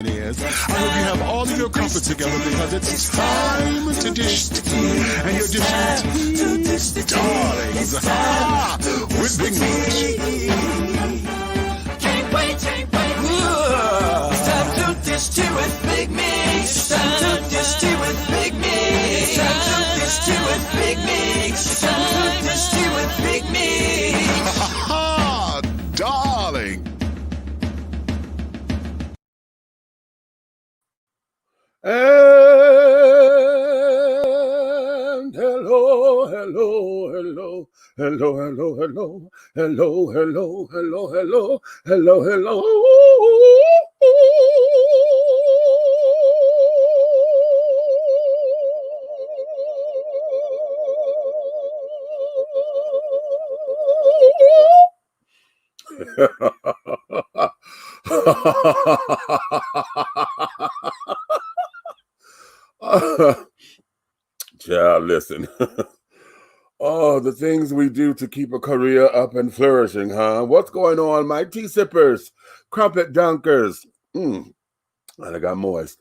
Is. I hope you have all of your comfort together because it's time to dish tea. And you're dishing tea, darlings, with Big Meat. Can't wait. It's time to dish tea with Big Meat. It's time to dish tea with Big Meat. It's time to dish tea with Big Meat. It's time to dish tea with Big Meat. Darling. And hello. Child, listen. Oh, the things we do to keep a career up and flourishing, huh? What's going on, my tea sippers, crumpet dunkers? And I got moist.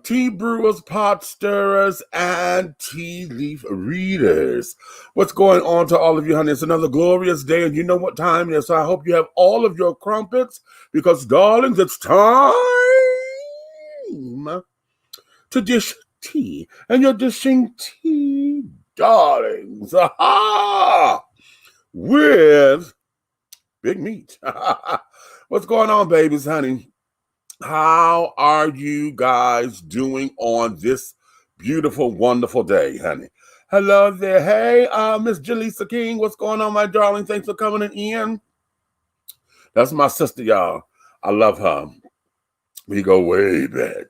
Tea brewers, pot stirrers, and tea leaf readers. What's going on to all of you, honey? It's another glorious day, and you know what time it is. So I hope you have all of your crumpets, because, darlings, it's time to dish tea. And you're dishing tea, darlings, with Big Meat. What's going on, babies, honey? How are you guys doing on this beautiful, wonderful day, honey? Hello there. Hey, Miss Jaleesa King. What's going on, my darling? Thanks for coming in. That's my sister, y'all. I love her. We go way back.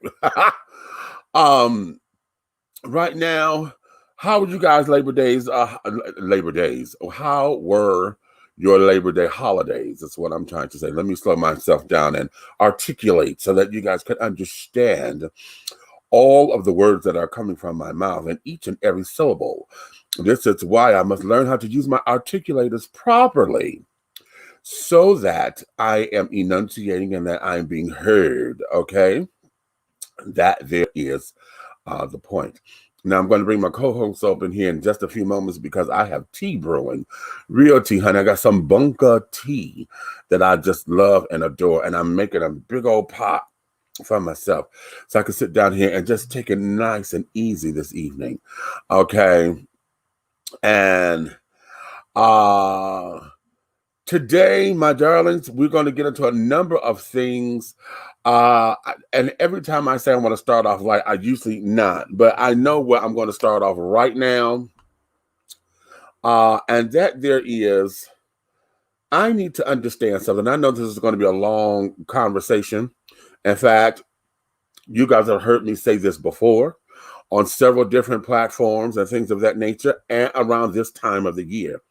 Right now, how were you guys Labor Days? How were your Labor Day holidays? That's what I'm trying to say. Let me slow myself down and articulate so that you guys can understand all of the words that are coming from my mouth and each and every syllable. This is why I must learn how to use my articulators properly so that I am enunciating and that I'm being heard, okay? That there is the point. Now, I'm going to bring my co-host up in here in just a few moments because I have tea brewing. Real tea, honey. I got some bunker tea that I just love and adore, and I'm making a big old pot for myself so I can sit down here and just take it nice and easy this evening, okay? And today, my darlings, we're going to get into a number of things. And every time I say I want to start off light, I usually not. But I know where I'm going to start off right now. And that there is, I need to understand something. I know this is going to be a long conversation. In fact, you guys have heard me say this before on several different platforms and things of that nature and around this time of the year.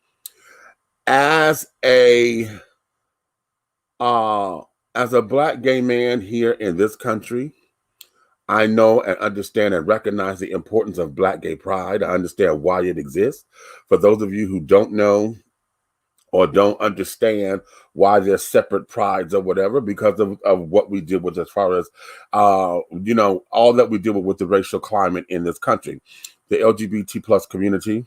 As a Black gay man here in this country, I know and understand and recognize the importance of Black gay pride. I understand why it exists. For those of you who don't know or don't understand why there's separate prides or whatever, because of what we did with as far as, all that we did with the racial climate in this country. The LGBT plus community,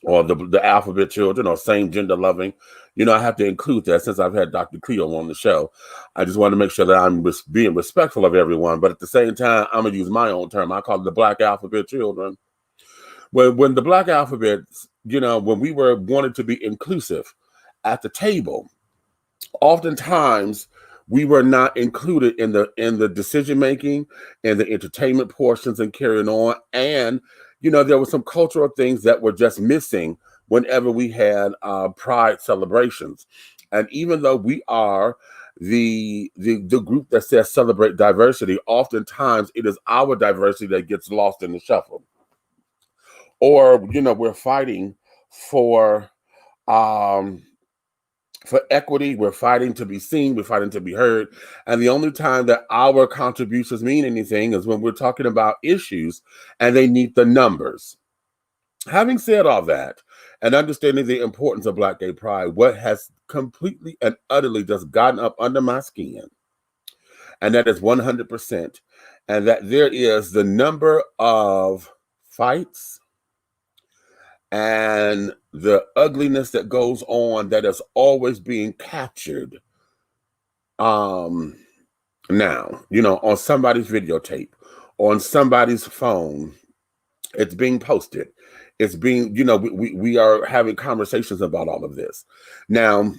or the alphabet children, or same gender loving. I have to include that since I've had Dr. Cleo on the show. I just want to make sure that I'm being respectful of everyone, but at the same time, I'm going to use my own term. I call it the Black alphabet children. When the Black alphabet, when we were wanted to be inclusive at the table, oftentimes we were not included in the decision making and the entertainment portions and carrying on. And there were some cultural things that were just missing whenever we had pride celebrations. And even though we are the group that says celebrate diversity, oftentimes it is our diversity that gets lost in the shuffle. Or, we're fighting for equity, we're fighting to be seen, we're fighting to be heard. And the only time that our contributions mean anything is when we're talking about issues and they need the numbers. Having said all that, and understanding the importance of Black gay pride, what has completely and utterly just gotten up under my skin and that is 100%. And that there is the number of fights and the ugliness that goes on that is always being captured now, on somebody's videotape, on somebody's phone. It's being posted. It's being, we are having conversations about all of this. Now,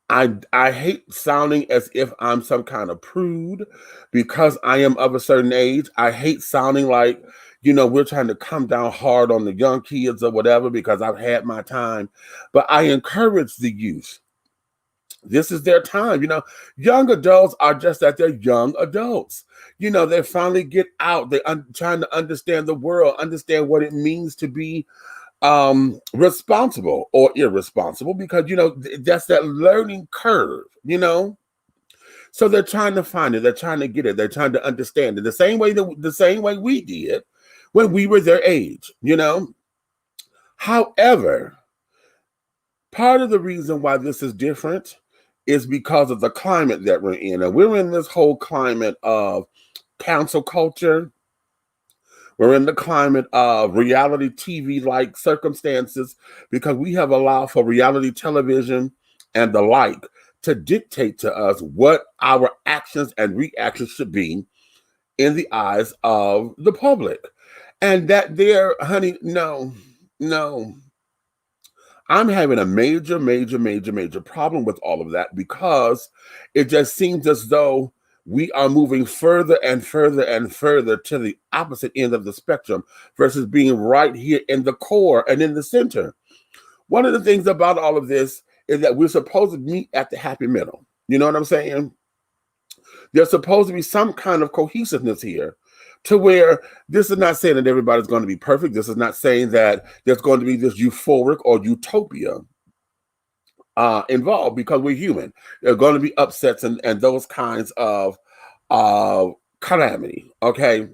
I hate sounding as if I'm some kind of prude because I am of a certain age. I hate sounding like, we're trying to come down hard on the young kids or whatever because I've had my time. But I encourage the youth. This is their time. Young adults are just that, they're young adults. They finally get out. They're trying to understand the world, understand what it means to be responsible or irresponsible, because that's that learning curve. So they're trying to find it, they're trying to get it, they're trying to understand it the same way we did when we were their age. However, part of the reason why this is different is because of the climate that we're in. And we're in this whole climate of cancel culture. We're in the climate of reality TV-like circumstances because we have allowed for reality television and the like to dictate to us what our actions and reactions should be in the eyes of the public. And that there, honey, no. I'm having a major, major, major, major problem with all of that because it just seems as though we are moving further and further and further to the opposite end of the spectrum versus being right here in the core and in the center. One of the things about all of this is that we're supposed to meet at the happy middle. You know what I'm saying? There's supposed to be some kind of cohesiveness here to where this is not saying that everybody's going to be perfect. This is not saying that there's going to be this euphoric or utopia involved, because we're human. There are going to be upsets and those kinds of calamity. Okay.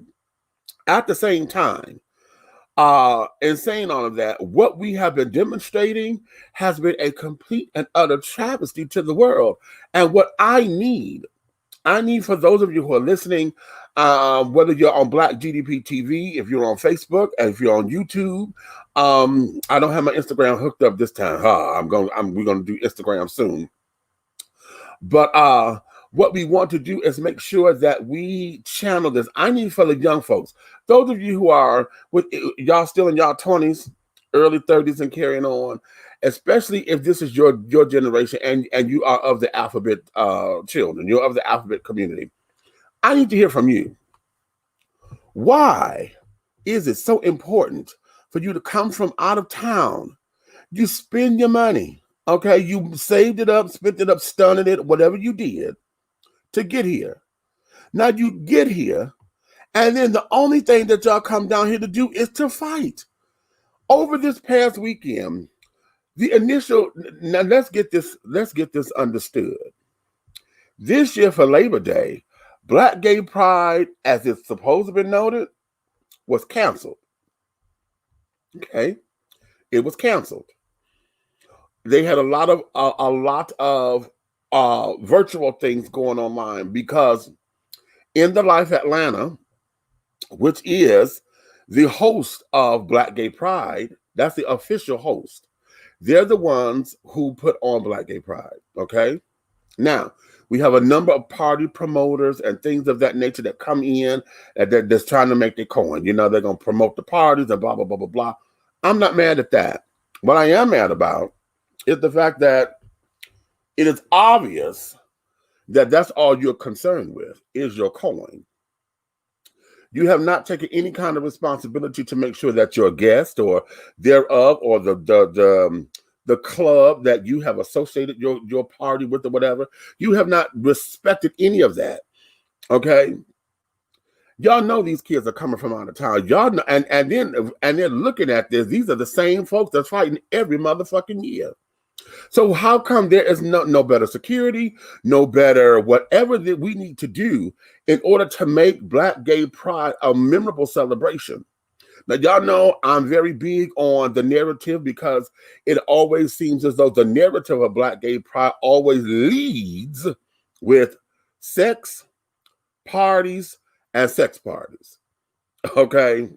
At the same time, in saying all of that, what we have been demonstrating has been a complete and utter travesty to the world. And what I need for those of you who are listening, whether you're on Black GDP TV, if you're on Facebook, and if you're on YouTube, I don't have my Instagram hooked up this time. We're gonna do Instagram soon. But what we want to do is make sure that we channel this. I need for the young folks, those of you who are with y'all still in y'all 20s, early 30s, and carrying on, especially if this is your generation and you are of the alphabet children, you're of the alphabet community. I need to hear from you. Why is it so important for you to come from out of town? You spend your money, okay? You saved it up, spent it up, stunned it, whatever you did to get here. Now you get here, and then the only thing that y'all come down here to do is to fight. Over this past weekend, now let's get this understood. This year for Labor Day, Black Gay Pride, as it's supposed to be noted, was canceled. Okay, it was canceled. They had a lot of virtual things going online because In the Life Atlanta, which is the host of Black Gay Pride, that's the official host. They're the ones who put on Black Gay Pride, okay? Now, we have a number of party promoters and things of that nature that come in and they're just trying to make their coin. They're going to promote the parties and blah, blah, blah, blah, blah. I'm not mad at that. What I am mad about is the fact that it is obvious that that's all you're concerned with is your coin. You have not taken any kind of responsibility to make sure that your guest or thereof or the club that you have associated your party with or whatever, you have not respected any of that. Okay. Y'all know these kids are coming from out of town. Y'all know, and then looking at this, these are the same folks that's fighting every motherfucking year. So how come there is no better security, no better whatever that we need to do in order to make Black Gay Pride a memorable celebration? Now, y'all know I'm very big on the narrative because it always seems as though the narrative of Black Gay Pride always leads with sex, parties, and sex parties. Okay?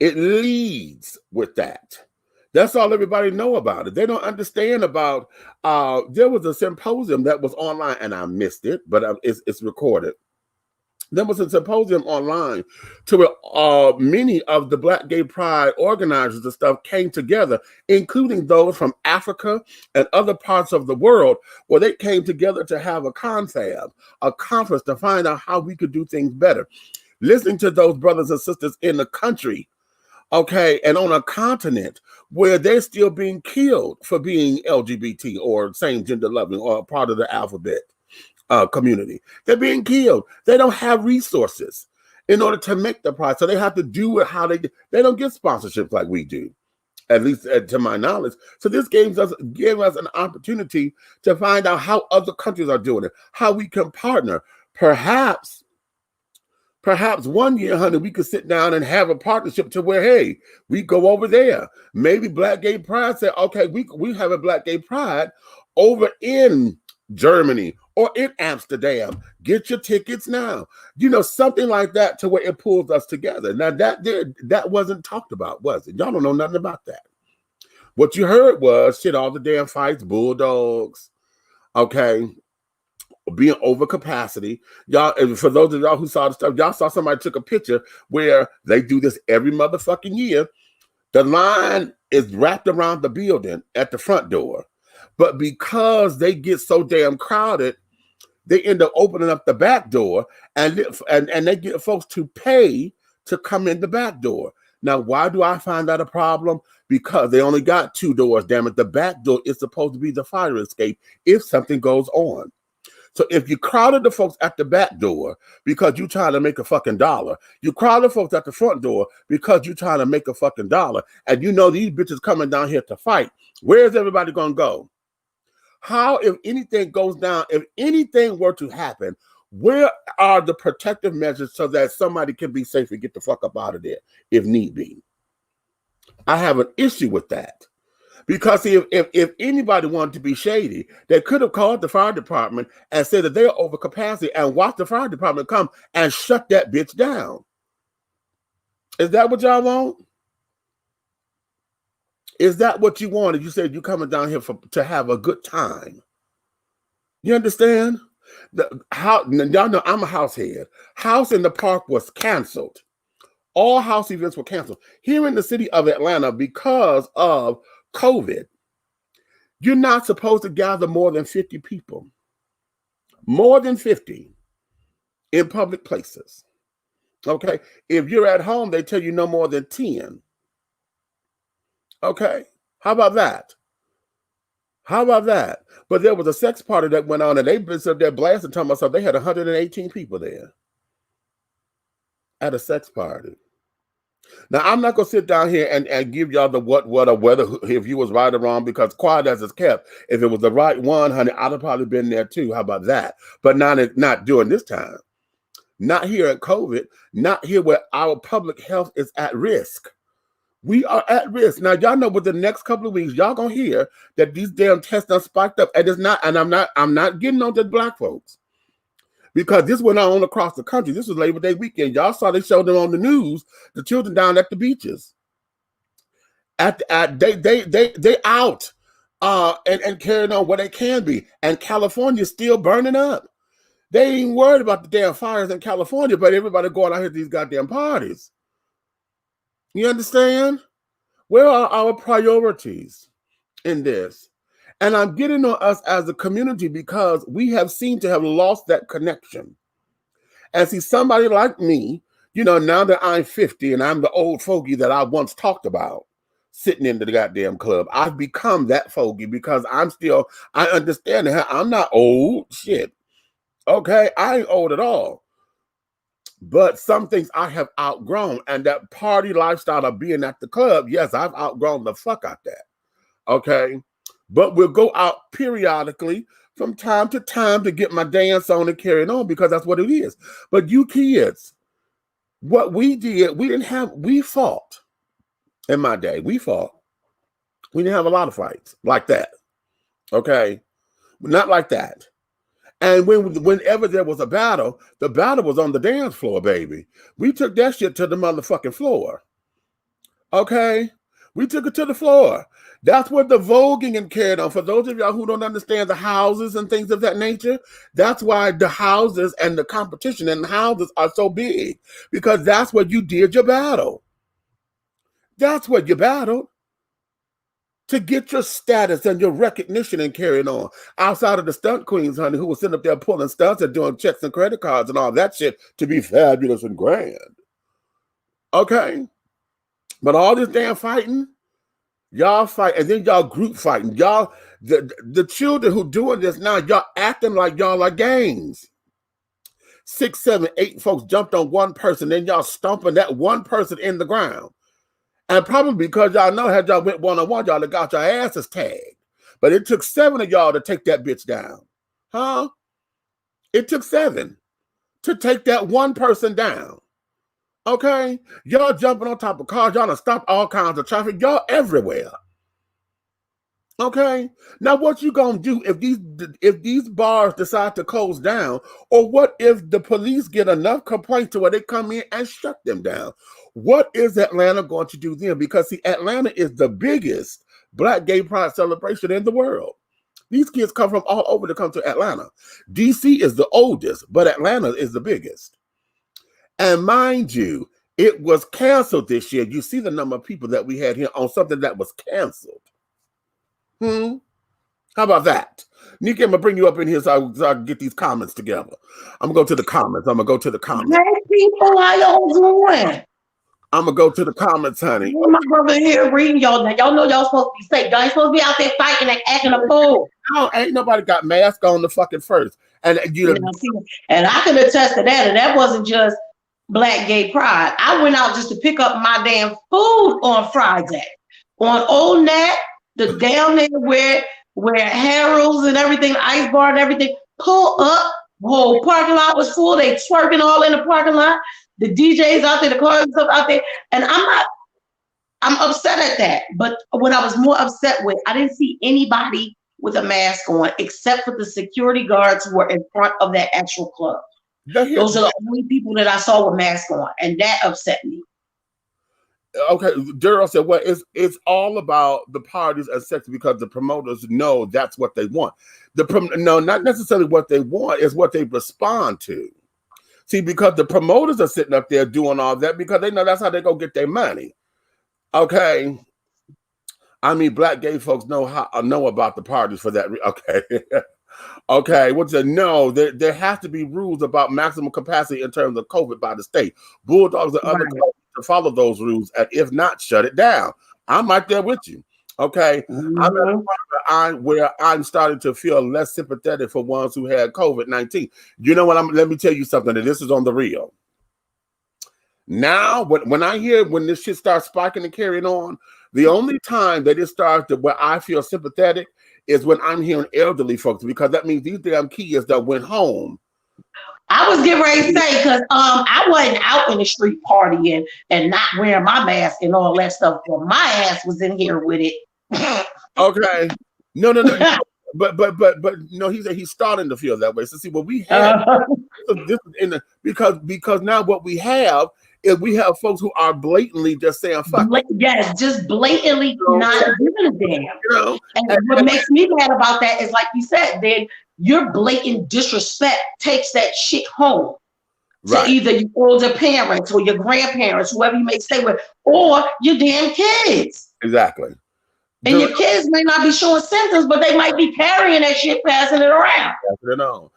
It leads with that. That's all everybody know about it. They don't understand about, there was a symposium that was online, and I missed it, but it's recorded. There was a symposium online to where many of the Black Gay Pride organizers and stuff came together, including those from Africa and other parts of the world, where they came together to have a confab, a conference to find out how we could do things better. Listening to those brothers and sisters in the country, okay, and on a continent where they're still being killed for being LGBT or same gender loving or part of the alphabet community. They're being killed. They don't have resources in order to make the prize. So they have to do it how they don't get sponsorships like we do, at least to my knowledge. So this gave us an opportunity to find out how other countries are doing it, how we can partner. Perhaps one year, honey, we could sit down and have a partnership to where, hey, we go over there. Maybe Black Gay Pride say, okay, we have a Black Gay Pride over in Germany or in Amsterdam. Get your tickets now. You know, something like that to where it pulls us together. Now, that wasn't talked about, was it? Y'all don't know nothing about that. What you heard was, shit, all the damn fights, bulldogs, okay, being over capacity. Y'all, for those of y'all who saw the stuff, y'all saw somebody took a picture where they do this every motherfucking year. The line is wrapped around the building at the front door. But because they get so damn crowded, they end up opening up the back door and they get folks to pay to come in the back door. Now, why do I find that a problem? Because they only got 2 doors, damn it. The back door is supposed to be the fire escape if something goes on. So if you crowded the folks at the back door because you're trying to make a fucking dollar, you crowded folks at the front door because you're trying to make a fucking dollar, and you know these bitches coming down here to fight, where's everybody going to go? How, if anything goes down, if anything were to happen, where are the protective measures so that somebody can be safe and get the fuck up out of there if need be? I have an issue with that. Because if anybody wanted to be shady, they could have called the fire department and said that they're over capacity and watch the fire department come and shut that bitch down. Is that what y'all want? Is that what you wanted? You said you're coming down here to have a good time. You understand? Y'all know I'm a house head. House in the Park was canceled. All house events were canceled. Here in the city of Atlanta, because of COVID, you're not supposed to gather more than 50 people. More than 50 in public places. Okay? If you're at home, they tell you no more than 10. Okay? How about that? How about that? But there was a sex party that went on, and they've been sitting there blasting, talking about something. They had 118 people there at a sex party. Now, I'm not going to sit down here and give y'all the what, or whether if you was right or wrong, because quiet as it's kept. If it was the right one, honey, I'd have probably been there too. How about that? But not during this time. Not here at COVID. Not here where our public health is at risk. We are at risk. Now, y'all know with the next couple of weeks, y'all going to hear that these damn tests are spiked up. And it's not, and I'm not getting on to Black folks. Because this went on across the country. This was Labor Day weekend. Y'all saw they showed them on the news, the children down at the beaches. They out and carrying on where they can be. And California's still burning up. They ain't worried about the damn fires in California, but everybody going out here to these goddamn parties. You understand? Where are our priorities in this? And I'm getting on us as a community because we have seemed to have lost that connection. And see, somebody like me, you know, now that I'm 50 and I'm the old fogey that I once talked about sitting in the goddamn club, I've become that fogey because I understand that I'm not old, shit. Okay, I ain't old at all. But some things I have outgrown, and that party lifestyle of being at the club, yes, I've outgrown the fuck out that. Okay? But we'll go out periodically from time to time to get my dance on and carry it on because that's what it is. But you kids, what we did, we fought in my day. We fought. We didn't have a lot of fights like that. Okay? Not like that. And whenever there was a battle, the battle was on the dance floor, baby. We took that shit to the motherfucking floor. Okay? We took it to the floor. That's what the voguing and carried on. For those of y'all who don't understand the houses and things of that nature, that's why the houses and the competition in the houses are so big. Because that's where you did your battle. That's what you battled. To get your status and your recognition and carrying on. Outside of the stunt queens, honey, who was sitting up there pulling stunts and doing checks and credit cards and all that shit to be fabulous and grand. Okay? But all this damn fighting, y'all fight, and then y'all group fighting. Y'all, the children who doing this now, y'all acting like y'all are gangs. 6, 7, 8 folks jumped on one person, then y'all stomping that one person in the ground. And probably because y'all know had y'all went one-on-one, y'all have got your asses tagged. But it took 7 of y'all to take that bitch down. Huh? It took 7 to take that one person down. Okay? Y'all jumping on top of cars. Y'all done stopped all kinds of traffic. Y'all everywhere. Okay? Now what you gonna do if these bars decide to close down? Or what if the police get enough complaints to where they come in and shut them down? What is Atlanta going to do then? Because see, Atlanta is the biggest Black gay pride celebration in the world. These kids come from all over to come to Atlanta. DC is the oldest, but Atlanta is the biggest. And mind you, it was canceled this year. You see the number of people that we had here on something that was canceled. How about that? Nikki, I'm going to bring you up in here so I can get these comments together. I'm going to go to the comments. Hey, people, how y'all doing? I'm going to go to the comments, honey. My brother here reading y'all. Now, y'all know y'all supposed to be safe. Y'all ain't supposed to be out there fighting and acting a fool. No, ain't nobody got mask on the fucking first. And and I can attest to that. And that wasn't just Black gay pride. I went out just to pick up my damn food on Friday. On Old Nat, the down there where Harold's and everything, Ice Bar and everything, pull up. The whole parking lot was full. They twerking all in the parking lot. The DJs out there, the cars and stuff out there. And I'm upset at that. But what I was more upset with, I didn't see anybody with a mask on except for the security guards who were in front of that actual club. Those are the only people that I saw with masks on. And that upset me. Okay, Daryl said, well, it's all about the parties and sex because the promoters know that's what they want. No, not necessarily what they want, is what they respond to. See, because the promoters are sitting up there doing all that because they know that's how they go get their money. Okay. I mean, Black gay folks know about the parties for that. Okay. Okay. What's it? No, there has to be rules about maximum capacity in terms of COVID by the state. Bulldogs and other clubs to follow those rules, and if not, shut it down. I'm right there with you. Okay. I'm at a point where I'm starting to feel less sympathetic for ones who had COVID-19. You know what? Let me tell you something, and this is on the real. Now, when I hear when this shit starts spiking and carrying on, the only time that it starts to where I feel sympathetic is when I'm hearing elderly folks, because that means these damn kids that went home. I was getting ready to say, because I wasn't out in the street partying and not wearing my mask and all that stuff, but my ass was in here with it. Okay. No. But no, he's starting to feel that way. So see what we have this is because now what we have is we have folks who are blatantly just saying fuck. Yes, just blatantly not giving a damn. You know? And what makes me mad about that is, like you said, then your blatant disrespect takes that shit home. Right. To either your older parents or your grandparents, whoever you may stay with, or your damn kids. Exactly. And your kids may not be showing symptoms, but they might be carrying that shit, passing it around. No.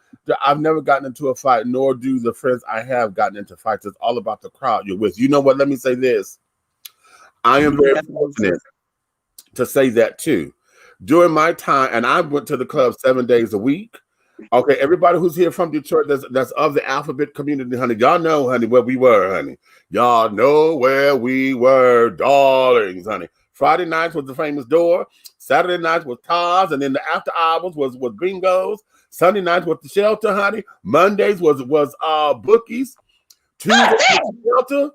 I've never gotten into a fight, nor do the friends I have gotten into fights. It's all about the crowd you're with. You know what? Let me say this. I am very fortunate to say that too. During my time, and I went to the club 7 days a week. Okay, everybody who's here from Detroit, that's of the alphabet community, honey. Y'all know, honey, where we were, honey. Y'all know where we were, darlings, honey. Friday nights was the famous door. Saturday nights was Taz, and then the after hours was bingos. Sunday nights was the shelter, honey. Mondays was bookies. Tuesdays was shelter.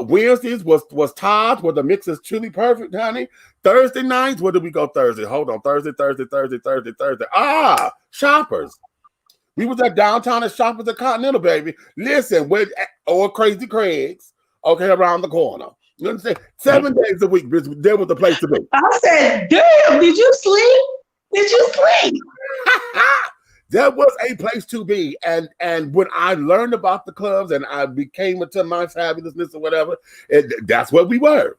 Wednesdays was Todd's, where the mix is truly perfect, honey. Thursday nights, where did we go Thursday? Hold on, Thursday. Shoppers. We was at downtown and shop at the Continental, baby. Listen, with or Crazy Craig's, okay, around the corner. You understand? 7 days a week, bitch, there was the place to be. I said, damn, did you sleep? Did you sleep? There was a place to be. And when I learned about the clubs and I became into my fabulousness or whatever, that's where we were.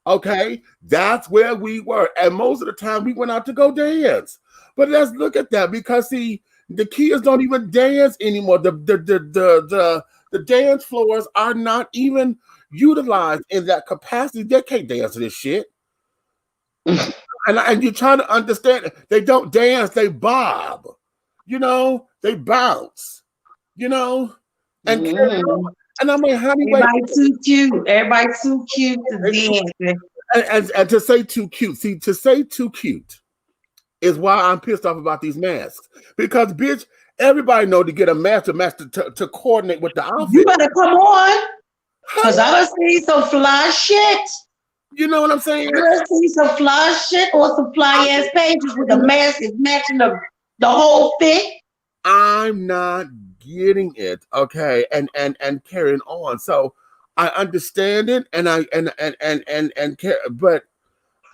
Okay? That's where we were. And most of the time we went out to go dance. But let's look at that, because see, the kids don't even dance anymore. The dance floors are not even utilized in that capacity. They can't dance to this shit. And you're trying to understand it. They don't dance, they bob. You know, they bounce. You know, and and I'm like, honey, everybody too cute. Everybody too cute to dance. And to say too cute, see, to say too cute is why I'm pissed off about these masks. Because, bitch, everybody know to get a mask to coordinate with the outfit. You better come on, because I done see some fly shit. You know what I'm saying? I done see some fly shit or some fly ass pages with the mask is matching the whole fit. I'm not getting it, okay, and carrying on. So I understand it, and care, but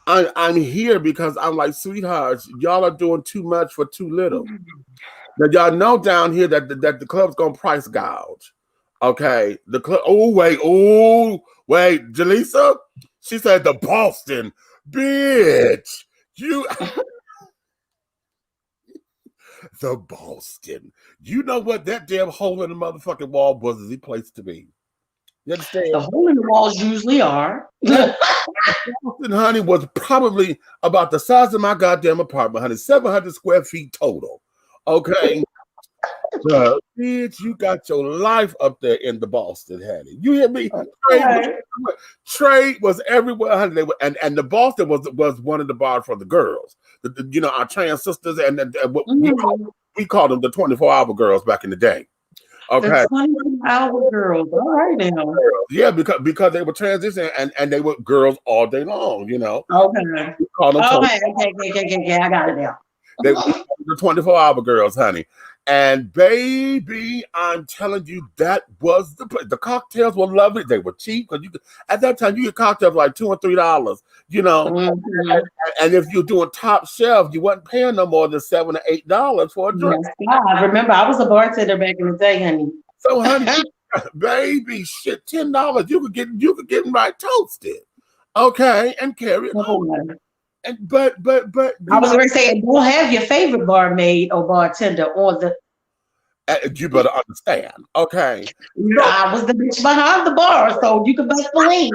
I'm here because I'm like, sweethearts, y'all are doing too much for too little. Now y'all know down here that the club's gonna price gouge. Okay, the club. Oh wait, Jaleesa. She said the Boston, bitch. You, the Boston. You know what? That damn hole in the motherfucking wall was the place to be. You understand? The hole in the walls usually are. Boston, honey, was probably about the size of my goddamn apartment, honey. 700 square feet total. Okay. Bitch, you got your life up there in the Boston, honey. You hear me? Trade was everywhere, honey. And the Boston was one of the bars for the girls. You know, our trans sisters, and what we called them the 24-hour girls back in the day. Okay. The 24-hour girls. All right now. Yeah, because they were transitioning and they were girls all day long, you know. Okay. We call them okay, I got it now. They were the 24-hour girls, honey. And baby, I'm telling you, that was the place. The cocktails were lovely. They were cheap because at that time you get cocktails like $2 or $3, you know. And if you're doing top shelf, you wasn't paying no more than $7 or $8 for a drink. Yes, I remember I was a bartender back in the day, honey. So, honey, baby, shit, $10 you could get them right toasted, okay, and carry it on. And but I was going to say, don't have your favorite barmaid or bartender on the. You better understand, okay? I was the bitch behind the bar, so you can best believe.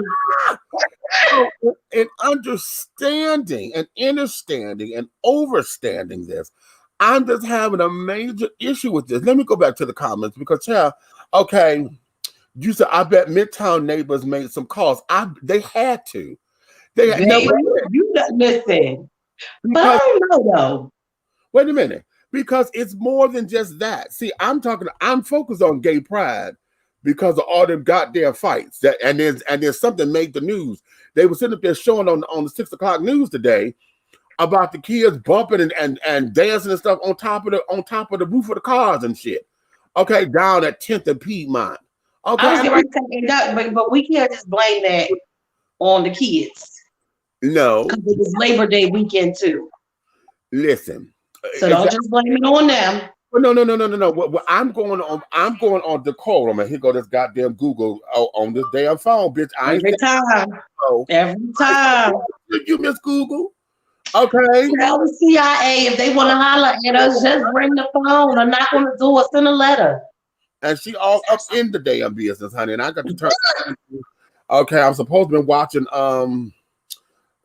In understanding and understanding and overstanding this, I'm just having a major issue with this. Let me go back to the comments because, okay, you said I bet Midtown neighbors made some calls. They had to. You listen. But I don't know though. Wait a minute, because it's more than just that. See, I'm focused on gay pride because of all them goddamn fights. And there's something made the news. They were sitting up there showing on the 6 o'clock news today about the kids bumping and dancing and stuff on top of the roof of the cars and shit. Okay, down at 10th and Piedmont. Okay, I was going to say that, but we can't just blame that on the kids. No, because it was Labor Day weekend too. Listen, so don't just blame it on them. No. What I'm going on decorum, and here go this goddamn Google on this damn phone, bitch. Every time. You miss Google. Okay. Tell the CIA if they want to holler at us, just ring the phone or knock on the door, send a letter. And she all up in the damn business, honey. And I got to turn. Okay, I'm supposed to be watching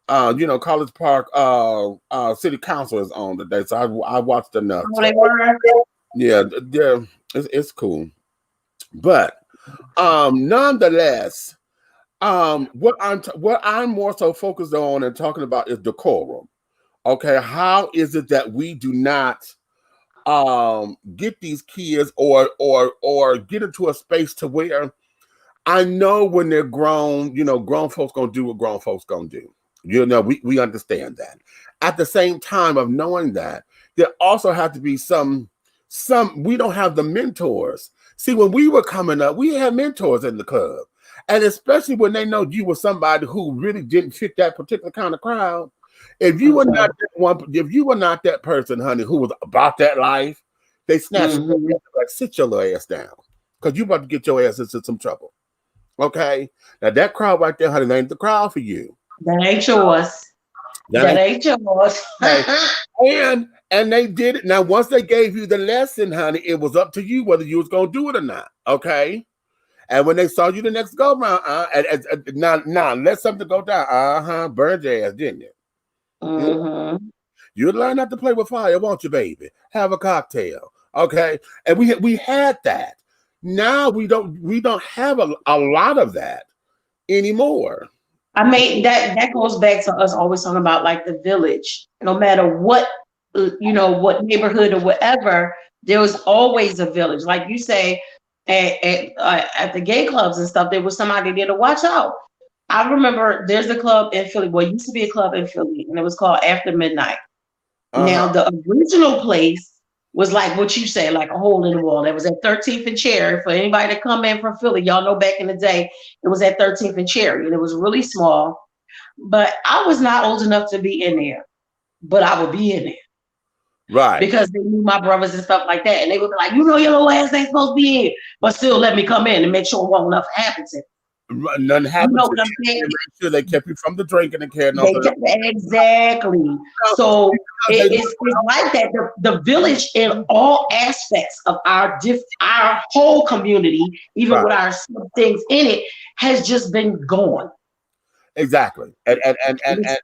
College Park City Council is on today, so I watched enough. Oh, they were? Yeah, it's cool. But nonetheless, what I'm more so focused on and talking about is decorum. Okay, how is it that we do not get these kids or get into a space to where I know when they're grown, grown folks gonna do what grown folks gonna do. We understand that. At the same time of knowing that, there also have to be some we don't have the mentors. See, when we were coming up, we had mentors in the club. And especially when they know you were somebody who really didn't fit that particular kind of crowd. If you were not that one, if you were not that person, honey, who was about that life, they snatched you up, like, sit your little ass down. Because you about to get your ass into some trouble. Okay? Now that crowd right there, honey, that ain't the crowd for you. That ain't yours. That ain't yours. And they did it. Now, once they gave you the lesson, honey, it was up to you whether you was gonna do it or not. Okay. And when they saw you the next go round, now let something go down. Burned your ass, didn't you? You learn not to play with fire, won't you, baby? Have a cocktail. Okay. And we had that. Now we don't have a lot of that anymore. I mean, that goes back to us always talking about like the village. No matter what, what neighborhood or whatever, there was always a village. Like you say, at the gay clubs and stuff, there was somebody there to watch out. I remember there's a club in Philly. Well, it used to be a club in Philly, and it was called After Midnight. Now, the original place was like what you say, like a hole in the wall. It was at 13th and Cherry. For anybody to come in from Philly, y'all know back in the day, it was at 13th and Cherry, and it was really small. But I was not old enough to be in there, but I would be in there. Right. Because they knew my brothers and stuff like that. And they would be like, your little ass ain't supposed to be here, but still let me come in and make sure nothing happens to you. Nothing happened. You know what I'm saying? Make sure they kept you from the drinking and carrying on. Exactly. So it's like that. The village in all aspects of our whole community, even with our things in it, has just been gone. Exactly. And that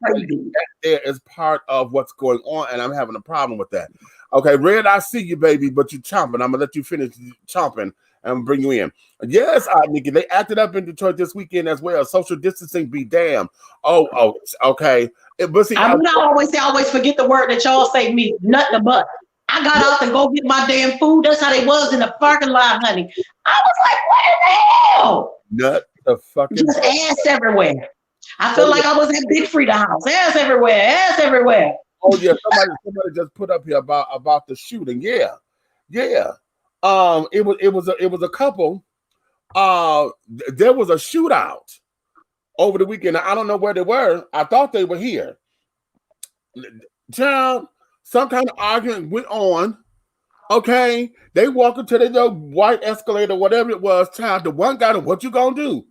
there is part of what's going on, and I'm having a problem with that. Okay, Red, I see you, baby, but you're chomping. I'm gonna let you finish chomping and bring you in. Yes, Nikki, they acted up in Detroit this weekend as well. Social distancing be damned. Oh, okay. But see, I always forget the word that y'all say to me, nothing but. I got out to go get my damn food. That's how they was in the parking lot, honey. I was like, what in the hell? Nut the fucking just ass everywhere. I feel like I was at Big Frida house. Ass everywhere. Oh yeah, somebody just put up here about the shooting. Yeah. It was a couple. There was a shootout over the weekend. I don't know where they were. I thought they were here. Child, some kind of argument went on. Okay, they walk into the white Escalator, whatever it was. Child, the one guy, what you gonna do?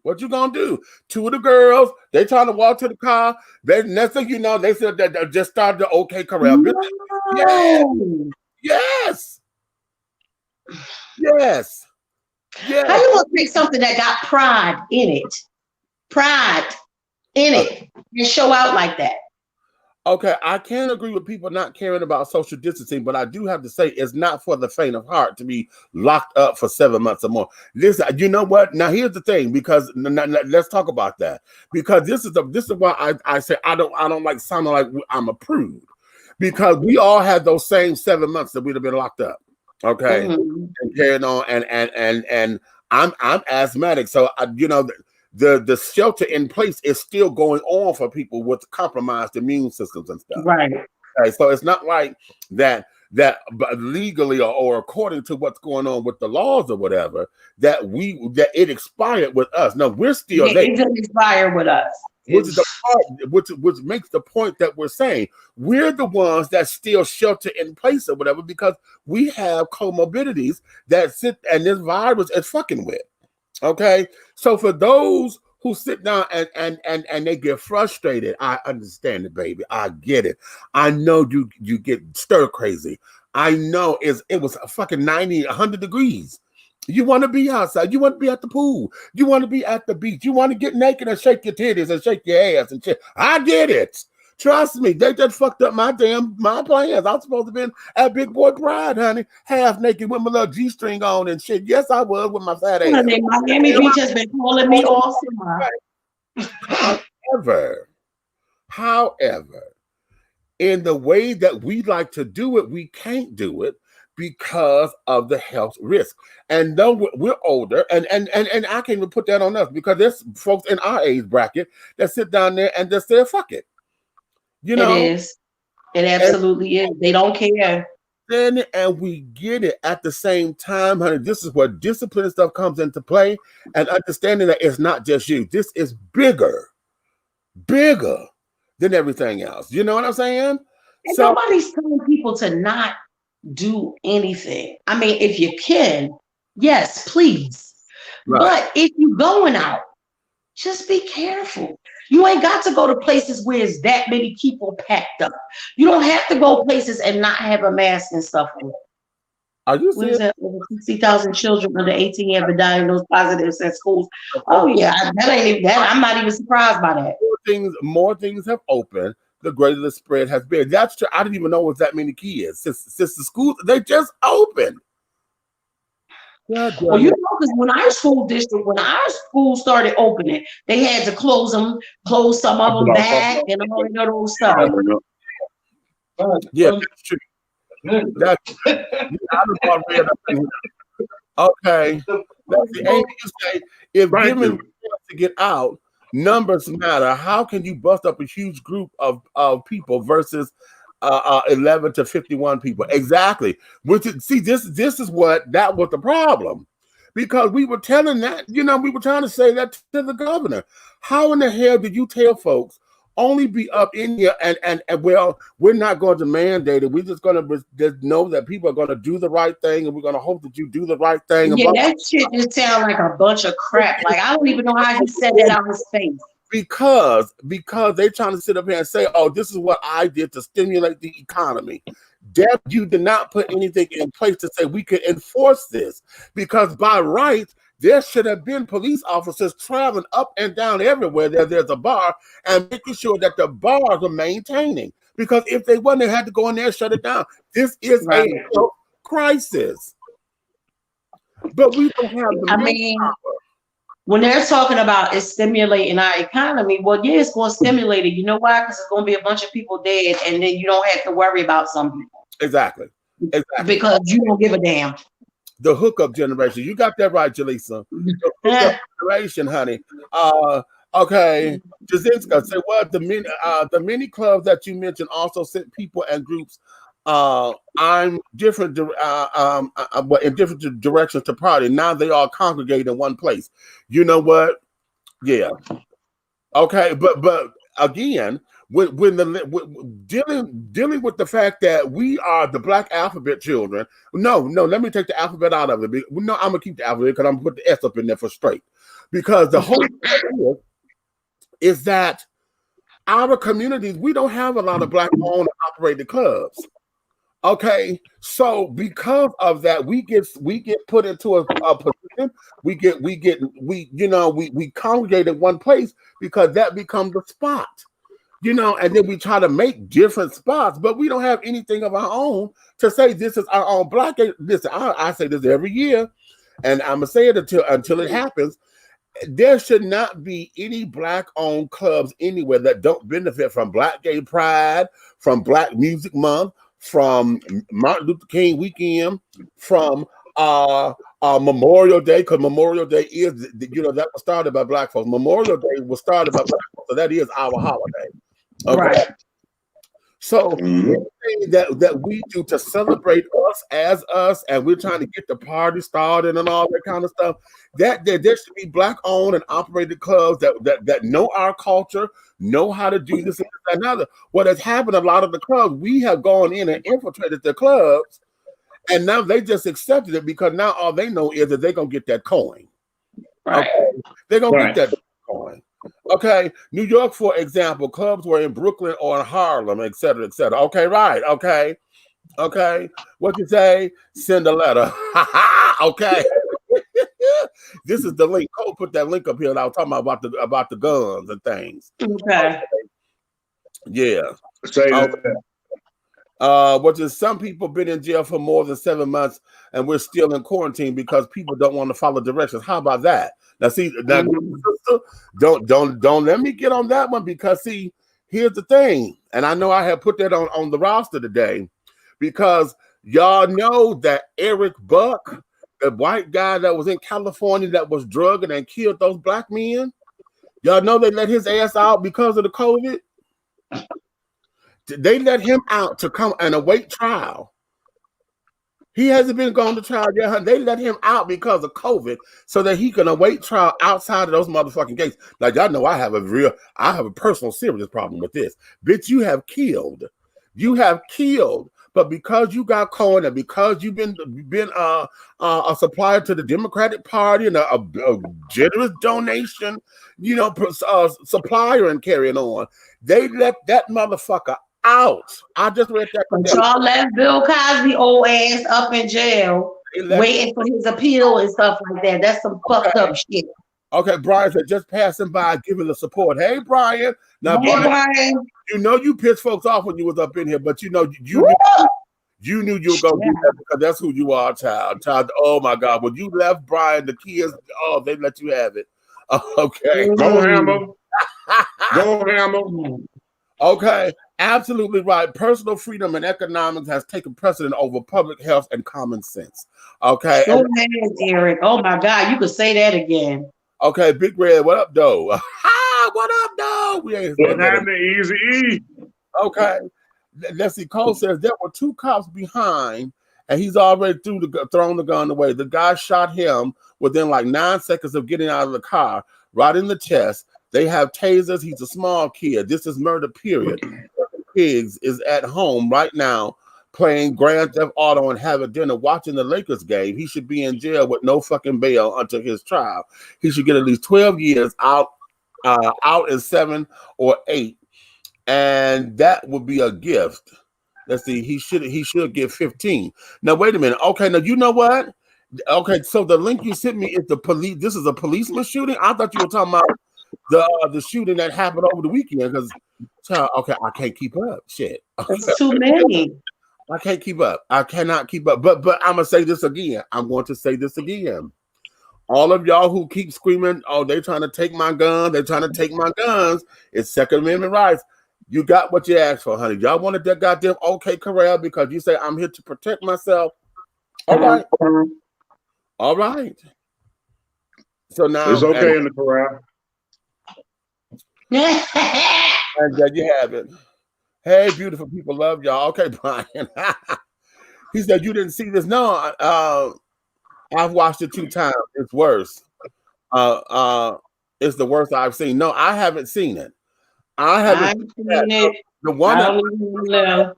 Two of the girls, they trying to walk to the car. Next thing you know, they said that they just started the OK Corral. No. Yes. How you gonna take something that got pride in it, and show out like that? Okay, I can't agree with people not caring about social distancing, but I do have to say it's not for the faint of heart to be locked up for 7 months or more. Listen, you know what? Now here's the thing, because let's talk about that. Because this is why I say I don't like sounding like I'm a prude, because we all had those same 7 months that we'd have been locked up. Okay, and carrying on, and I'm asthmatic, so the shelter in place is still going on for people with compromised immune systems and stuff. Right. Okay, so it's not like that legally or according to what's going on with the laws or whatever, that it expired with us. No, we're still there. It didn't expire with us. Which is the part, which makes the point that we're saying we're the ones that still shelter in place or whatever, because we have comorbidities that sit and this virus is fucking with. Okay, so for those who sit down and they get frustrated, I understand it, baby. I get it. I know you get stir crazy. I know it was a fucking 90, 100 degrees. You want to be outside. You want to be at the pool. You want to be at the beach. You want to get naked and shake your titties and shake your ass and shit. I get it. Trust me, they just fucked up my plans. I was supposed to have been at Big Boy Pride, honey, half naked with my little G-string on and shit. Yes, I was with my fat ass. Miami Beach has been calling me all summer. However, in the way that we like to do it, we can't do it because of the health risk. And though we're older, and I can't even put that on us, because there's folks in our age bracket that sit down there and just say, fuck it. You know, it is. It absolutely is. They don't care. understand it and we get it at the same time, honey. This is where discipline and stuff comes into play, and understanding that it's not just you. This is bigger than everything else. You know what I'm saying? And So nobody's telling people to not do anything. I mean, if you can, yes, please. right. But if you're going out, just be careful. You ain't got to go to places where it's that many people packed up. You don't have to go places and not have a mask and stuff on. Are you What is serious? that? Over 60,000 children under 18 have been diagnosed positive at schools. Oh yeah, that ain't even that. I'm not even surprised by that. More things have opened, the greater the spread has been. That's true. I didn't even know it was that many kids since the schools they just opened. Well, you know, because when our school started opening, they had to close some of them back, and all that other stuff. Yeah, that's true. That's okay. That's the aim. You say if given to get out, numbers matter. How can you bust up a huge group of people versus 11 to 51 people? Exactly. Which see, this is what that was the problem. Because we were telling that, we were trying to say that to the governor. How in the hell did you tell folks only be up in here and well, we're not going to mandate it. We're just going to just know that people are going to do the right thing, and we're going to hope that you do the right thing. Yeah, that shit just sounds like a bunch of crap. Like, I don't even know how he said that out of his face. Because they're trying to sit up here and say, oh, this is what I did to stimulate the economy. Deb, you did not put anything in place to say we could enforce this, because by right, there should have been police officers traveling up and down everywhere there's a bar and making sure that the bars are maintaining. Because if they wouldn't, they had to go in there and shut it down. This is a health crisis. But we don't have the power. When they're talking about it stimulating our economy, well, yeah, it's going to stimulate it. You know why? Because it's going to be a bunch of people dead, and then you don't have to worry about some people. Exactly. Because you don't give a damn. The hookup generation. You got that right, Jaleesa. The hookup generation, honey. Okay. Jazinska, say what? The mini clubs that you mentioned also sent people and groups I'm different in different directions to party. Now they all congregate in one place. You know what? Yeah. Okay, but again, when dealing with the fact that we are the Black alphabet children. No, let me take the alphabet out of it. No, I'm gonna keep the alphabet because I'm gonna put the S up in there for straight. Because the whole idea is that our communities, we don't have a lot of Black owned and operated clubs. Okay, so because of that, we get put into a position. We congregate in one place because that becomes the spot. And then we try to make different spots, but we don't have anything of our own to say this is our own Black. Listen, I say this every year, and I'm gonna say it until it happens. There should not be any Black-owned clubs anywhere that don't benefit from Black Gay Pride, from Black Music Month, from Martin Luther King weekend, from Memorial Day, because Memorial Day is, that was started by Black folks. Memorial Day was started by Black folks, so that is our holiday. Okay. Right. So anything that we do to celebrate us as us, and we're trying to get the party started and all that kind of stuff, that there should be Black owned and operated clubs that know our culture, know how to do this and another. What has happened, a lot of the clubs, we have gone in and infiltrated the clubs, and now they just accepted it because now all they know is that they're gonna get that coin. Right. Okay? They're gonna get that coin. Okay, New York, for example, clubs were in Brooklyn or in Harlem, et cetera, et cetera. Okay, right. Okay. What you say? Send a letter. Okay. This is the link. Cole put that link up here. And I was talking about the guns and things. Okay. Yeah. Which is some people been in jail for more than 7 months, and we're still in quarantine because people don't want to follow directions. How about that? Now, see, don't let me get on that one, because see, here's the thing, and I know I have put that on the roster today, because y'all know that Eric Buck, the white guy that was in California that was drugging and killed those Black men, y'all know they let his ass out because of the COVID. They let him out to come and await trial. He hasn't been gone to trial yet. Honey. They let him out because of COVID so that he can await trial outside of those motherfucking gates. Like, y'all know I have a personal serious problem with this. Bitch, you have killed. You have killed. But because you got caught and because you've been a supplier to the Democratic Party and a generous donation, supplier and carrying on, they let that motherfucker out. I just read that. But y'all left Bill Cosby old ass up in jail, waiting for his appeal and stuff like that. That's some fucked up shit. Okay, Brian said just passing by, giving the support. Hey, Brian. Now, Hey, Brian. You know you pissed folks off when you was up in here, but you knew you were gonna do that because that's who you are, child. Oh my God, when you left Brian, the kids, they let you have it. Okay, go Hammer. Go Hammer. Okay, absolutely right. Personal freedom and economics has taken precedent over public health and common sense. Okay. So mad, Eric. Oh my God, you could say that again. Okay, Big Red, what up, though? What up, though? We ain't what happening, Easy E? Okay. Let's see. Cole says there were 2 cops behind, and he's already thrown the gun away. The guy shot him within like 9 seconds of getting out of the car, right in the chest. They have tasers. He's a small kid. This is murder, period. Pigs is at home right now playing Grand Theft Auto and having dinner, watching the Lakers game. He should be in jail with no fucking bail until his trial. He should get at least 12 years out in 7 or 8. And that would be a gift. Let's see. He should get 15. Now, wait a minute. Okay, now you know what? Okay, so the link you sent me is the police. This is a policeman shooting. I thought you were talking about the shooting that happened over the weekend. Because, okay, I can't keep up. Shit, it's too many. I can't keep up. I cannot keep up. But I'm gonna say this again. I'm going to say this again. All of y'all who keep screaming, "Oh, they're trying to take my gun. They're trying to take my guns." It's Second Amendment rights. You got what you asked for, honey. Y'all wanted that goddamn okay corral because you say I'm here to protect myself. All right. All right. So now it's okay in the corral. And there you have it. Hey, beautiful people, love y'all. Okay, Brian. He said you didn't see this. No, I've watched it 2 times. It's worse. It's the worst I've seen. No, I haven't seen it. I haven't seen it. The one that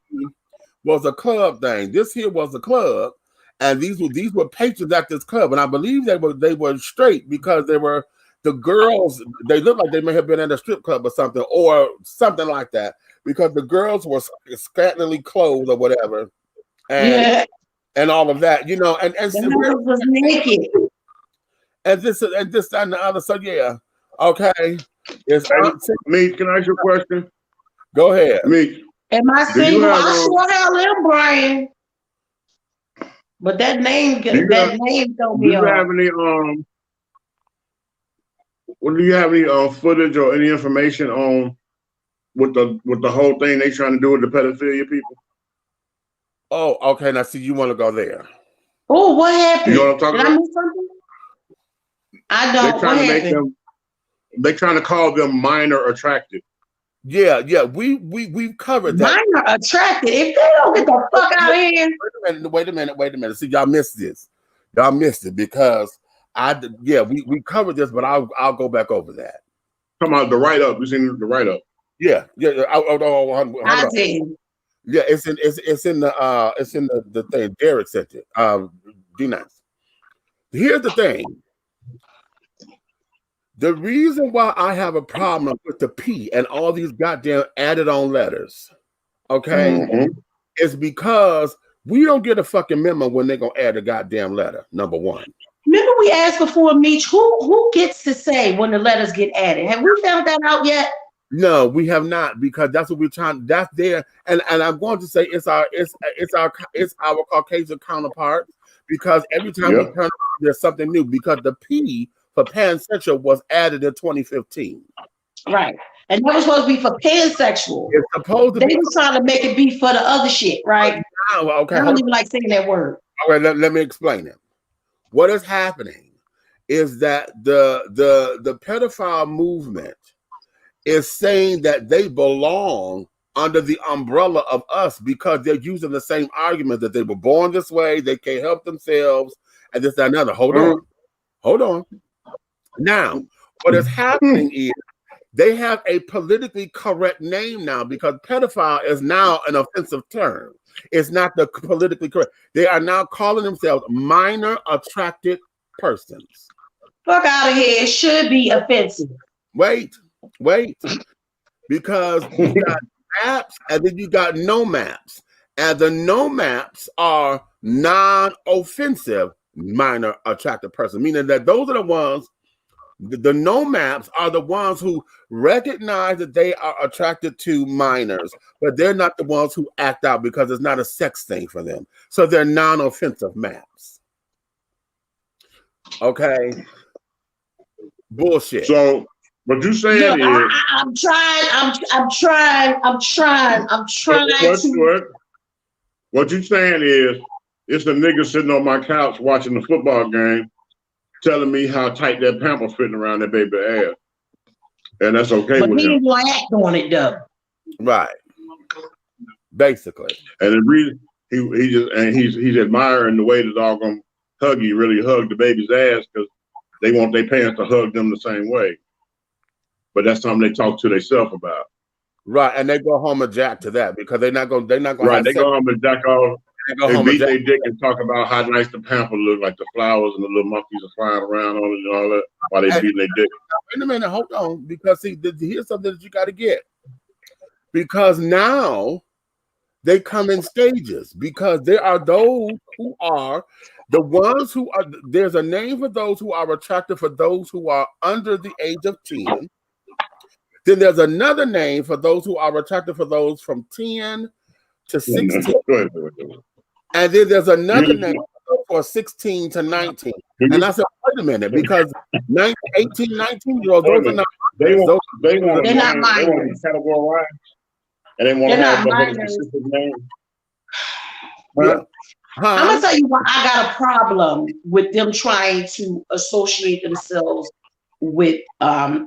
was a club thing. This here was a club, and these were patrons at this club, and I believe they were straight because they were the girls. They looked like they may have been at a strip club or something like that because the girls were scantily clothed or whatever, and all of that, and the was naked, and this and the other. So yeah, okay. Meek, can I ask you a question? Go ahead. Meek. Am I single? I sure hell am, Brian. But that name throw me off. Do you have any do you have any footage or any information on with the whole thing they trying to do with the pedophilia people? Oh, okay. Now see, you want to go there. Oh, what happened? You know what I'm talking about? Did I miss something? I don't. They're trying to make them. They're trying to call them minor attractive. Yeah. We've covered that. Minor attracted. If they don't get the fuck out of here. Wait a minute. See, y'all missed this. Y'all missed it because we covered this, but I'll go back over that. Come on, the write up. You seen the write up? Yeah. I did. Yeah, it's in the thing. Derek sent it. D9. Here's the thing. The reason why I have a problem with the P and all these goddamn added on letters, okay, is because we don't get a fucking memo when they're gonna add a goddamn letter. Number one. Remember we asked before, Meech, who gets to say when the letters get added? Have we found that out yet? No, we have not, because that's what we're trying. That's there, and I'm going to say it's our Caucasian counterpart, because every time we turn around, there's something new. Because the P for pansexual was added in 2015. Right. And that was supposed to be for pansexual. It's supposed to be. They were trying to make it be for the other shit, right? Okay. I don't even like saying that word. All right, let me explain it. What is happening is that the pedophile movement is saying that they belong under the umbrella of us because they're using the same argument that they were born this way, they can't help themselves, and this, that, and another. Hold on. Now, what is happening is they have a politically correct name now because pedophile is now an offensive term. It's not the politically correct. They are now calling themselves minor attracted persons. Fuck out of here. It should be offensive. Wait. Because you got maps and then you got no maps. And the no maps are non-offensive minor attracted person, meaning that those are the ones, the no maps are the ones who recognize that they are attracted to minors, but they're not the ones who act out because it's not a sex thing for them. So they're non-offensive maps. Okay? Bullshit. So what you saying is I'm trying to. What you saying is it's a nigga sitting on my couch watching the football game telling me how tight that pamper's fitting around that baby ass. And that's okay but with he him. ain't gonna act on it though. Right. Basically. And the reason he's admiring the way the doggone Huggy really hugged the baby's ass because they want their parents to hug them the same way. But that's something they talk to themselves about. Right, and they go home and jack to that because they're not going. Right, they go home and jack off. They beat their dick and talk about how nice the pamper look, like the flowers and the little monkeys are flying around on it and all that while they beating their dick. Wait a minute, hold on, because see, here's something that you got to get. Because now they come in stages. Because there are those who are the ones who are. There's a name for those who are attractive for those who are under the age of 10. Then there's another name for those who are attractive for those from 10 to 16. And then there's another name for 16 to 19. And I said, wait a minute, because 18, 19-year-olds, those are not minors. They're not minors. And they want to have a specific name. I'm going to tell you why I got a problem with them trying to associate themselves with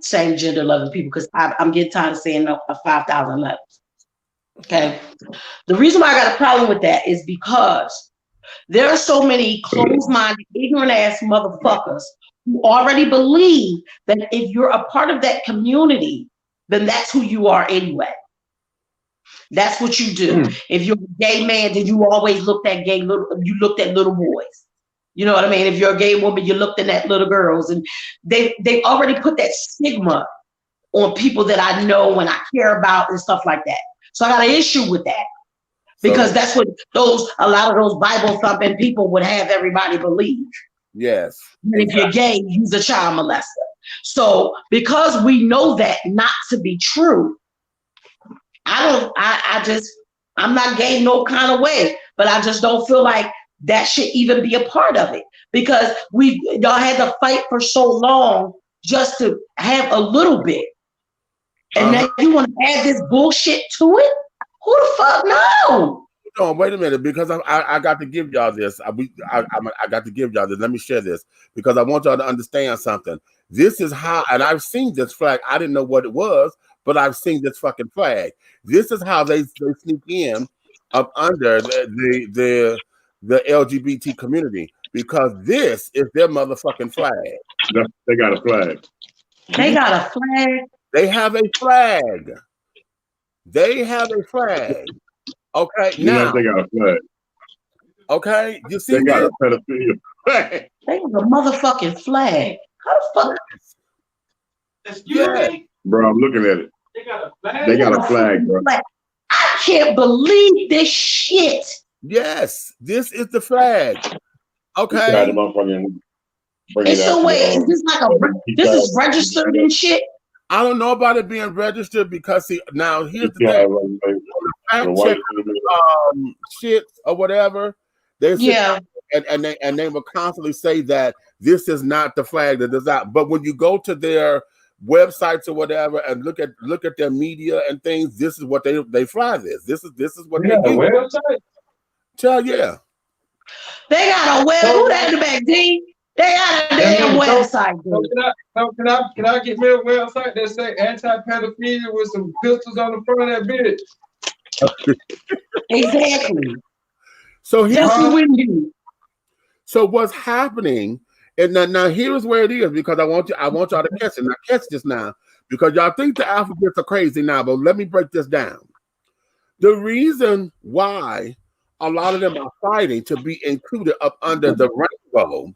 same gender loving people, because I'm getting tired of saying 5,000 levels. Okay, the reason why I got a problem with that is because there are so many closed-minded, ignorant ass motherfuckers who already believe that if you're a part of that community, then that's who you are anyway. That's what you do. If you're a gay man, then you always looked at you looked at little boys. You know what I mean? If you're a gay woman, you're looking at little girls, and they already put that stigma on people that I know and I care about and stuff like that. So I got an issue with that because that's what a lot of those Bible thumping people would have everybody believe. Yes. And if you're gay, you're a child molester. So because we know that not to be true, I'm not gay no kind of way, but I just don't feel like that should even be a part of it, because y'all had to fight for so long just to have a little bit. And now you want to add this bullshit to it? Who the fuck no? No, wait a minute, because I got to give y'all this. I got to give y'all this. Let me share this because I want y'all to understand something. This is how, and I've seen this flag. I didn't know what it was, but I've seen this fucking flag. This is how they sneak in up under the LGBT community, because this is their motherfucking flag. They got a flag. They got a flag. They have a flag. They have a flag. Okay, now they got a flag. Okay, you see, they got a pedophilia flag. They have a motherfucking flag. How the fuck? Yeah, bro, I'm looking at it. They got a flag. They got a flag, bro. I can't believe this shit. Yes, this is the flag. Okay. And so wait, is this like this is registered and shit? I don't know about it being registered because see, now here's the thing. Fact check shit or whatever. And they will constantly say that this is not the flag that is out. But when you go to their websites or whatever and look at their media and things, this is what they fly this. This is what they do. Website? Child, yeah. They got a web. Who that in the back, D? They got a damn website. Can I get me a website that say anti-pedophilia with some pistols on the front of that bitch? Exactly. So That's what we do. So what's happening? And now here's where it is, because I want y'all to catch it. Now catch this now, because y'all think the alphabets are crazy now, but let me break this down. The reason why a lot of them are fighting to be included up under the rainbow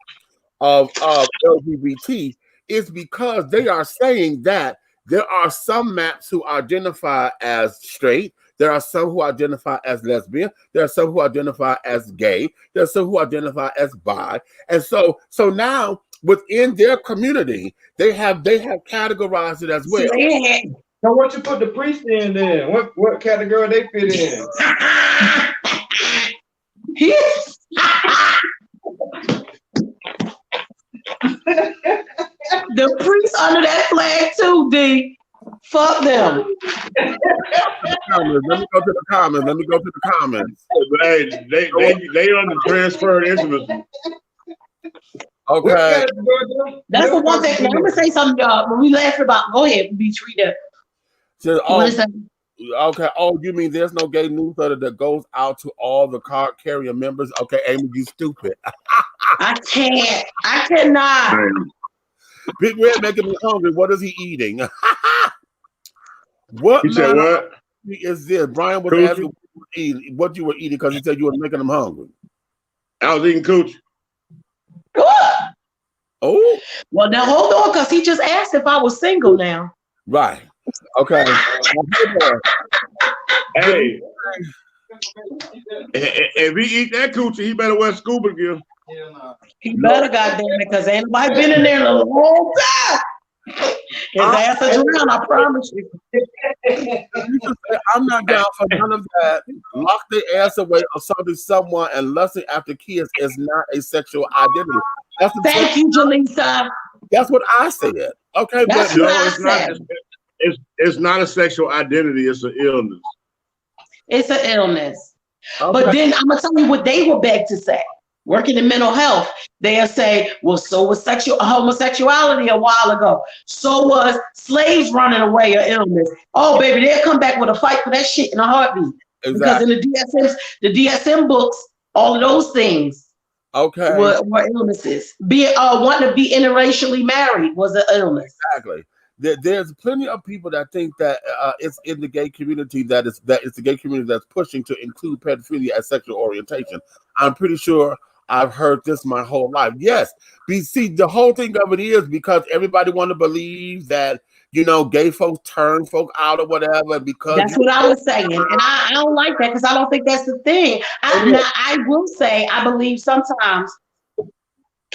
of LGBT is because they are saying that there are some maps who identify as straight, there are some who identify as lesbian, there are some who identify as gay, there are some who identify as bi, and so now within their community they have categorized it as well. So what you put the priest in then? What category they fit in? The priests under that flag too, D. Fuck them. Let me go to the comments. Hey, they on the transferred intimacy. Okay. That's the one thing. I'm gonna say something, y'all. When we laugh about, go ahead, be treated. So, okay. Oh, you mean there's no gay newsletter that goes out to all the card carrier members? Okay, Amy, you stupid. I can't. I cannot. Big Red making me hungry. What is he eating? What? You said what? Is this? Brian was asking what you were eating because he said you were making him hungry. I was eating coochie. Oh. Well, now hold on, because he just asked if I was single now. Right. Okay. Hey. If he eat that coochie, he better wear scuba gear. He better, goddamn it, because ain't nobody been in there in a long time. His ass is around, I promise you. I'm not down for none of that. Lock their ass away or something, someone, and lusting after kids is not a sexual identity. Thank you, Jaleesa. That's what I said. Okay, that's but what I said. It's not a sexual identity, it's an illness. It's an illness. Okay. But then I'm gonna tell you what they will beg to say. Working in mental health, they'll say, well, so was homosexuality a while ago. So was slaves running away an illness. Oh, baby, they'll come back with a fight for that shit in a heartbeat. Exactly. Because in the DSM books, all of those things were illnesses. Wanting to be interracially married was an illness. Exactly. There's plenty of people that think that it's in the gay community that it's the gay community that's pushing to include pedophilia as sexual orientation. I'm pretty sure I've heard this my whole life. Yes, see, the whole thing of it is because everybody want to believe that, you know, gay folks turn folk out or whatever. Because that's what I was saying, and I don't like that because I don't think that's the thing. I will say I believe sometimes.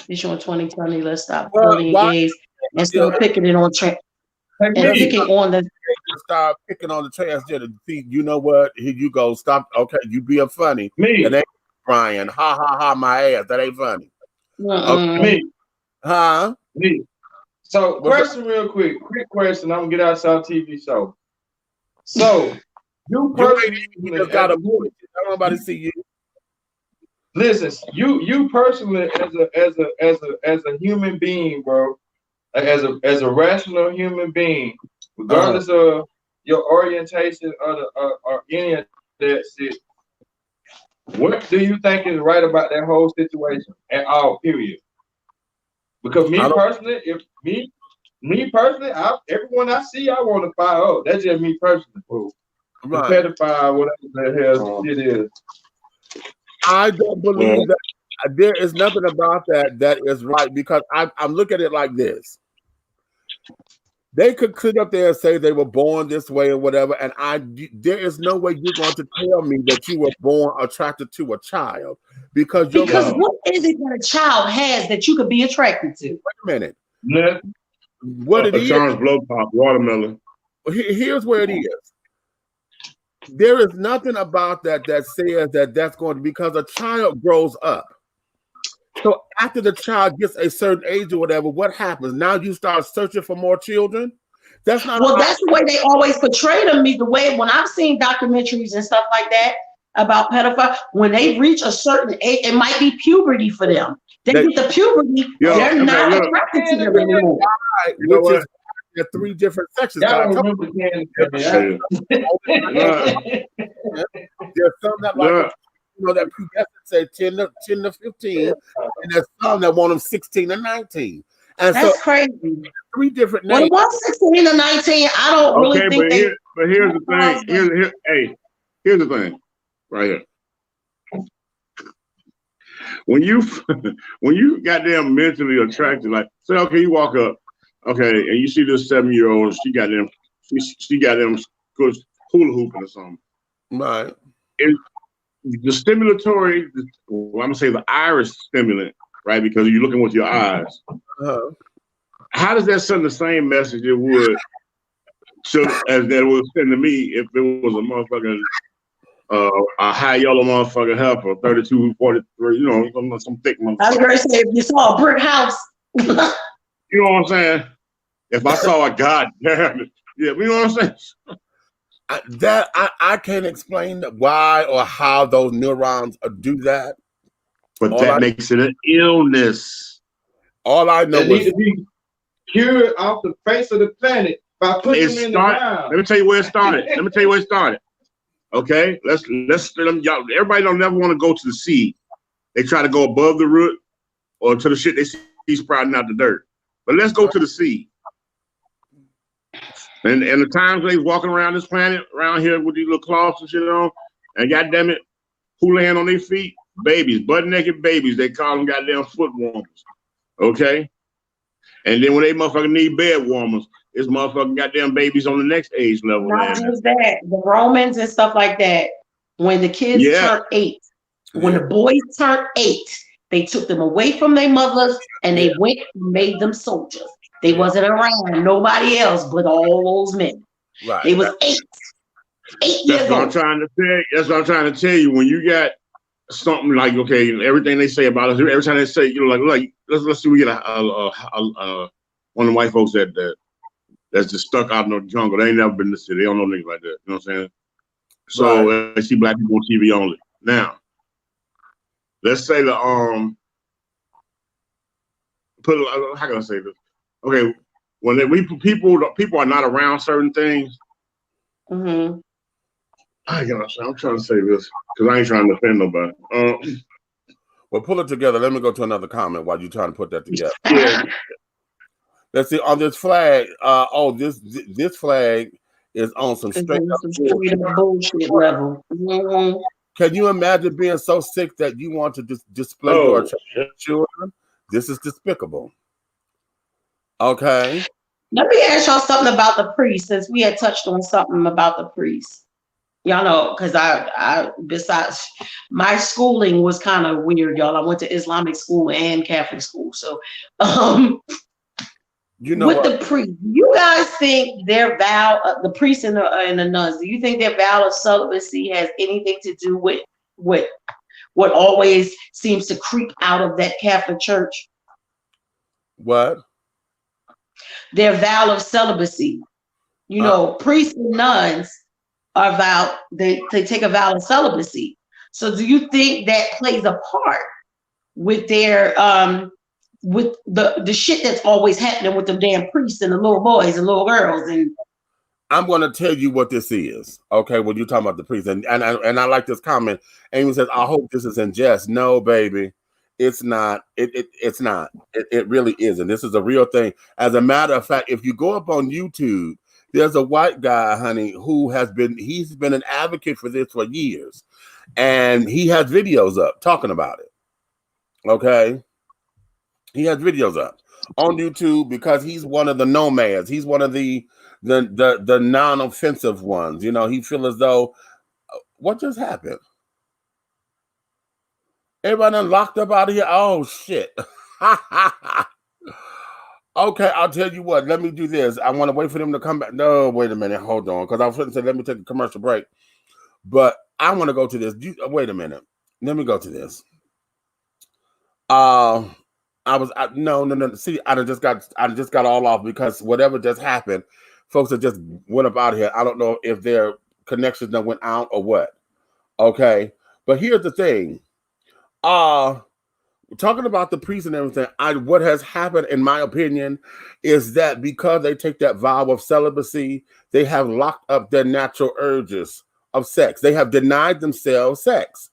It's on 2020. Let's stop bullying gays and start picking it on and picking on the. Start picking on the transgender. See, you know what? Here you go. Stop. Okay, you being funny. Me. Brian, ha ha ha, my ass. That ain't funny. Okay. Me. Huh? Me. So, question real quick question. I'm gonna get out South TV show. So, you personally just got a voice. Don't nobody see you. Listen, you personally as a human being, bro, as a rational human being, regardless of your orientation or any of that shit. What do you think is right about that whole situation at all? Period. Because me personally, everyone I see, I want to fire up. That's just me personally, bro. Right. Pedophile, whatever the hell it is. I don't believe that there is nothing about that is right, because I'm looking at it like this. They could sit up there and say they were born this way or whatever, and there is no way you're going to tell me that you were born attracted to a child because what is it that a child has that you could be attracted to? Wait a minute. Yeah. What it is? Charles Blow Pop, watermelon. Here's where it is. There is nothing about that says that's going to, because a child grows up. So after the child gets a certain age or whatever, what happens? Now you start searching for more children? That's not. Well, that's the way they always portray them. The way when I've seen documentaries and stuff like that about pedophiles, when they reach a certain age, it might be puberty for them. They get the puberty, they're not attracted to them anymore. Which is There are 3 different sections. Y'all I don't told remember Candy Yeah. there's some that like, that pubescent say 10 to 15, and there's some that want them 16 to 19. And That's so crazy. 3 different Well, names. the 116 to 19, I don't really Okay, think but here's the thing. Here's the thing, right here. When you goddamn mentally attracted, like say, okay, you walk up, okay, and you see this 7-year-old, she got them good hula hooping or something. Right. The stimulatory, well, I'm gonna say the iris stimulant, right? Because you're looking with your eyes. How does that send the same message it would as that would send to me if it was a motherfucking a high yellow motherfucker heifer, 32, 43, some thick I was motherfucker. going to say, if you saw a brick house. You know what I'm saying? If I saw a goddamn it, yeah, you know what I'm saying? I can't explain why or how those neurons do that. But that makes it an illness. All I know is need to be cured off the face of the planet by putting them in the ground. Let me tell you where it started. Okay, let's y'all. Everybody don't never want to go to the seed. They try to go above the root or to the shit they see sprouting out the dirt. But let's go to the seed. And the times they walking around this planet, around here with these little cloths and shit on, and goddamn it, who laying on their feet? Babies, butt naked babies. They call them goddamn foot warmers. Okay, and then when they motherfucking need bed warmers, it's motherfucking goddamn babies on the next age level. Not just that, the Romans and stuff like that. When the kids turned 8, when the boys turned 8, they took them away from their mothers and they went and made them soldiers. They wasn't around nobody else but all those men. Right. They was 8 years old. That's what I'm trying to tell you. When you got something like, okay, everything they say about us, every time they say, like let's see, we get one of the white folks that's just stuck out in the jungle. They ain't never been to the city. They don't know niggas like that. You know what I'm saying? So they see black people on TV only. Now, let's say how can I say this? Okay, when people are not around certain things. Mm-hmm. I'm trying to say this because I ain't trying to offend nobody. Well, pull it together. Let me go to another comment while you're trying to put that together. Yeah. Let's see, on this flag, this flag is on some straight up bullshit level. Mm-hmm. Can you imagine being so sick that you want to display your children? This is despicable. Okay. Let me ask y'all something about the priest, since we had touched on something about the priest. Y'all know, because I besides my schooling was kind of weird, y'all. I went to Islamic school and Catholic school. So with the priest, you guys think their vow, the priests and the nuns, do you think their vow of celibacy has anything to do with what always seems to creep out of that Catholic Church? What? Their vow of celibacy. You know, priests and nuns are they take a vow of celibacy. So do you think that plays a part with their with the shit that's always happening with the damn priests and the little boys and little girls? And I'm going to tell you what this is. Okay, when you're talking about the priest, and I like this comment. Amy says, "I hope this is in jest." No, baby, it's not. It's not. It really isn't. This is a real thing. As a matter of fact, if you go up on YouTube, there's a white guy, honey, he's been an advocate for this for years, and he has videos up talking about it. Okay, he has videos up on YouTube because he's one of the nomads. He's one of the non-offensive ones. You know, he feels as though, what just happened? Everybody done locked up out of here. Oh shit. Okay, I'll tell you what. Let me do this. I want to wait for them to come back. No, wait a minute. Hold on. Because I was going to say, let me take a commercial break. But I want to go to this. Wait a minute. Let me go to this. No. See, I just got all off because whatever just happened, folks that just went up out of here. I don't know if their connections that went out or what. Okay. But here's the thing. talking about the priests and everything, what has happened, in my opinion, is that because they take that vow of celibacy, they have locked up their natural urges of sex. They have denied themselves sex.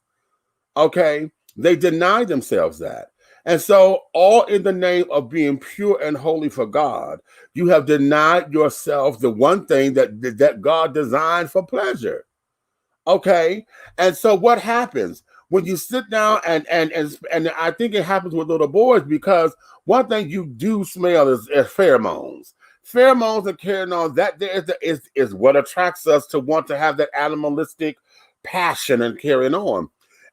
Okay, they deny themselves that. And so, all in the name of being pure and holy for God, you have denied yourself the one thing that God designed for pleasure. Okay, and so what happens when you sit down and I think it happens with little boys, because one thing you do smell is pheromones. Pheromones are carrying on. That there is what attracts us to want to have that animalistic passion and carrying on.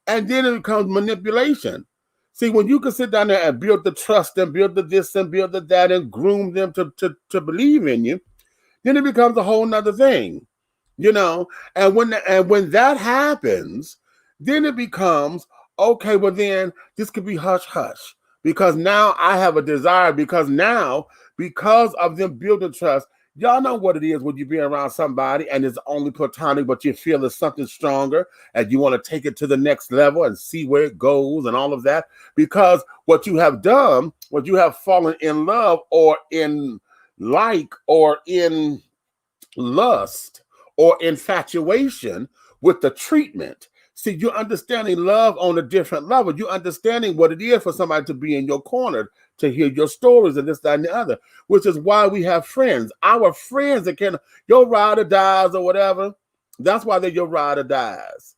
And then it becomes manipulation. See, when you can sit down there and build the trust and build the this and build the that and groom them to believe in you, then it becomes a whole nother thing. You know, and when that happens, then it becomes okay. Well, then this could be hush hush, because now I have a desire, because of them building trust. Y'all know what it is when you be around somebody and it's only platonic, but you feel it's something stronger and you want to take it to the next level and see where it goes and all of that. Because what you have done, what you have fallen in love or in like or in lust or infatuation with the treatment. See, you're understanding love on a different level. You're understanding what it is for somebody to be in your corner, to hear your stories and this, that, and the other, which is why we have friends. Our friends that can, your ride or dies or whatever, that's why they're your ride or dies.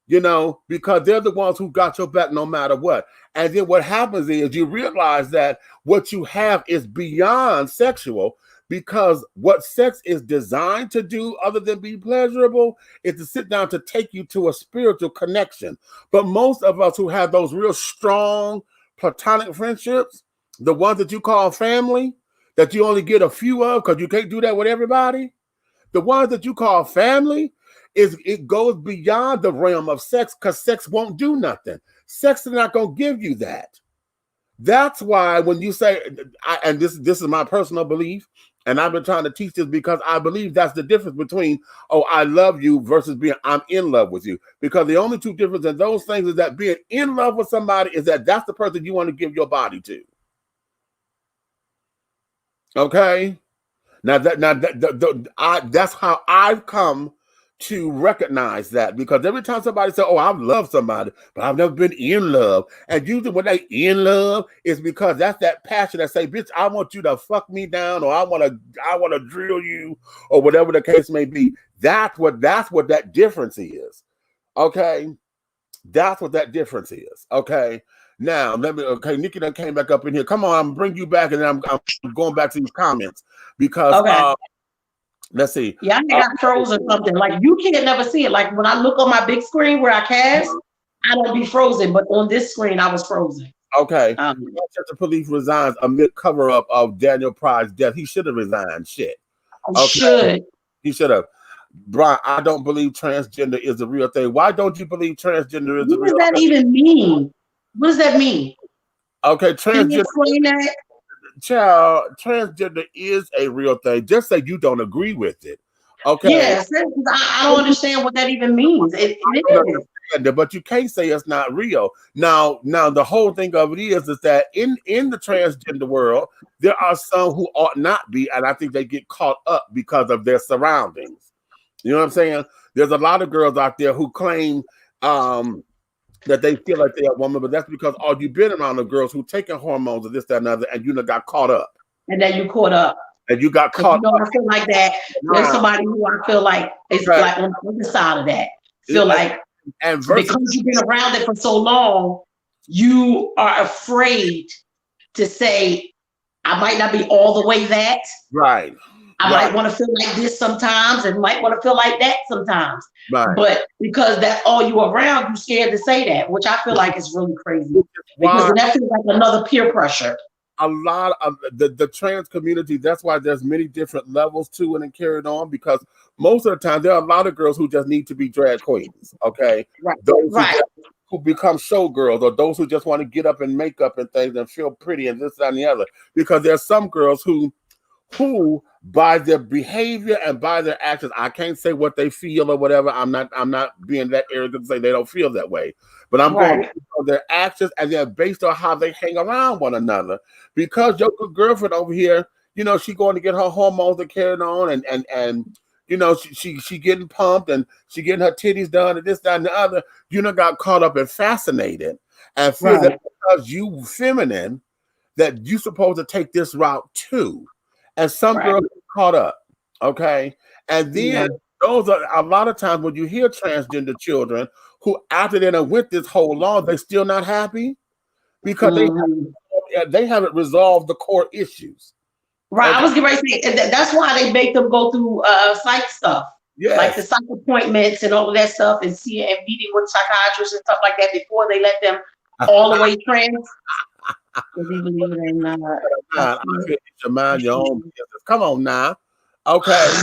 You know, because they're the ones who got your back no matter what. And then what happens is you realize that what you have is beyond sexual, because what sex is designed to do, other than be pleasurable, is to sit down to take you to a spiritual connection. But most of us who have those real strong platonic friendships, the ones that you call family, that you only get a few of because you can't do that with everybody, the ones that you call family, it goes beyond the realm of sex, because sex won't do nothing. Sex is not going to give you that. That's why when you say, and this is my personal belief, and I've been trying to teach this because I believe that's the difference between, oh, I love you versus being, I'm in love with you. Because the only two differences in those things is that being in love with somebody is that that's the person you want to give your body to. Okay? That's how I've come to recognize that, because every time somebody says, oh, I've loved somebody, but I've never been in love. And usually when they in love, it's because that's that passion that say, bitch, I want you to fuck me down, or I want to drill you, or whatever the case may be. That's what that difference is. Okay. That's what that difference is. Okay. Now, Nikki done came back up in here. Come on, I'm bring you back, and then I'm going back to these comments because let's see. Yeah, I got frozen or something. Like you can't never see it. Like when I look on my big screen where I cast, I don't be frozen, but on this screen I was frozen. Okay. The police resigns amid cover-up of Daniel Pride's death. He should have resigned. Shit. Okay. He should have. Brian, I don't believe transgender is a real thing. Why don't you believe transgender is a real thing? What does that even mean? What does that mean? Okay, Can you explain that? Child, transgender is a real thing. Just say you don't agree with it. Okay. Yes, I don't understand what that even means. It is. But you can't say it's not real. Now the whole thing of it is that in the transgender world, there are some who ought not be, and I think they get caught up because of their surroundings. You know what I'm saying? There's a lot of girls out there who claim that they feel like they're a woman, but that's because all you've been around the girls who taking hormones or this, that, and other, and you got caught up. And then you caught up. And you got caught up. I feel like that. There's somebody who I feel like is like on the other side of that. Feel like because you've been around it for so long, you are afraid to say, I might not be all the way that. Right. I might want to feel like this sometimes and might want to feel like that sometimes. Right. But because that's all you around, you're scared to say that, which I feel like is really crazy. Because that feels like another peer pressure. A lot of the trans community, that's why there's many different levels to it and carried on, because most of the time there are a lot of girls who just need to be drag queens. Okay. Right. Those who become showgirls, or those who just want to get up in makeup and things and feel pretty and this, that, and the other. Because there's some girls who by their behavior and by their actions. I can't say what they feel or whatever. I'm not being that arrogant to say they don't feel that way, but I'm going based on their actions and they're based on how they hang around one another. Because your good girlfriend over here, you know, she going to get her hormones and carrying on, and you know, she getting pumped and she getting her titties done and this, that, and the other. You know, got caught up and fascinated and feel that because you feminine, that you supposed to take this route too. And some girls get caught up, okay? And then those are a lot of times when you hear transgender children who, after they done went this whole long, they still not happy because they haven't resolved the core issues. Right. Okay. I was getting ready to say that's why they make them go through psych stuff. Yes. Like the psych appointments and all of that stuff, and meeting with psychiatrists and stuff like that before they let them all the way trans. Believe it or not. I feel you mind your own business. Come on now. Okay.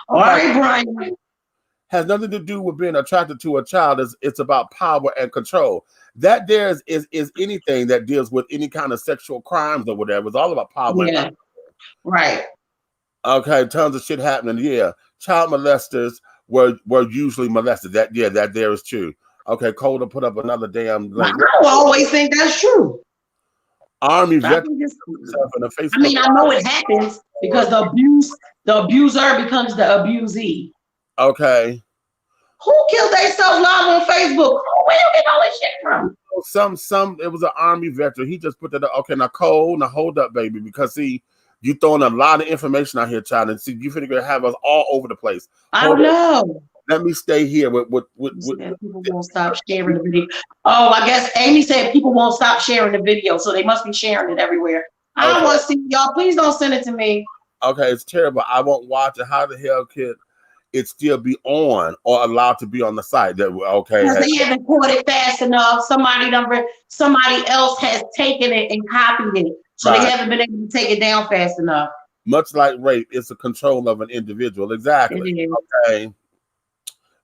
All right, Brian. Has nothing to do with being attracted to a child. It's about power and control. That there is anything that deals with any kind of sexual crimes or whatever. It's all about power and control. Right. Okay, tons of shit happening. Yeah. Child molesters were usually molested. That there is true. Okay, Coda put up another damn link. I don't always think that's true. Army veterans. I mean, I know it happens because the abuser becomes the abusee. Okay. Who killed themselves live on Facebook? Where you get all this shit from? Some it was an Army veteran. He just put that up. Okay, now Cole, now hold up, baby, because see, you throwing a lot of information out here, child, and see, you finna have us all over the place. I don't know. Let me stay here with people won't stop sharing the video. Oh, I guess Amy said people won't stop sharing the video, so they must be sharing it everywhere. I don't want to see y'all. Please don't send it to me. Okay, it's terrible. I won't watch it. How the hell could it still be on or allowed to be on the site? Okay, because they haven't caught it fast enough. Somebody else has taken it and copied it, so they haven't been able to take it down fast enough. Much like rape, it's the control of an individual. Exactly. Okay.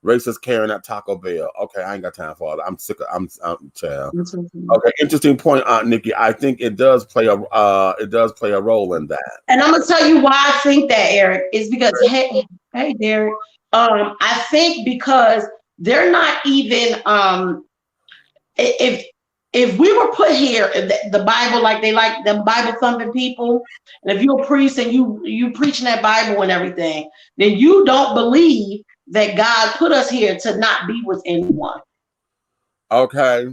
Racist carrying at Taco Bell. Okay, I ain't got time for all that. I'm sick of. I'm child. Okay, interesting point, Aunt Nikki. I think it does play a role in that. And I'm gonna tell you why I think that, Eric, is because hey, Derek. I think because they're not even if we were put here, the Bible, like they like them Bible thumping people, and if you're a priest and you preaching that Bible and everything, then you don't believe that God put us here to not be with anyone. Okay.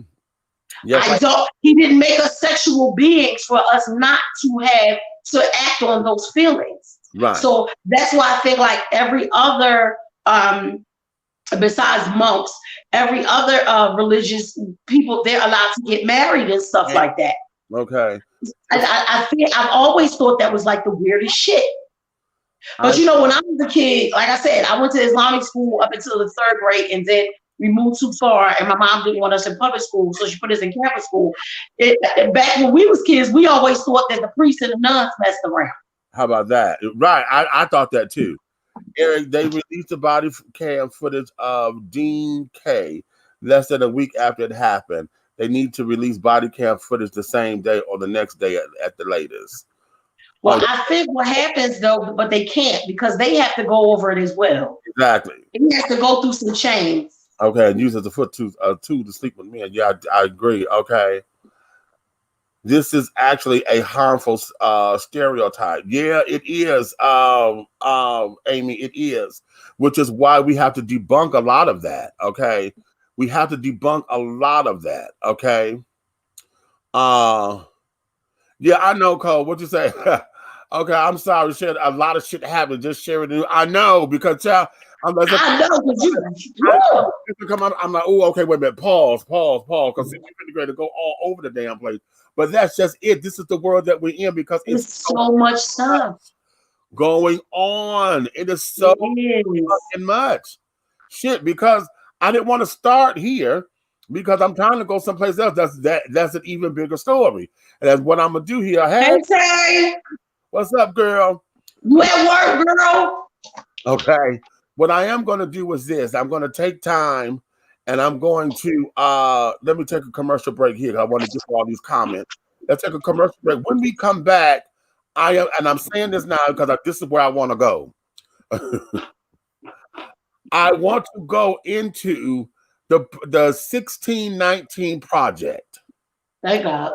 Yes, he didn't make us sexual beings for us not to act on those feelings. Right. So that's why I think like every other besides monks, every other religious people, they're allowed to get married and stuff like that. Okay. I've always thought that was like the weirdest shit. But you know, when I was a kid, like I said, I went to Islamic school up until the 3rd grade, and then we moved too far, and my mom didn't want us in public school, so she put us in campus school. Back when we was kids, we always thought that the priests and the nuns messed around. How about that? Right, I thought that too. Eric, they released the body cam footage of Dean K less than a week after it happened. They need to release body cam footage the same day or the next day at the latest. Well, I think what happens though, but they can't because they have to go over it as well. Exactly. He has to go through some chains. Okay, and use as a foot to sleep with men. Yeah, I agree. Okay. This is actually a harmful stereotype. Yeah, it is, Amy, it is. Which is why we have to debunk a lot of that. Okay. We have to debunk a lot of that. Okay. Yeah, I know, Cole. What you say? Okay, I'm sorry. A lot of shit happened. Just sharing it. I know because I know because I'm like, oh, okay, wait a minute. Pause. Because you're ready to go all over the damn place. But that's just it. This is the world that we're in because it's so much stuff going on. It is so fucking much shit because I didn't want to start here because I'm trying to go someplace else. That's an even bigger story. And that's what I'm gonna do here. Hey, Tay. What's up, girl? You at work, girl? Okay. What I am gonna do is this. I'm gonna take time and I'm going to let me take a commercial break here. I want to get all these comments. Let's take a commercial break. When we come back, I am, and I'm saying this now because this is where I want to go. I want to go into the 1619 project. Thank God.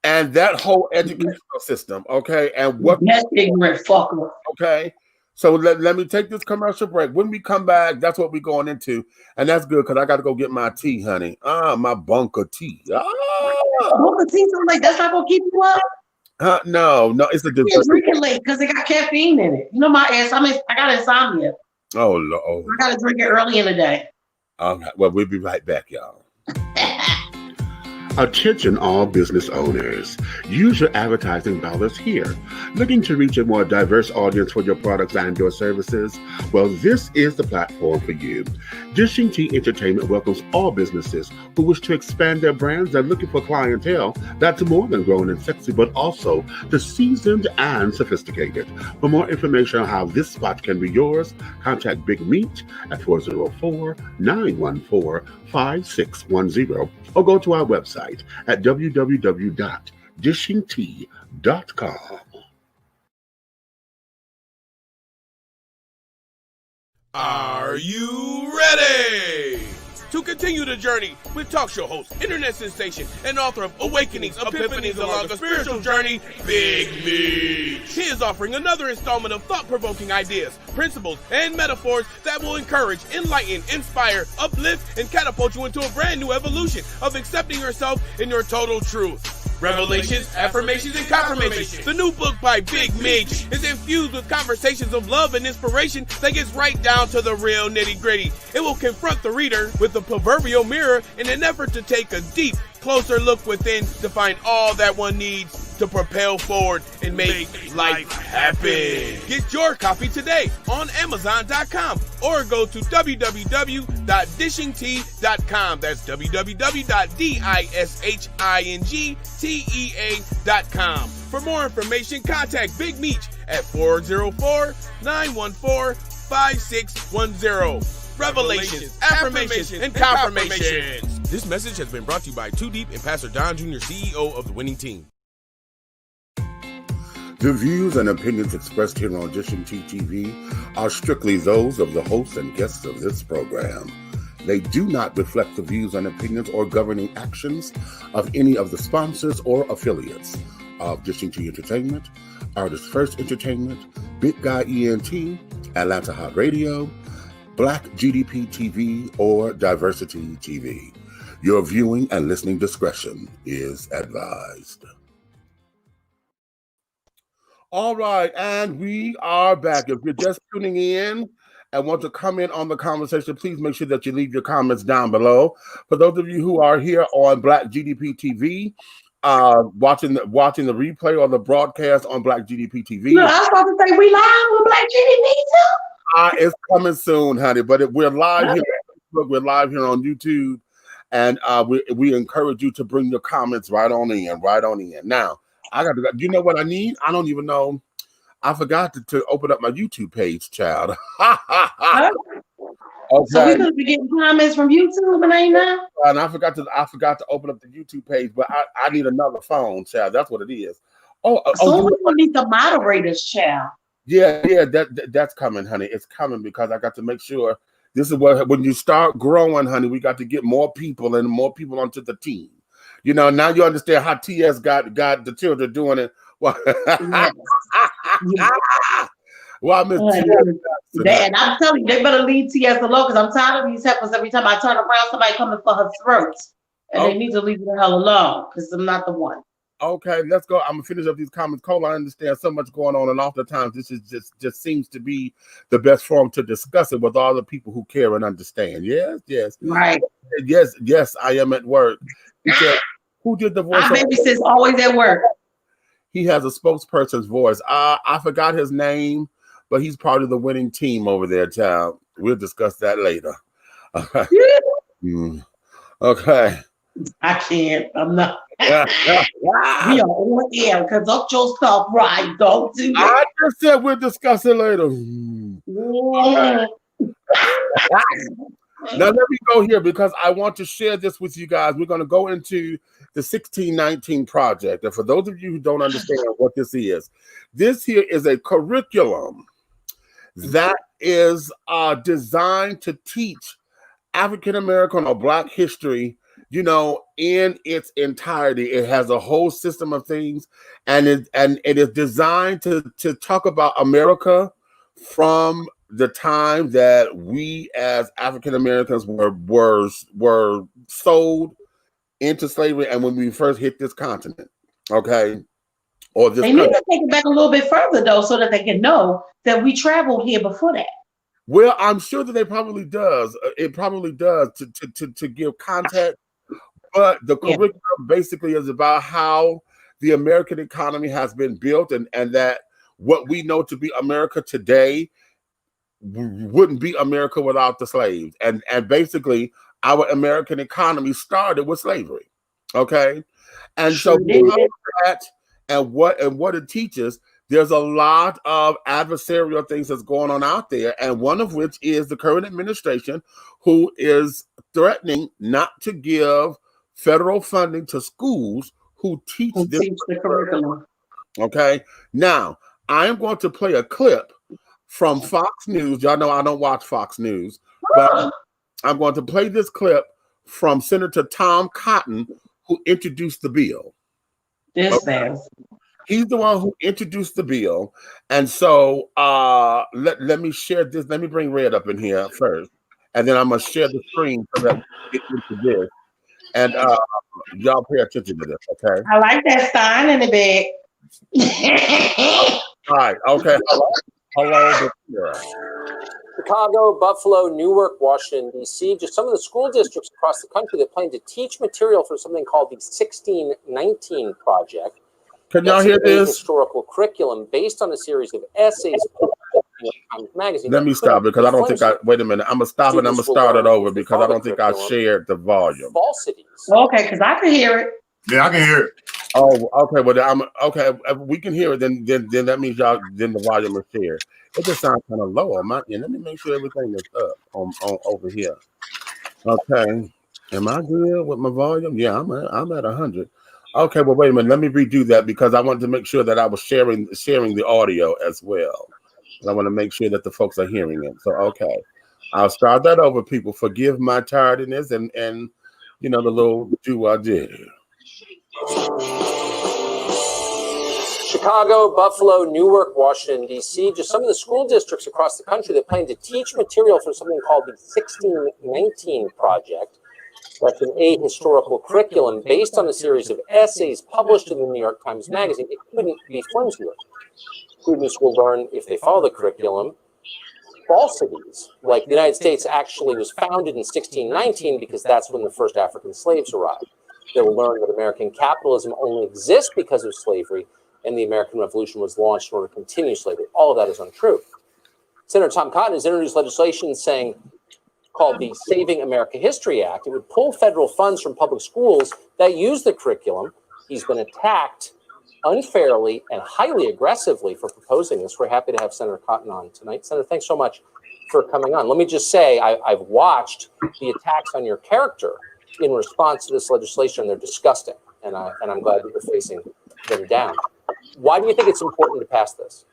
And that whole educational system, okay? And what That's ignorant fucker. okay? So let me take this commercial break. When we come back, that's what we're going into. And that's good because I got to go get my tea, honey. My bunker tea. Bunker tea, so like that's not gonna keep you up. No, it's a Can't drink it late because it got caffeine in it. You know my ass. I got insomnia. Oh Lord. I gotta drink it early in the day. All right. Well, we'll be right back, y'all. Attention all business owners. Use your advertising dollars here. Looking to reach a more diverse audience for your products and your services? Well, this is the platform for you. Dishing Tea Entertainment welcomes all businesses who wish to expand their brands and looking for clientele that's more than grown and sexy, but also the seasoned and sophisticated. For more information on how this spot can be yours, contact Big Meat at 404-914-5610 or go to our website at www.dishingtea.com. Are you ready to continue the journey with talk show host, internet sensation, and author of Awakenings, Epiphanies Along a Spiritual Journey, Big Meat? He is offering another installment of thought-provoking ideas, principles, and metaphors that will encourage, enlighten, inspire, uplift, and catapult you into a brand new evolution of accepting yourself in your total truth. Revelations, Affirmations, and Confirmations. The new book by Big Meat is infused with conversations of love and inspiration that gets right down to the real nitty-gritty. It will confront the reader with the proverbial mirror in an effort to take a deep, closer look within to find all that one needs to propel forward and make life happen. Get your copy today on Amazon.com or go to www.dishingtea.com. That's www.dishingtea.com. For more information, contact Big Meat at 404-914-5610. Revelations, Affirmations, and Confirmations. This message has been brought to you by Too Deep and Pastor Don Jr., CEO of the Winning Team. The views and opinions expressed here on Dishing Tea TV are strictly those of the hosts and guests of this program. They do not reflect the views and opinions or governing actions of any of the sponsors or affiliates of Dishing Tea Entertainment, Artist First Entertainment, Big Guy ENT, Atlanta Hot Radio, Black GDP TV, or Diversity TV. Your viewing and listening discretion is advised. All right, and we are back. If you're just tuning in and want to comment on the conversation, please make sure that you leave your comments down below. For those of you who are here on Black GDP TV, watching the replay or the broadcast on Black GDP TV. No, I was about to say we live with Black GDP too. It's coming soon, honey. But we're live here on Facebook, we're live here on YouTube, and we encourage you to bring your comments right on in. Now, I got to. Do you know what I need? I don't even know. I forgot to open up my YouTube page, child. Okay. So we're gonna be getting comments from YouTube and ain't now. And I forgot to open up the YouTube page, but I need another phone, child. That's what it is. So we're gonna need the moderators, child. Yeah, that's coming, honey. It's coming because I got to make sure. This is when you start growing, honey, we got to get more people and more people onto the team. You know, now you understand how TS got the children doing it. Well, Miss And I'm telling you, they better leave TS alone because I'm tired of these heifers. Every time I turn around, somebody coming for her throat. And they need to leave the hell alone because I'm not the one. Okay, let's go. I'm gonna finish up these comments. Cole, I understand so much going on, and oftentimes this is just seems to be the best forum to discuss it with all the people who care and understand. Yes. Right. Yes, I am at work. He said, who did the voice? My baby says always at work. He has a spokesperson's voice. I forgot his name, but he's part of the winning team over there, child. We'll discuss that later. Okay. Okay. I can't. I'm not. We are on air because don't your stuff right. Don't do that. I just said we'll discuss it later. Now let me go here because I want to share this with you guys. We're going to go into the 1619 Project. And for those of you who don't understand what this here is a curriculum that is designed to teach African American or Black history, you know, in its entirety. It has a whole system of things, and it is designed to talk about America from the time that we as African Americans were sold into slavery, and when we first hit this continent, okay, or this They need country. to take it back a little bit further though, so that they can know that we traveled here before that. Well, I'm sure that they probably does. It probably does to give context. But the curriculum basically is about how the American economy has been built, and that what we know to be America today wouldn't be America without the slaves. And basically our American economy started with slavery. Okay. And so that and what it teaches, there's a lot of adversarial things that's going on out there, and one of which is the current administration, who is threatening not to give federal funding to schools who teach the curriculum. Okay. Now, I am going to play a clip from Fox News. Y'all know I don't watch Fox News, but I'm going to play this clip from Senator Tom Cotton, who introduced the bill. He's the one who introduced the bill. And so let me share this. Let me bring Red up in here first. And then I'm going to share the screen so that we get into this. And y'all pay attention to this, okay? I like that sign in the bag. All right, okay. Hello. Chicago, Buffalo, Newark, Washington, D.C., just some of the school districts across the country that plan to teach material for something called the 1619 Project. Can y'all hear this? Historical curriculum based on a series of essays magazine. Let me stop because I don't think wait a minute. I'm going to stop and I'm going to start it over because I don't think I shared the volume. Falsities. Okay, because I can hear it. Yeah, I can hear it. Oh, okay. Well, okay. If we can hear it, then that means y'all. Then the volume is shared. It just sounds kind of low on my end. Let me make sure everything is up on over here. Okay. Am I good with my volume? Yeah, I'm at 100. Okay. Well, wait a minute. Let me redo that because I wanted to make sure that I was sharing the audio as well. I want to make sure that the folks are hearing it. So okay, I'll start that over. People, forgive my tardiness and you know the little do I did. Chicago, Buffalo, Newark, Washington, D.C., just some of the school districts across the country that plan to teach material for something called the 1619 Project. That's an ahistorical curriculum based on a series of essays published in the New York Times Magazine. It couldn't be flimsier. Students will learn, if they follow the curriculum, falsities, like the United States actually was founded in 1619 because that's when the first African slaves arrived. They will learn that American capitalism only exists because of slavery, and the American Revolution was launched in order to continue slavery. All of that is untrue. Senator Tom Cotton has introduced legislation called the Saving America History Act. It would pull federal funds from public schools that use the curriculum. He's been attacked unfairly and highly aggressively for proposing this. We're happy to have Senator Cotton on tonight. Senator, thanks so much for coming on. Let me just say, I've watched the attacks on your character in response to this legislation. They're disgusting, and I'm glad that you're facing them down. Why do you think it's important to pass this?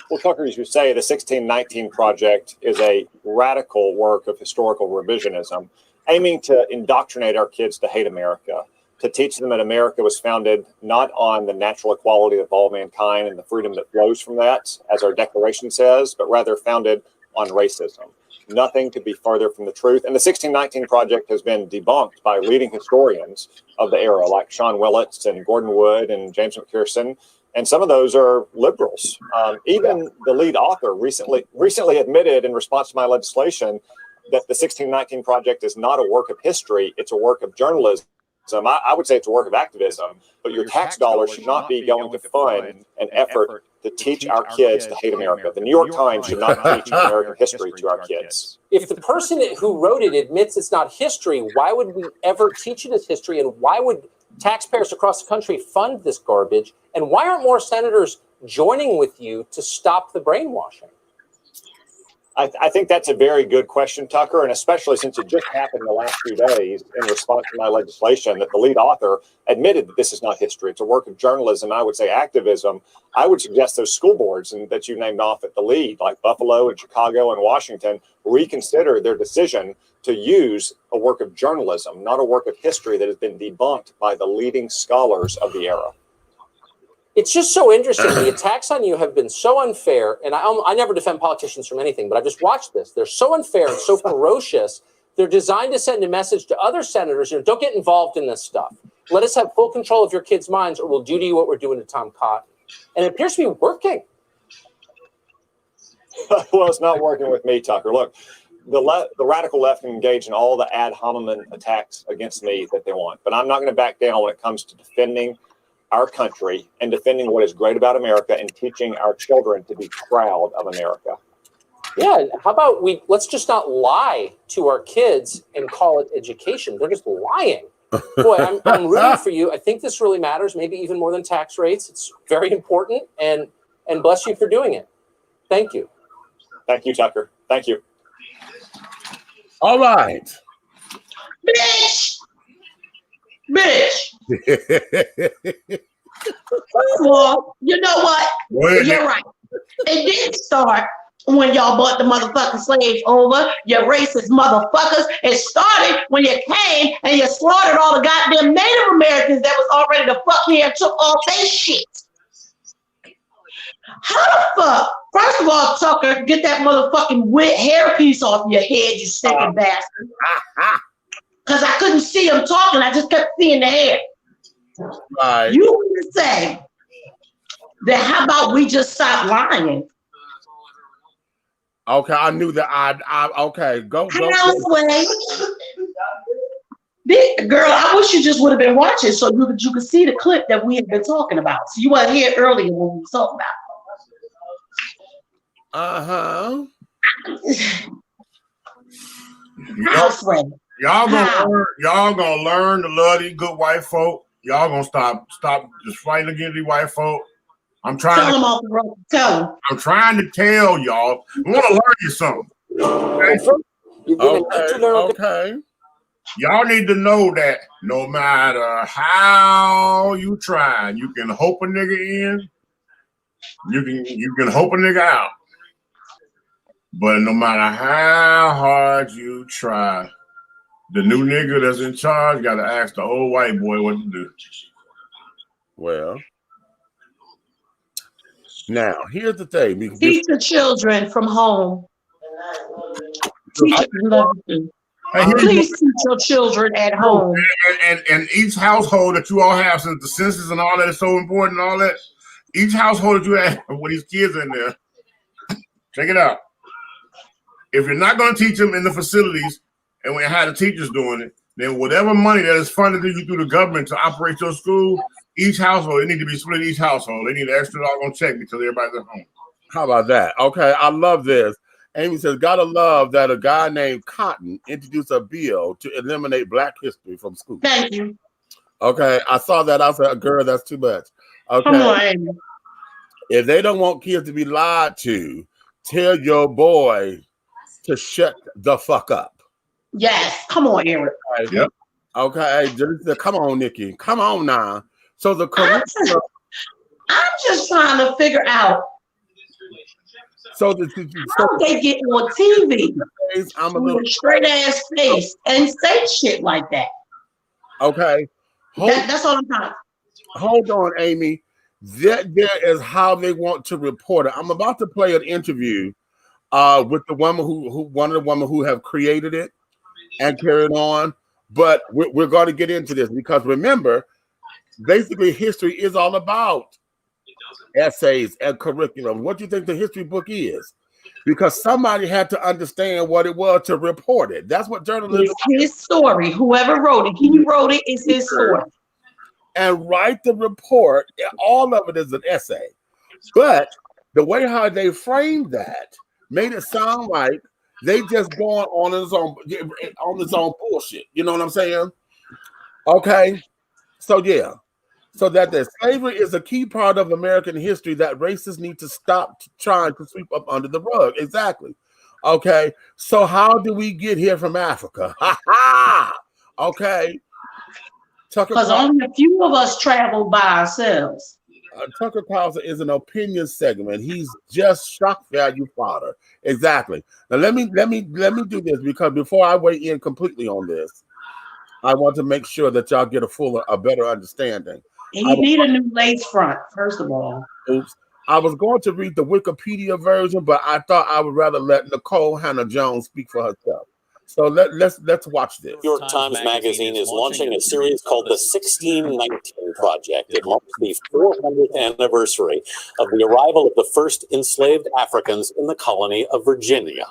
Well, Tucker, as you say, the 1619 Project is a radical work of historical revisionism, aiming to indoctrinate our kids to hate America, to teach them that America was founded not on the natural equality of all mankind and the freedom that flows from that, as our Declaration says, but rather founded on racism. Nothing could be farther from the truth. And the 1619 Project has been debunked by leading historians of the era, like Sean Willits and Gordon Wood and James McPherson. And some of those are liberals. Even the lead author recently admitted in response to my legislation that the 1619 Project is not a work of history, it's a work of journalism. I would say it's a work of activism, but your tax dollars should not be going to fund an effort to teach our kids to hate America. The New York Times should not teach American history to our kids. If the person who wrote it admits it's not history, why would we ever teach it as history? And why would taxpayers across the country fund this garbage? And why aren't more senators joining with you to stop the brainwashing? I think that's a very good question, Tucker, and especially since it just happened in the last few days in response to my legislation that the lead author admitted that this is not history. It's a work of journalism. I would say activism. I would suggest those school boards and that you named off at the lead, like Buffalo and Chicago and Washington, reconsider their decision to use a work of journalism, not a work of history that has been debunked by the leading scholars of the era. It's just so interesting. The attacks on you have been so unfair, and I never defend politicians from anything, but I just watched this. They're so unfair and so ferocious. They're designed to send a message to other senators, don't get involved in this stuff. Let us have full control of your kids' minds, or we'll do to you what we're doing to Tom Cotton. And it appears to be working. Well, it's not working with me, Tucker. Look, the radical left can engage in all the ad hominem attacks against me that they want, but I'm not going to back down when it comes to defending our country and defending what is great about America and teaching our children to be proud of America. Yeah, how about let's just not lie to our kids and call it education. They're just lying. Boy, I'm rooting for you. I think this really matters, maybe even more than tax rates. It's very important, and bless you for doing it. Thank you. Thank you, Tucker. Thank you. All right. Bitch. Well, you know what? You're right. It didn't start when y'all brought the motherfucking slaves over, you racist motherfuckers. It started when you came and you slaughtered all the goddamn Native Americans that was already the fuck here and took all their shit. How the fuck? First of all, Tucker, get that motherfucking wet hairpiece off your head, you stinking bastard. Because I couldn't see him talking. I just kept seeing the hair. Right. You would say that how about we just stop lying? Okay, I knew that. Okay, go. Girl, I wish you just would have been watching so you could see the clip that we had been talking about. So you weren't here earlier when we were talking about. Y'all gonna learn to love these good white folk. Y'all gonna stop just fighting against these white folk. I'm trying tell them off the road. Tell them. I'm trying to tell y'all. I want to learn you something. Okay. Y'all need to know that no matter how you try, you can hope a nigga in. You can hope a nigga out. But no matter how hard you try, the new nigga that's in charge got to ask the old white boy what to do. Well, now here's the thing. Teach the children from home. Teach them. Please teach your children at home. And each household that you all have, since the census and all that is so important and all that, each household that you have with these kids in there, check it out. If you're not going to teach them in the facilities and when you have the teachers doing it, then whatever money that is funded to you through the government to operate your school, each household, it need to be split each household. They need an extra doggone check because everybody's at home. How about that? Okay, I love this. Amy says, gotta love that a guy named Cotton introduced a bill to eliminate Black history from school. Thank you. Okay, I saw that. I said, girl, that's too much. Okay. Come on, Amy. If they don't want kids to be lied to, tell your boy to shut the fuck up. Yes, come on, Eric. Okay. Yep. Okay, come on, Nikki. Come on now. So the I'm just trying to figure out how they get on TV with a straight ass face and say shit like that. Okay. That's all I'm trying. Hold on, Amy. That there is how they want to report it. I'm about to play an interview with the woman one of the women who have created it and carried on. But we're going to get into this because remember, basically history is all about essays and curriculum. What do you think the history book is? Because somebody had to understand what it was to report it. That's what journalism is. His story. Whoever wrote it, he wrote it. It's his story. And write the report. All of it is an essay. But the way how they framed that made it sound like they just going on its own bullshit. You know what I'm saying? Okay. So yeah. So that the slavery is a key part of American history that racists need to stop trying to sweep up under the rug. Exactly. Okay, so how do we get here from Africa? Ha ha! Okay, Tucker Because only a few of us travel by ourselves. Tucker Carlson is an opinion segment. He's just shock value fodder. Exactly. Now let me do this, because before I weigh in completely on this, I want to make sure that y'all get a better understanding. He need a new lace front, first of all. Oops. I was going to read the Wikipedia version, but I thought I would rather let Nicole Hannah-Jones speak for herself. So let's watch this. New York Times Magazine is launching a series called the 1619 Project. It marks the 400th anniversary of the arrival of the first enslaved Africans in the colony of Virginia.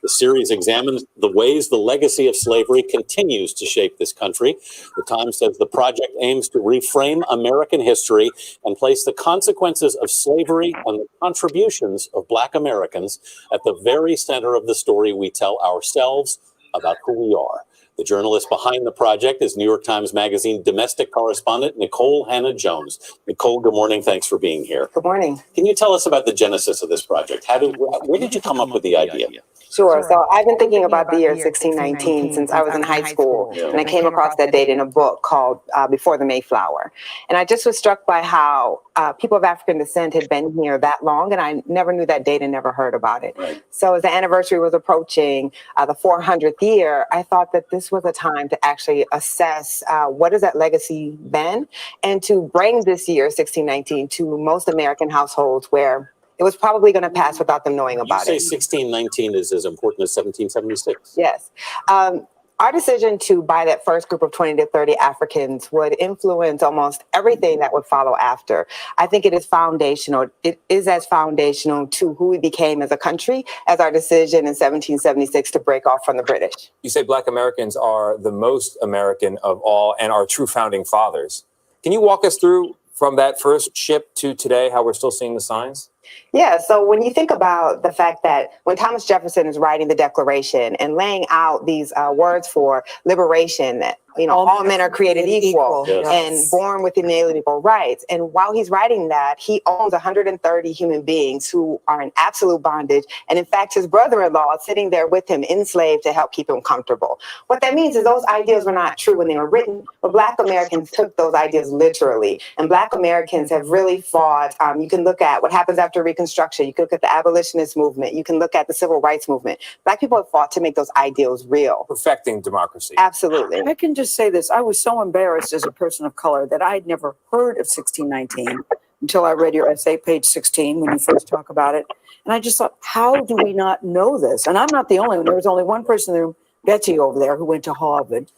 The series examines the ways the legacy of slavery continues to shape this country. The Times says the project aims to reframe American history and place the consequences of slavery and the contributions of Black Americans at the very center of the story we tell ourselves about who we are. The journalist behind the project is New York Times Magazine domestic correspondent Nicole Hannah-Jones. Nicole, good morning. Thanks for being here. Good morning. Can you tell us about the genesis of this project? Where did you come up with the idea? Sure. So I've been thinking about the year 1619 since I was in high school, and I came across that date in a book called Before the Mayflower. And I just was struck by how people of African descent had been here that long, and I never knew that date and never heard about it. Right. So as the anniversary was approaching the 400th year, I thought that this was a time to actually assess what has that legacy been, and to bring this year, 1619, to most American households where it was probably going to pass without them knowing about it. You say 1619 is as important as 1776. Yes. Our decision to buy that first group of 20 to 30 Africans would influence almost everything that would follow after. I think it is foundational. It is as foundational to who we became as a country as our decision in 1776 to break off from the British. You say Black Americans are the most American of all and are true founding fathers. Can you walk us through from that first ship to today, how we're still seeing the signs? Yeah, so when you think about the fact that when Thomas Jefferson is writing the Declaration and laying out these words for liberation, that all men are created equal and born with inalienable rights. And while he's writing that, he owns 130 human beings who are in absolute bondage. And in fact, his brother-in-law is sitting there with him enslaved to help keep him comfortable. What that means is those ideas were not true when they were written, but Black Americans took those ideas literally. And Black Americans have really fought. You can look at what happens after Reconstruction. You can look at the abolitionist movement. You can look at the civil rights movement. Black people have fought to make those ideals real. Perfecting democracy. Absolutely. I can just say this. I was so embarrassed as a person of color that I had never heard of 1619 until I read your essay, page 16, when you first talk about it. And I just thought, how do we not know this? And I'm not the only one. There was only one person in the room, Betsy over there, who went to Harvard.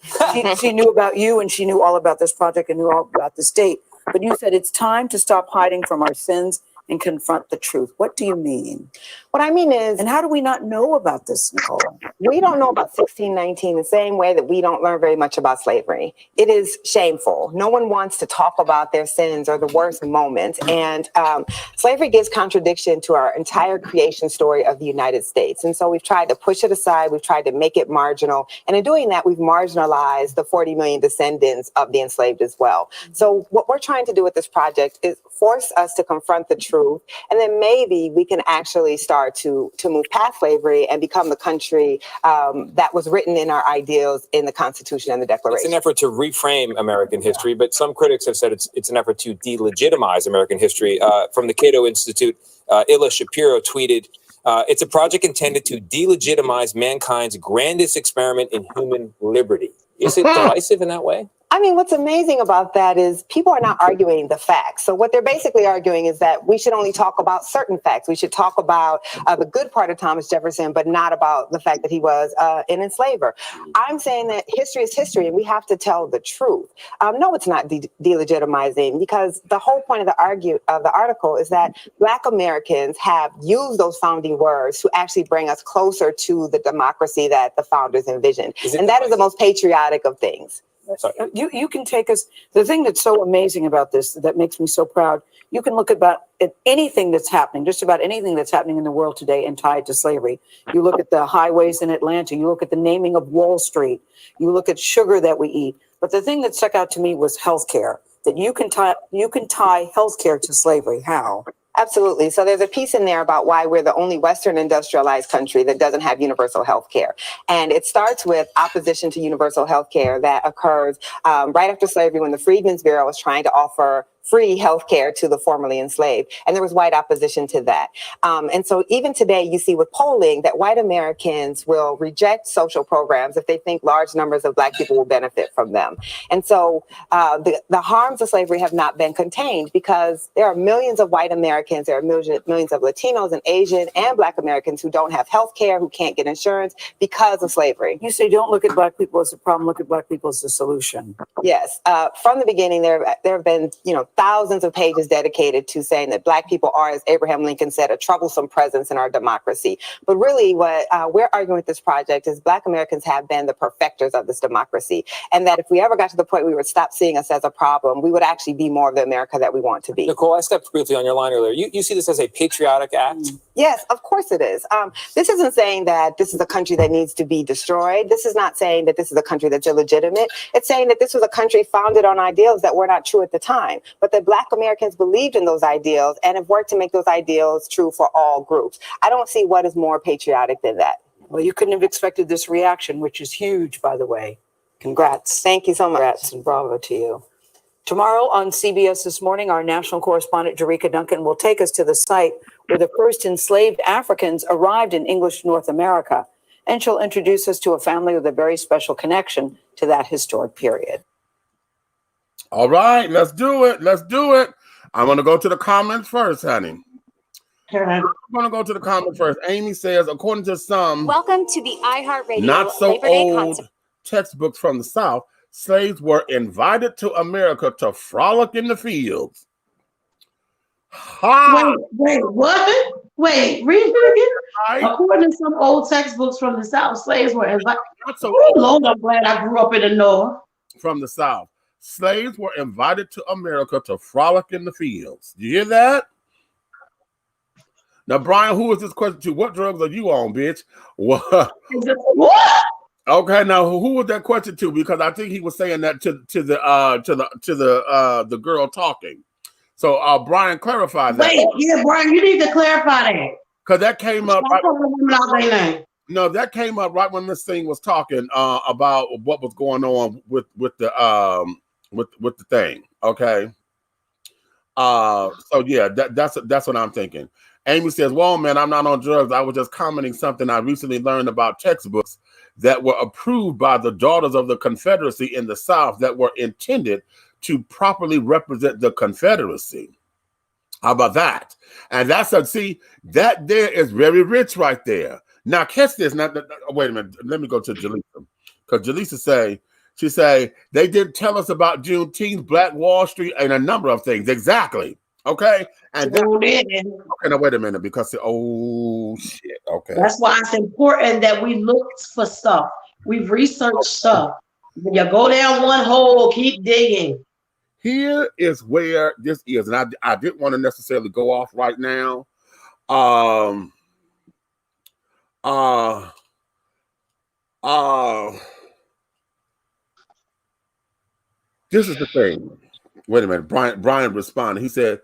She knew about you, and she knew all about this project and knew all about the state. But you said it's time to stop hiding from our sins and confront the truth. What do you mean? What I mean is... And how do we not know about this, Nicole? We don't know about 1619 the same way that we don't learn very much about slavery. It is shameful. No one wants to talk about their sins or the worst moments. And slavery gives contradiction to our entire creation story of the United States. And so we've tried to push it aside. We've tried to make it marginal. And in doing that, we've marginalized the 40 million descendants of the enslaved as well. So what we're trying to do with this project is force us to confront the truth. And then maybe we can actually start to move past slavery and become the country that was written in our ideals in the Constitution and the Declaration. It's an effort to reframe American history, but some critics have said it's an effort to delegitimize American history. From the Cato Institute, Illa Shapiro tweeted, it's a project intended to delegitimize mankind's grandest experiment in human liberty. Is it divisive in that way? I mean, what's amazing about that is people are not arguing the facts. So what they're basically arguing is that we should only talk about certain facts. We should talk about the good part of Thomas Jefferson, but not about the fact that he was an enslaver. I'm saying that history is history and we have to tell the truth. No, it's not delegitimizing, because the whole point of the article is that Black Americans have used those founding words to actually bring us closer to the democracy that the founders envisioned. And that is the most patriotic of things. You can take us, the thing that's so amazing about this, that makes me so proud, you can look at anything that's happening, just about anything that's happening in the world today and tied to slavery. You look at the highways in Atlanta, you look at the naming of Wall Street, you look at sugar that we eat. But the thing that stuck out to me was healthcare, that you can tie healthcare to slavery. How? Absolutely. So there's a piece in there about why we're the only Western industrialized country that doesn't have universal health care. And it starts with opposition to universal health care that occurs right after slavery, when the Freedmen's Bureau was trying to offer free health care to the formerly enslaved. And there was white opposition to that. And so even today, you see with polling that white Americans will reject social programs if they think large numbers of Black people will benefit from them. And so the harms of slavery have not been contained, because there are millions of white Americans, there are millions of Latinos and Asian and Black Americans who don't have health care, who can't get insurance because of slavery. You say don't look at Black people as a problem, look at Black people as a solution. Yes. From the beginning, there have been, thousands of pages dedicated to saying that Black people are, as Abraham Lincoln said, a troublesome presence in our democracy. But really what we're arguing with this project is Black Americans have been the perfecters of this democracy. And that if we ever got to the point we would stop seeing us as a problem, we would actually be more of the America that we want to be. Nicole, I stepped briefly on your line earlier. You see this as a patriotic act? Yes, of course it is. This isn't saying that this is a country that needs to be destroyed. This is not saying that this is a country that's illegitimate. It's saying that this was a country founded on ideals that were not true at the time, but that Black Americans believed in those ideals and have worked to make those ideals true for all groups. I don't see what is more patriotic than that. Well, you couldn't have expected this reaction, which is huge, by the way. Congrats. Thank you so much. Congrats and bravo to you. Tomorrow on CBS This Morning, our national correspondent, Jerika Duncan, will take us to the site where the first enslaved Africans arrived in English North America. And she'll introduce us to a family with a very special connection to that historic period. All right, let's do it. Let's do it. I'm going to go to the comments first, honey. I'm going to go to the comments first. Amy says, according to some, welcome to the iHeartRadio not so Labor Day old concert. Textbooks from the South, slaves were invited to America to frolic in the fields. Ha! Wait, what? Wait, read it again. According to some old textbooks from the South, slaves were invited. Oh, Lord, I'm glad I grew up in the North. From the South, slaves were invited to America to frolic in the fields. You hear that? Now, Brian, who is this question to? What drugs are you on, bitch? What? Okay, now who was that question to? Because I think he was saying that to the girl talking. So Brian clarified that. Wait, yeah, Brian, you need to clarify that. Because that came up. No, that came up right when this thing was talking about what was going on with the thing. Okay. So yeah, that's what I'm thinking. Amy says, well, man, I'm not on drugs. I was just commenting something I recently learned about textbooks that were approved by the Daughters of the Confederacy in the South that were intended to properly represent the Confederacy. How about that? And see, that there is very rich right there. Now, catch this. Now, wait a minute. Let me go to Jaleesa. Because Jaleesa she say, they did tell us about Juneteenth, Black Wall Street, and a number of things. Exactly. Okay. And then, okay, now wait a minute, because shit. Okay. That's why it's important that we look for stuff. We've researched stuff. When you go down one hole, keep digging. Here is where this is, and I didn't want to necessarily go off right now. This is the thing. Wait a minute. Brian responded. He said,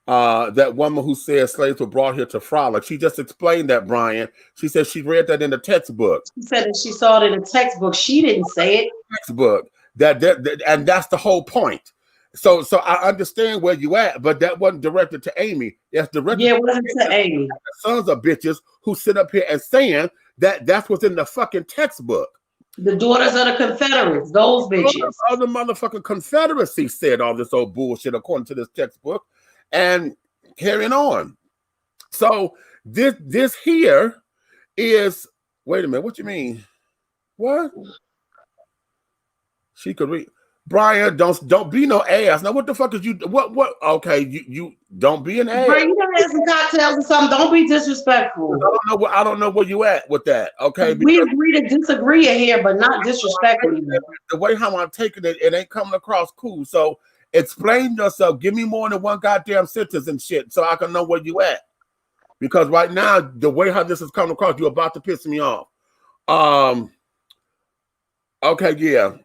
that woman who said slaves were brought here to frolic. She just explained that, Brian. She said she read that in the textbook. She said that she saw it in the textbook. She didn't say it. Textbook. And that's the whole point. So I understand where you at, but that wasn't directed to Amy. That's directed it wasn't to Amy. Sons of bitches who sit up here and saying that that's what's in the fucking textbook. The Daughters of the Confederates, those bitches. Other motherfucking Confederacy said all this old bullshit according to this textbook, and carrying on. So this here is, wait a minute, what you mean? What? She could read. Brian, don't be no ass. Now what the fuck is you? What? Okay, you don't be an ass. Brian, you gotta have some cocktails or something. Don't be disrespectful. I don't know where you at with that. Okay, we agree to disagree here, but not disrespectful. The way how I'm taking it, it ain't coming across cool. So explain yourself. Give me more than one goddamn sentence and shit, so I can know where you at. Because right now, the way how this is coming across, you're about to piss me off. Okay, yeah.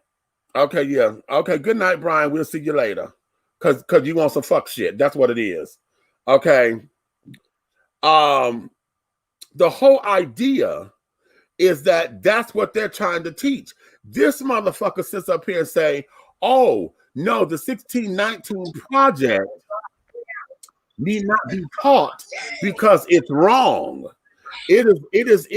Okay, yeah. Okay, good night, Brian. We'll see you later. Cause you want some fuck shit. That's what it is. Okay. The whole idea is that that's what they're trying to teach. This motherfucker sits up here and say, oh, no, the 1619 project need not be taught because it's wrong. It is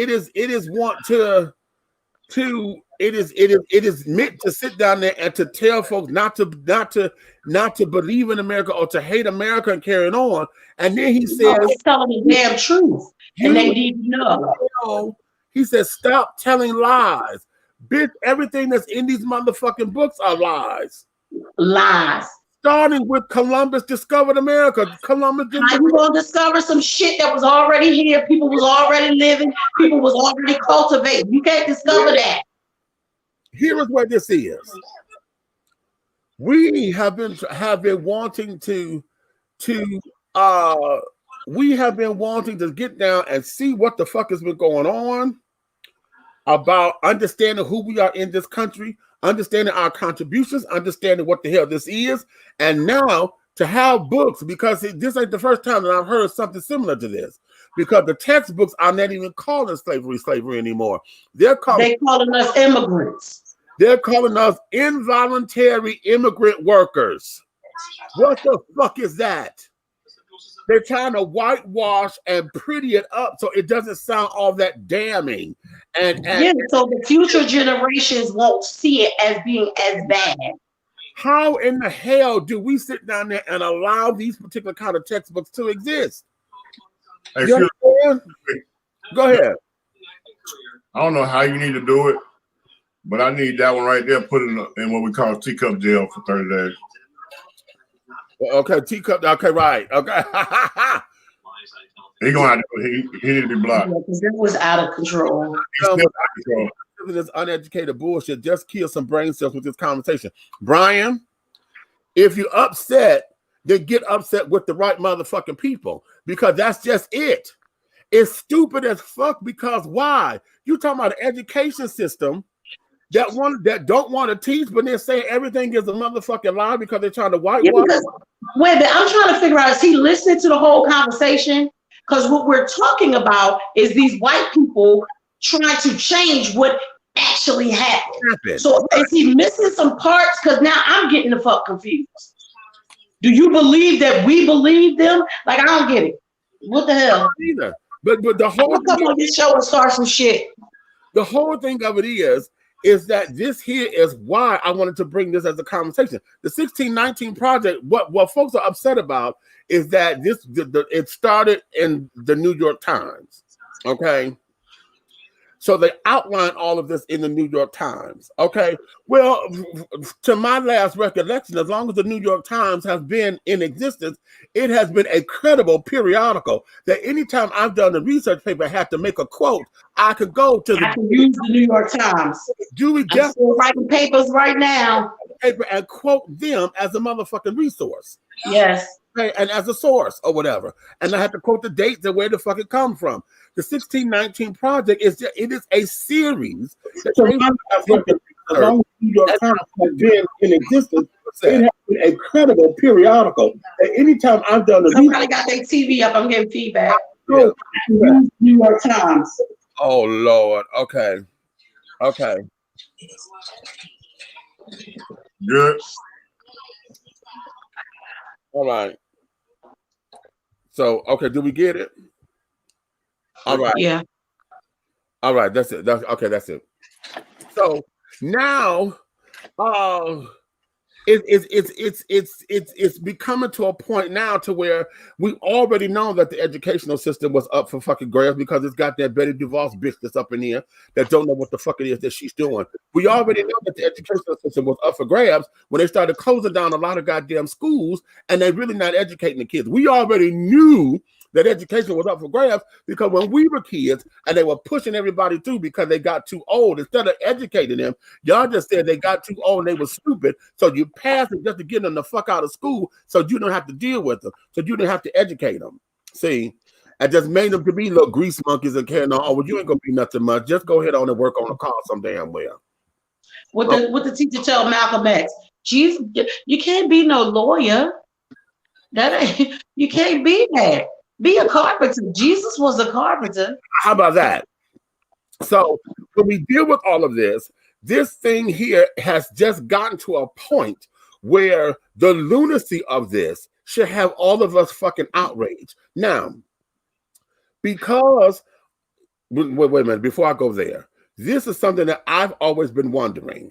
meant to sit down there and to tell folks not to believe in America or to hate America and carry it on. And then he says, it's telling the damn truth, and they need to know. He says, stop telling lies. Bitch, everything that's in these motherfucking books are lies. Lies. Starting with Columbus discovered America. Columbus didn't. How you gonna discover some shit that was already here? People was already living. People was already cultivating. You can't discover that. Here is what this is. We have been wanting to get down and see what the fuck has been going on about understanding who we are in this country, understanding our contributions, understanding what the hell this is, and now to have books, because this ain't the first time that I've heard something similar to this, because the textbooks are not even calling slavery anymore. They're calling us immigrants. They're calling us involuntary immigrant workers. What the fuck is that? They're trying to whitewash and pretty it up so it doesn't sound all that damning. And so the future generations won't see it as being as bad. How in the hell do we sit down there and allow these particular kind of textbooks to exist? Hey, Go ahead. I don't know how you need to do it, but I need that one right there put in what we call teacup jail for 30 days. Okay, teacup. Okay, right. Okay. He gonna have to, he need to be blocked. Because it was out of control. This uneducated bullshit just kills some brain cells with this conversation. Brian, if you're upset, then get upset with the right motherfucking people, because that's just it. It's stupid as fuck, because why? You talking about an education system that don't want to teach, but they're saying everything is a motherfucking lie because they're trying to whitewash. Wait a minute, I'm trying to figure out, is he listening to the whole conversation? Because what we're talking about is these white people trying to change what actually happened. So is he missing some parts? Because now I'm getting the fuck confused. Do you believe that we believe them? Like, I don't get it. What the hell? Either. But the whole I'm gonna come on this show and start some shit. The whole thing of it is that this here is why I wanted to bring this as a conversation. The 1619 project, what folks are upset about is that it started in the New York Times, okay? So they outlined all of this in the New York Times, okay? Well, to my last recollection, as long as the New York Times has been in existence, it has been a credible periodical that anytime I've done a research paper, I have to make a quote, I could go to I can use the New York Times. I'm still writing papers right now. And quote them as a motherfucking resource. Yes. Okay, and as a source or whatever. And I have to quote the dates and where the fuck it come from. The 1619 project is a series that as long as New York Times has been in existence, it has been a credible periodical. At any time I've done somebody got their TV up, I'm getting feedback. Yeah. New York Times. Oh Lord. Okay. Good. All right. So, okay, do we get it? All right. Yeah. All right, that's it. That's it. So now it's becoming to a point now to where we already know that the educational system was up for fucking grabs because it's got that Betty DuVos bitch that's up in here that don't know what the fuck it is that she's doing. We already know that the educational system was up for grabs when they started closing down a lot of goddamn schools and they're really not educating the kids. We already knew that education was up for grabs because when we were kids and they were pushing everybody through because they got too old, instead of educating them, y'all just said they got too old and they were stupid. So you pass it just to get them the fuck out of school so you don't have to deal with them. So you didn't have to educate them. See, I just made them to be little grease monkeys and carrying on. Oh, well, you ain't gonna be nothing much. Just go ahead on and work on the car some damn well. What the teacher tell Malcolm X? Jesus, you can't be no lawyer. That ain't, you can't be that. Be a carpenter. Jesus was a carpenter. How about that? So when we deal with all of this, this thing here has just gotten to a point where the lunacy of this should have all of us fucking outraged. Now, because, wait a minute, before I go there, this is something that I've always been wondering,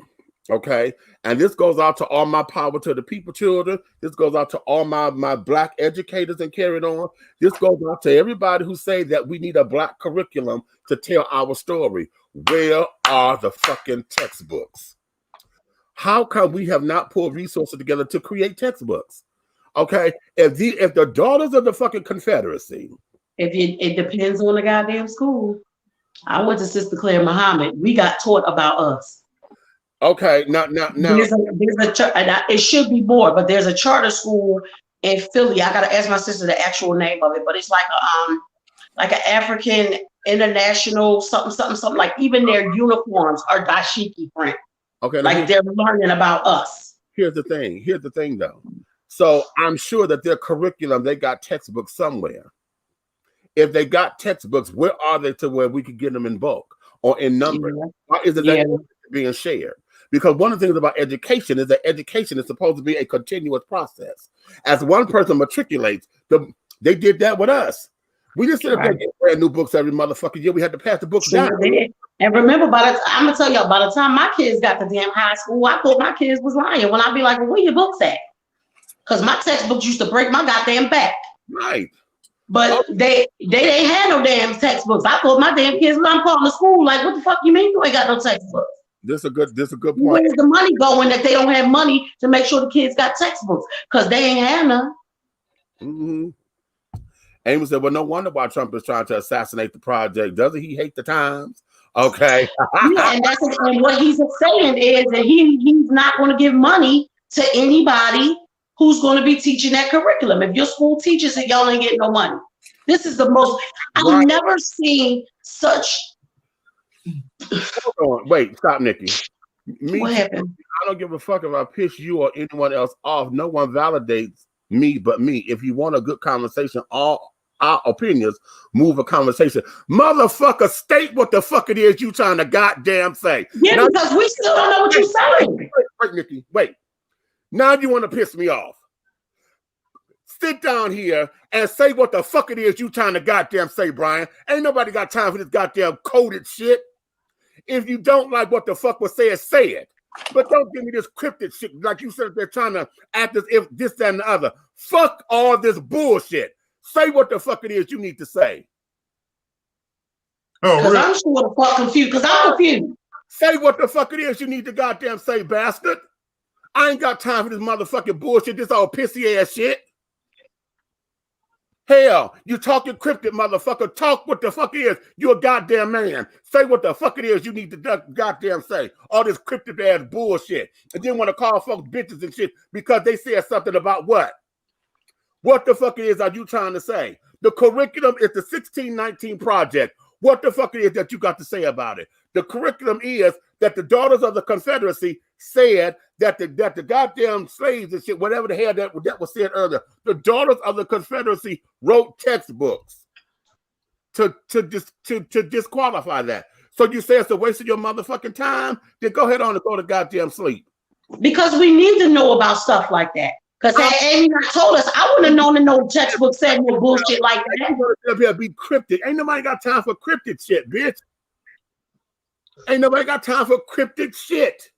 okay? And this goes out to all my power to the people children. This goes out to all my black educators and carrying on. This goes out to everybody who say that we need a black curriculum to tell our story. Where are the fucking textbooks? How come we have not pulled resources together to create textbooks? Okay, if the daughters of the fucking Confederacy, It depends on the goddamn school. I went to Sister Claire Muhammad. We got taught about us. Okay, now There's a and it should be more, but there's a charter school in Philly. I gotta ask my sister the actual name of it, but it's like an African international something. Like even their uniforms are dashiki print. Okay, like they're learning about us. Here's the thing though. So I'm sure that their curriculum, they got textbooks somewhere. If they got textbooks, where are they to where we could get them in bulk or in number? Why is it that being shared? Because one of the things about education is that education is supposed to be a continuous process. As one person matriculates, they did that with us. We just sit up there and get brand new books every motherfucking year. We had to pass the books down. And remember, I'm gonna tell y'all, by the time my kids got to damn high school, I thought my kids was lying when I'd be like, well, where your books at? Because my textbooks used to break my goddamn back. Right. But they ain't had no damn textbooks. I thought my damn kids, I'm calling the school, like, what the fuck you mean you ain't got no textbooks? This is a good point. Where's the money going that they don't have money to make sure the kids got textbooks? Because they ain't have none. Mm-hmm. Amos said, well, no wonder why Trump is trying to assassinate the project. Doesn't he hate the times? Okay. Yeah, and what he's saying is that he's not going to give money to anybody who's going to be teaching that curriculum. If your school teaches it, y'all ain't getting no money. This is the most, I've never seen such. Hold on. Wait, stop, Nikki. What happened? I don't give a fuck if I piss you or anyone else off. No one validates me but me. If you want a good conversation, all our opinions move a conversation. Motherfucker, state what the fuck it is you trying to goddamn say. Yeah, now, because we still don't know what you're saying. Wait, Nikki, wait. Now you want to piss me off. Sit down here and say what the fuck it is you trying to goddamn say, Brian. Ain't nobody got time for this goddamn coded shit. If you don't like what the fuck was said, say it. But don't give me this cryptic shit like you said they're trying to act as if this, that, and the other. Fuck all this bullshit. Say what the fuck it is you need to say. Oh, really? I'm sure the fuck confused, because I'm confused. Say what the fuck it is you need to goddamn say, bastard. I ain't got time for this motherfucking bullshit, this all pissy ass shit. Hell, you talking cryptic, motherfucker. Talk what the fuck it is. You a goddamn man. Say what the fuck it is you need to goddamn say. All this cryptic ass bullshit. And then want to call folks bitches and shit because they said something about what? What the fuck it is are you trying to say? The curriculum is the 1619 project. What the fuck it is that you got to say about it? The curriculum is that the daughters of the Confederacy said that the goddamn slaves and shit, whatever the hell that was said earlier, the daughters of the Confederacy wrote textbooks to disqualify that. So you say it's a waste of your motherfucking time? Then go ahead on and go to goddamn sleep. Because we need to know about stuff like that. Because had Amy not told us, I wouldn't have known that no textbook said no bullshit like that. Be cryptic. Ain't nobody got time for cryptic shit, bitch. Ain't nobody got time for cryptic shit.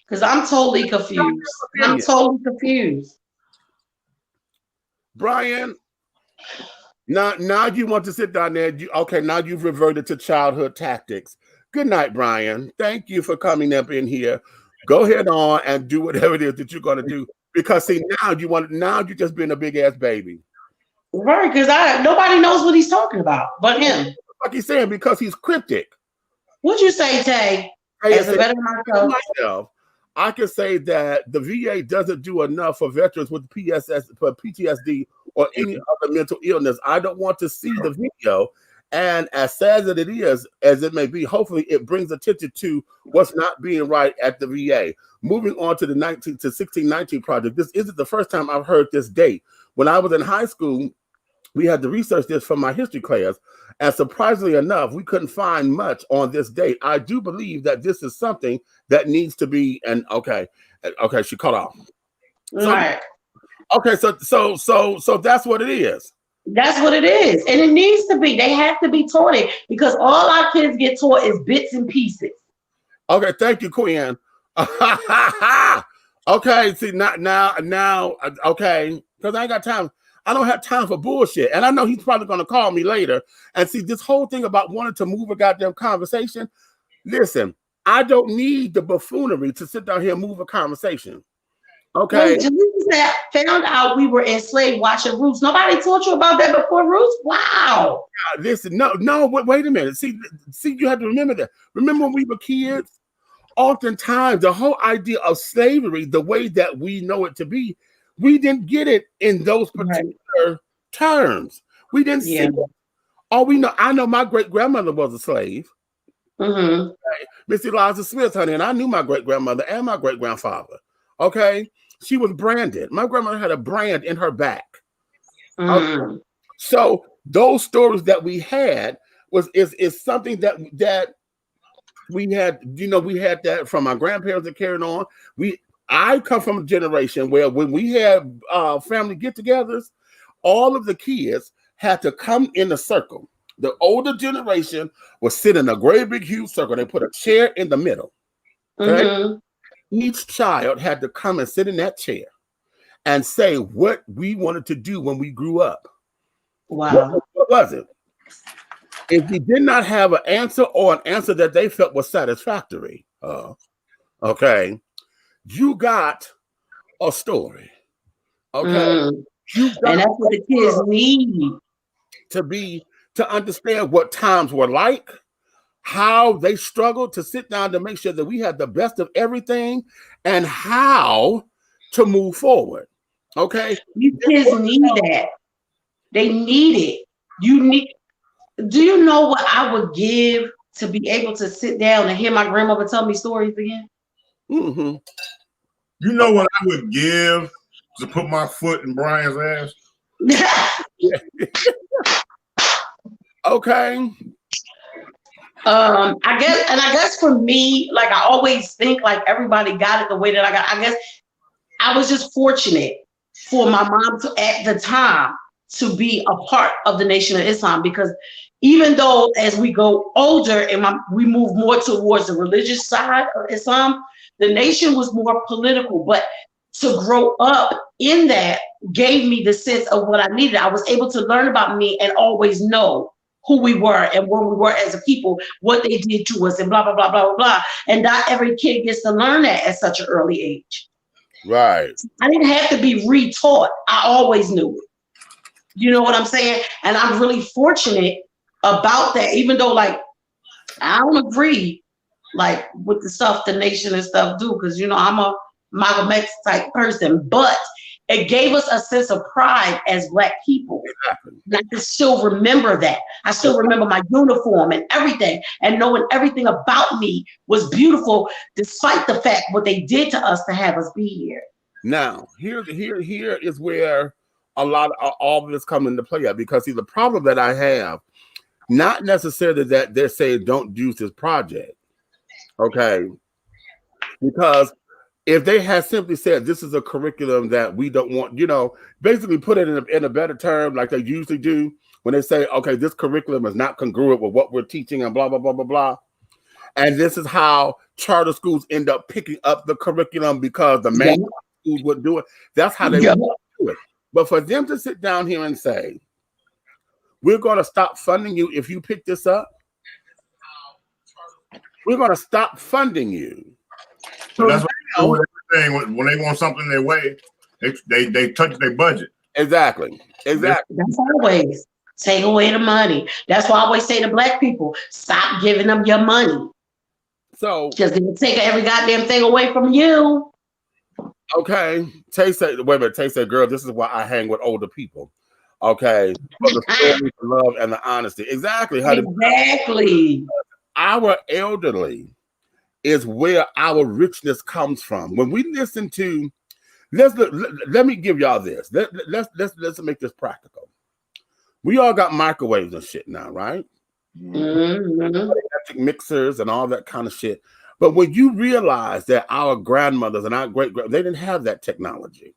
Because I'm totally confused. I'm totally confused. Brian, now you want to sit down there. Okay, now you've reverted to childhood tactics. Good night, Brian. Thank you for coming up in here. Go ahead on and do whatever it is that you're going to do. Because see, now you're just being a big ass baby. Right, because nobody knows what he's talking about but him. Like he's saying, because he's cryptic. What'd you say, Tay? As a veteran myself, I can say that the VA doesn't do enough for veterans with PTSD or any other mental illness. I don't want to see the video And as sad as it is, as it may be, hopefully it brings attention to what's not being right at the VA. Moving on to the 1619 project, this isn't the first time I've heard this date. When I was in high school, we had to research this from my history class, and surprisingly enough, we couldn't find much on this date. I do believe that this is something that needs to be, and okay, she cut off. Right. Okay, so that's what it is. That's what it is. And it needs to be. They have to be taught it because all our kids get taught is bits and pieces. Okay, thank you, Queen. Okay, see now, okay, because I ain't got time. I don't have time for bullshit. And I know he's probably going to call me later. And see, this whole thing about wanting to move a goddamn conversation, listen, I don't need the buffoonery to sit down here and move a conversation. Okay. Found out we were enslaved watching Roots. Nobody taught you about that before Roots? Wow. Listen, no, wait a minute. See, you have to remember that. Remember when we were kids? Oftentimes, the whole idea of slavery, the way that we know it to be, we didn't get it in those particular terms. We didn't see it. All we know, I know my great-grandmother was a slave. Mm-hmm. Miss Eliza Smith, honey, and I knew my great-grandmother and my great-grandfather. Okay? She was branded. My grandmother had a brand in her back. Mm-hmm. Okay? So those stories that we had is something that we had, we had that from our grandparents that carried on. I come from a generation where when we had family get-togethers, all of the kids had to come in a circle. The older generation would sit in a great big huge circle. They put a chair in the middle. Okay? Mm-hmm. Each child had to come and sit in that chair and say what we wanted to do when we grew up. Wow. What was it? If we did not have an answer or an answer that they felt was satisfactory, okay, you got a story. Okay. And that's what the kids need. To understand what times were like, how they struggled to sit down to make sure that we had the best of everything, and how to move forward. Okay. You kids need that. They need it. Do you know what I would give to be able to sit down and hear my grandmother tell me stories again? Mm-hmm. You know what I would give to put my foot in Brian's ass? Okay. I guess for me, like I always think like everybody got it the way that I got. I guess I was just fortunate for my mom to, at the time, to be a part of the Nation of Islam, because even though as we go older and we move more towards the religious side of Islam, the nation was more political. But to grow up in that gave me the sense of what I needed. I was able to learn about me and always know who we were and where we were as a people, what they did to us, and blah, blah, blah, blah, blah, blah. And not every kid gets to learn that at such an early age. Right. I didn't have to be retaught. I always knew it. You know what I'm saying? And I'm really fortunate about that, even though like I don't agree like with the stuff the nation and stuff do, because I'm a Malcolm X type person, but it gave us a sense of pride as Black people. Exactly. And I can still remember that. I still remember my uniform and everything, and knowing everything about me was beautiful, despite the fact what they did to us to have us be here. Now, here is where a lot of all of this come into play at, because see, the problem that I have, not necessarily that they're saying don't use this project, okay, because if they had simply said this is a curriculum that we don't want, basically put it in a better term like they usually do when they say, okay, this curriculum is not congruent with what we're teaching and blah, blah, blah, blah, blah. And this is how charter schools end up picking up the curriculum because the main schools wouldn't do it. That's how they would do it. But for them to sit down here and say, we're going to stop funding you if you pick this up. We're going to stop funding you. So that's what everything when they want something their way, they touch their budget. Exactly. That's always take away the money. That's why I always say to Black people, stop giving them your money. So because they'll take every goddamn thing away from you. Okay. Tay said, wait a minute. Tay said, girl, this is why I hang with older people. Okay, for the story, the love, and the honesty. Exactly. Honey. Exactly. Our elderly is where our richness comes from. When we listen to, let me give y'all this. Let's make this practical. We all got microwaves and shit now, right? Electric mixers and all that kind of shit. But when you realize that our grandmothers and our great they didn't have that technology.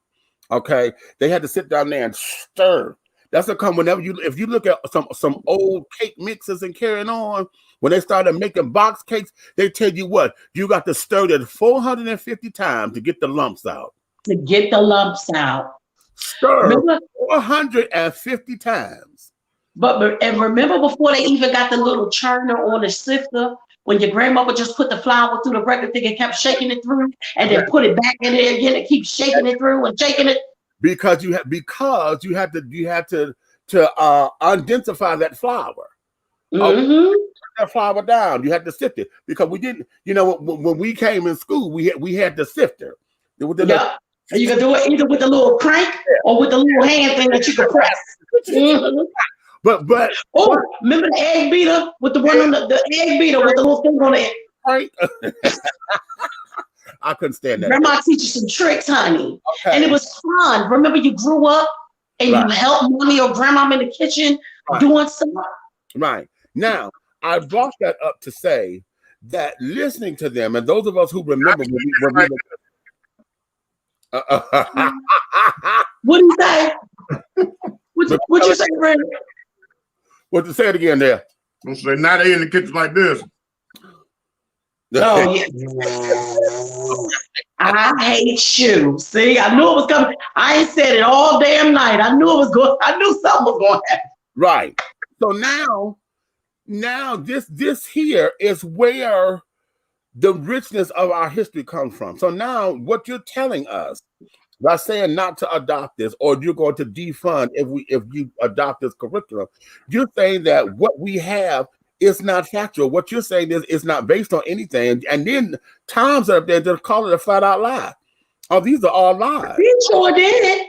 Okay, they had to sit down there and stir. That's what come whenever if you look at some old cake mixers and carrying on, when they started making box cakes, they tell you what, you got to stir it 450 times to get the lumps out. To get the lumps out. Stir 450 times. And remember before they even got the little churner or the sifter, when your grandma would just put the flour through the regular thing and kept shaking it through, and then put it back in there again and keep shaking it through and shaking it. Because you had to undensify that flour. That flour down. You had to sift it because we didn't. You know, when we came in school, we had the sifter. Yeah, and you can do it either with the little crank or with the little hand thing that you can press. But remember the egg beater with the one on the egg beater with the little thing on it. Right. I couldn't stand that. Grandma teach you some tricks, honey, and it was fun. Remember, you grew up and you helped mommy or grandma in the kitchen doing stuff. Right. Now, I brought that up to say that listening to them, and those of us who remember when we what do you say? What you say, Brandon? What to say it again there? Don't say now they in the kitchen like this. Oh yeah. I hate you. See, I knew it was coming. I ain't said it all damn night. I knew it was going. I knew something was going to happen. Right. So now this here is where the richness of our history comes from. So now what you're telling us by saying not to adopt this, or you're going to defund if you adopt this curriculum, you're saying that what we have is not factual. What you're saying is it's not based on anything. And then Tom's up there just call it a flat out lie. Oh, these are all lies. He sure did.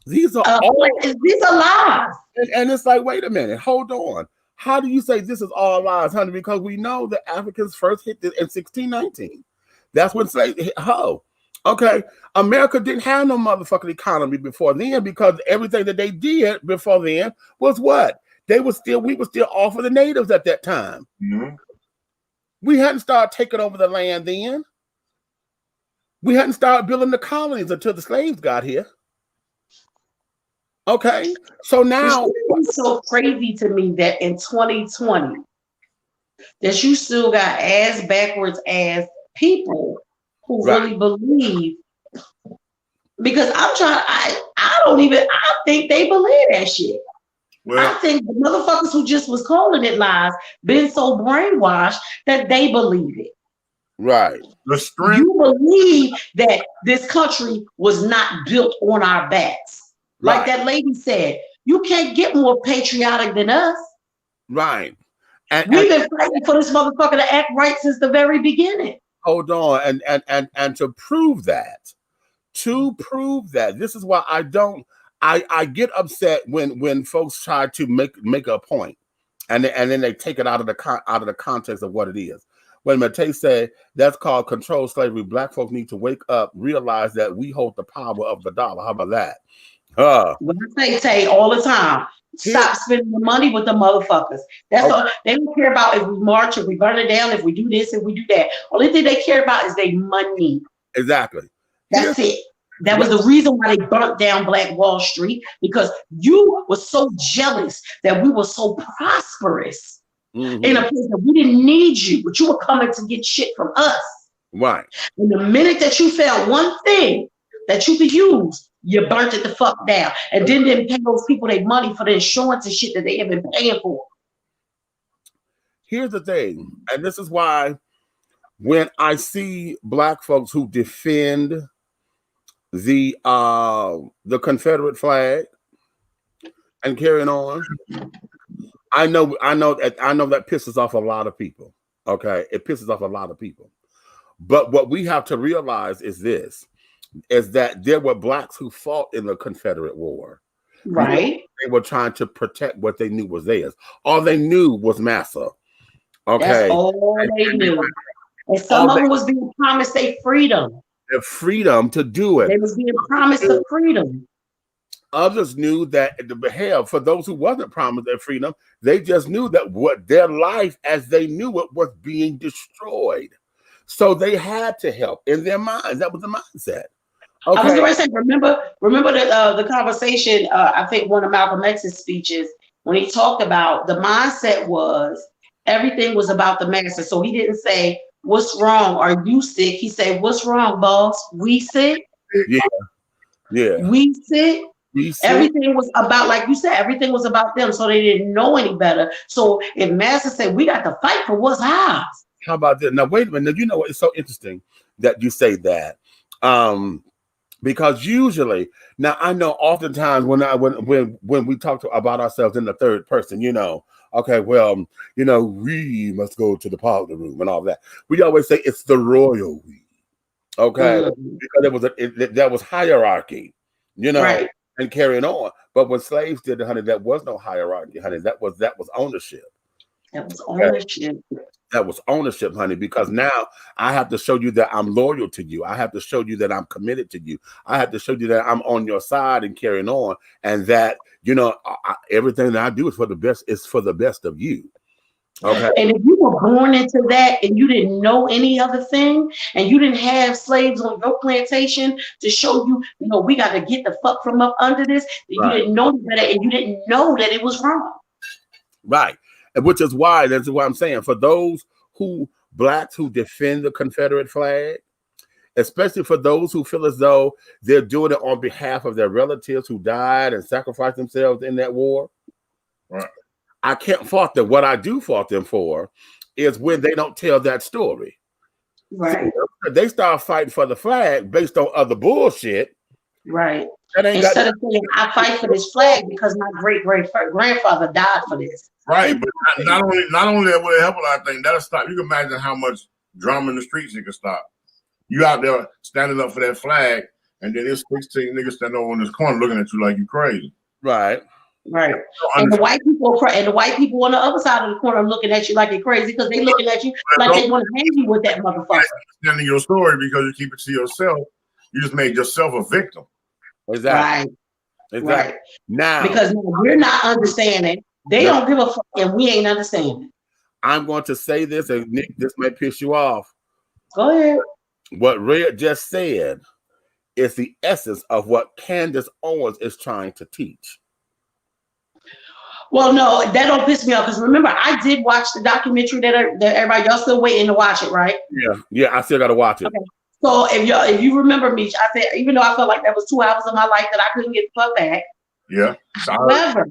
These are lies. And it's like, wait a minute, hold on. How do you say this is all lies, honey? Because we know that Africans first hit this in 1619. That's when slavery hit. Okay. America didn't have no motherfucking economy before then because everything that they did before then was what? We were still off of the natives at that time. Mm-hmm. We hadn't started taking over the land then. We hadn't started building the colonies until the slaves got here. Okay, so now it's so crazy to me that in 2020 that you still got ass backwards ass people who really believe, because I think they believe that shit. Well, I think the motherfuckers who just was calling it lies been so brainwashed that they believe it. Right. You believe that this country was not built on our backs. Like that lady said, you can't get more patriotic than us. Right. We've been fighting for this motherfucker to act right since the very beginning. Hold on. And to prove that, this is why I get upset when folks try to make a point and then they take it out of the context of what it is. When Matei said that's called controlled slavery, black folks need to wake up, realize that we hold the power of the dollar. How about that? When I say all the time, stop spending the money with the motherfuckers. That's all. They don't care about if we march, if we burn it down, if we do this, if we do that. Only thing they care about is their money. Exactly. That's it. That was the reason why they burnt down Black Wall Street, because you were so jealous that we were so prosperous in a place that we didn't need you, but you were coming to get shit from us. Right. And the minute that you found one thing that you could use, you burnt it the fuck down, and then didn't pay those people their money for the insurance and shit that they have been paying for. Here's the thing, and this is why when I see black folks who defend the Confederate flag and carrying on, I know that pisses off a lot of people. Okay, it pisses off a lot of people. But what we have to realize is this: is that there were blacks who fought in the Confederate War. Right. They were trying to protect what they knew was theirs. All they knew was massa. Okay. That's all they knew. And some of them was being promised their freedom. The freedom to do it. They was being promised the freedom. Others knew that, hell, for those who wasn't promised their freedom, they just knew that what their life as they knew it was being destroyed. So they had to help in their minds. That was the mindset. Okay. I was going to say, remember the conversation, I think one of Malcolm X's speeches, when he talked about the mindset was everything was about the master. So he didn't say, what's wrong? Are you sick? He said, what's wrong, boss? We sick? Yeah. Yeah. We sick? Everything was about, like you said, everything was about them. So they didn't know any better. So if master said, we got to fight for what's ours. How about that? Now, wait a minute. Now, you know what? It's so interesting that you say that. Because usually, now I know oftentimes when we talk about ourselves in the third person, okay, well, we must go to the powder room and all that. We always say it's the royal we, okay, because there was hierarchy, right. and carrying on. But when slaves did it, honey, there was no hierarchy, honey. That was ownership. That was ownership. That was ownership, honey, because now I have to show you that I'm loyal to you. I have to show you that I'm committed to you. I have to show you that I'm on your side and carrying on, and that, everything that I do is for the best. It's for the best of you. Okay. And if you were born into that and you didn't know any other thing, and you didn't have slaves on your plantation to show you, we got to get the fuck from up under this, you didn't know better, and you didn't know that it was wrong. Right. Which is why, that's what I'm saying, for those blacks who defend the Confederate flag, especially for those who feel as though they're doing it on behalf of their relatives who died and sacrificed themselves in that war. Right. I can't fault them. What I do fault them for is when they don't tell that story. Right. So they start fighting for the flag based on other bullshit. Right. Instead of saying, I fight for this flag because my great-great-grandfather died for this. Right, but not only that would it help a lot of things, that'll stop. You can imagine how much drama in the streets it can stop. You out there standing up for that flag, and then there's 16 niggas standing over in this corner looking at you like you crazy. Right. Right. And the white people on the other side of the corner looking at you like you're crazy because they looking at you like they want to hang you with that motherfucker. Understanding your story because you keep it to yourself, you just made yourself a victim. Exactly. Right. Exactly. Right. Now, because we're not understanding. They don't give a fuck, and we ain't understanding. I'm going to say this, and Nick, this may piss you off. Go ahead. What Red just said is the essence of what Candace Owens is trying to teach. Well, no, that don't piss me off because remember, I did watch the documentary that everybody y'all still waiting to watch it, right? Yeah, I still got to watch it. Okay. So if you remember me, I said even though I felt like that was 2 hours of my life that I couldn't get the fuck back. Yeah. However,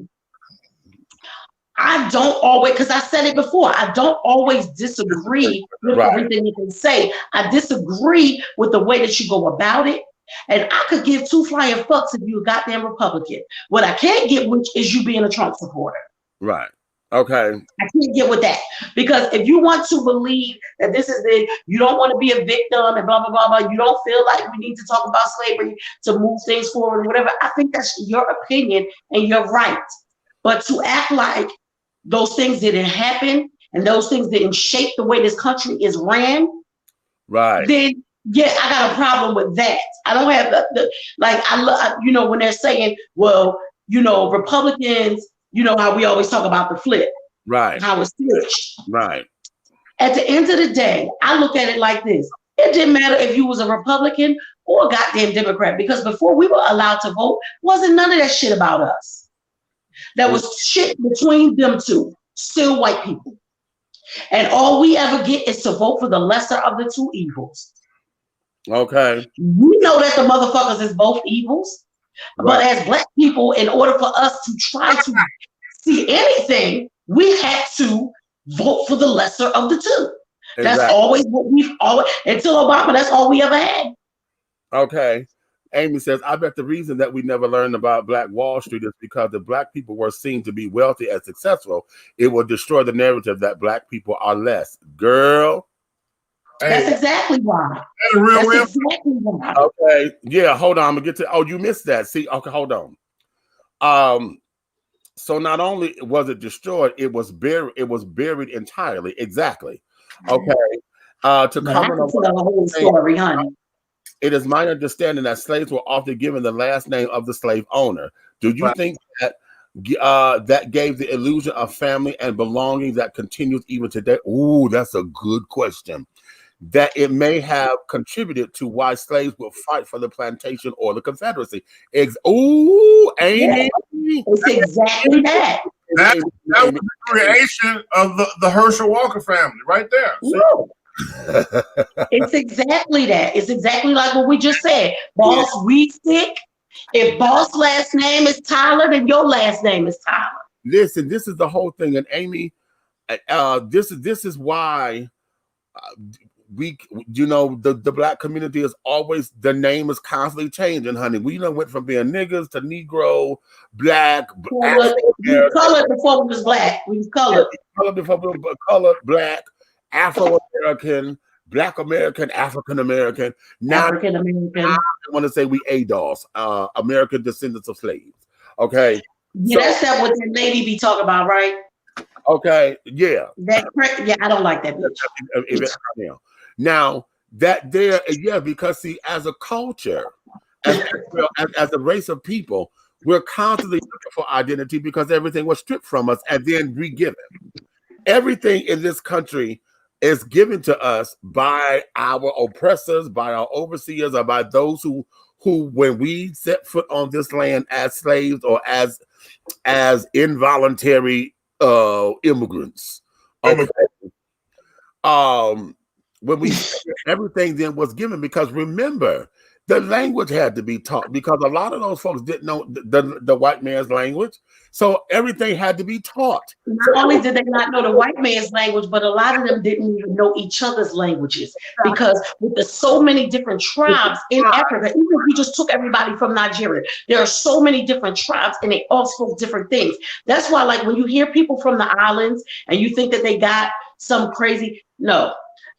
I don't always, because I said it before, I don't always disagree with everything you can say. I disagree with the way that you go about it. And I could give two flying fucks if you're a goddamn Republican. What I can't get with is you being a Trump supporter. Right. Okay. I can't get with that. Because if you want to believe that this is you don't want to be a victim and blah, blah, blah, blah, you don't feel like we need to talk about slavery to move things forward or whatever, I think that's your opinion and you're right. But to act like those things didn't happen and those things didn't shape the way this country is ran, right? Then yeah, I got a problem with that. I don't have when they're saying, well, Republicans, how we always talk about the flip, right? How it's switched, right? At the end of the day, I look at it like this: it didn't matter if you was a Republican or a goddamn Democrat, because before we were allowed to vote, wasn't none of that shit about us. That was shit between them two, still white people. And all we ever get is to vote for the lesser of the two evils. Okay. We know that the motherfuckers is both evils. Right. But as black people, in order for us to try to see anything, we have to vote for the lesser of the two. Exactly. That's always what we've always, until Obama, that's all we ever had. Okay. Amy says, I bet the reason that we never learned about Black Wall Street is because if black people were seen to be wealthy and successful, it would destroy the narrative that black people are less. Girl. That's exactly why. That's exactly why. Okay. Yeah, hold on. I'm going to get to, you missed that. See, okay, hold on. So not only was it destroyed, it was buried. It was buried entirely. Exactly. Okay. To But I comment can on tell what the whole story, honey. it is my understanding that slaves were often given the last name of the slave owner. Do you Right. think that that gave the illusion of family and belonging that continues even today? Ooh, that's a good question. That it may have contributed to why slaves would fight for the plantation or the Confederacy. Ooh, Amy. It's exactly that. That was the creation of the Herschel Walker family right there. No. It's exactly that. It's exactly like what we just said. Boss, we sick. If boss last name is Tyler, then your last name is Tyler. Listen, this is the whole thing, and Amy, this is why we, the black community is always, the name is constantly changing, honey. We went from being niggas to Negro, black, We was colored before we was black. We was colored. Colored before we were colored, black, Afro-American, Black American, African American. Now, African American. I want to say we ADOS, American descendants of slaves. Okay. Yeah, that's that what that lady be talking about, right? Okay. Yeah. Yeah, I don't like that bitch. Now that there, yeah, because see, as a culture, as a race of people, we're constantly looking for identity because everything was stripped from us and then re-given. Everything in this country is given to us by our oppressors, by our overseers, or by those who when we set foot on this land as slaves or as involuntary immigrants. Okay. When we everything then was given, because remember, the language had to be taught because a lot of those folks didn't know the white man's language. So everything had to be taught. Not only did they not know the white man's language, but a lot of them didn't even know each other's languages, because with the so many different tribes in Africa, even if you just took everybody from Nigeria, there are so many different tribes and they all spoke different things. That's why, like, when you hear people from the islands and you think that they got some crazy, no.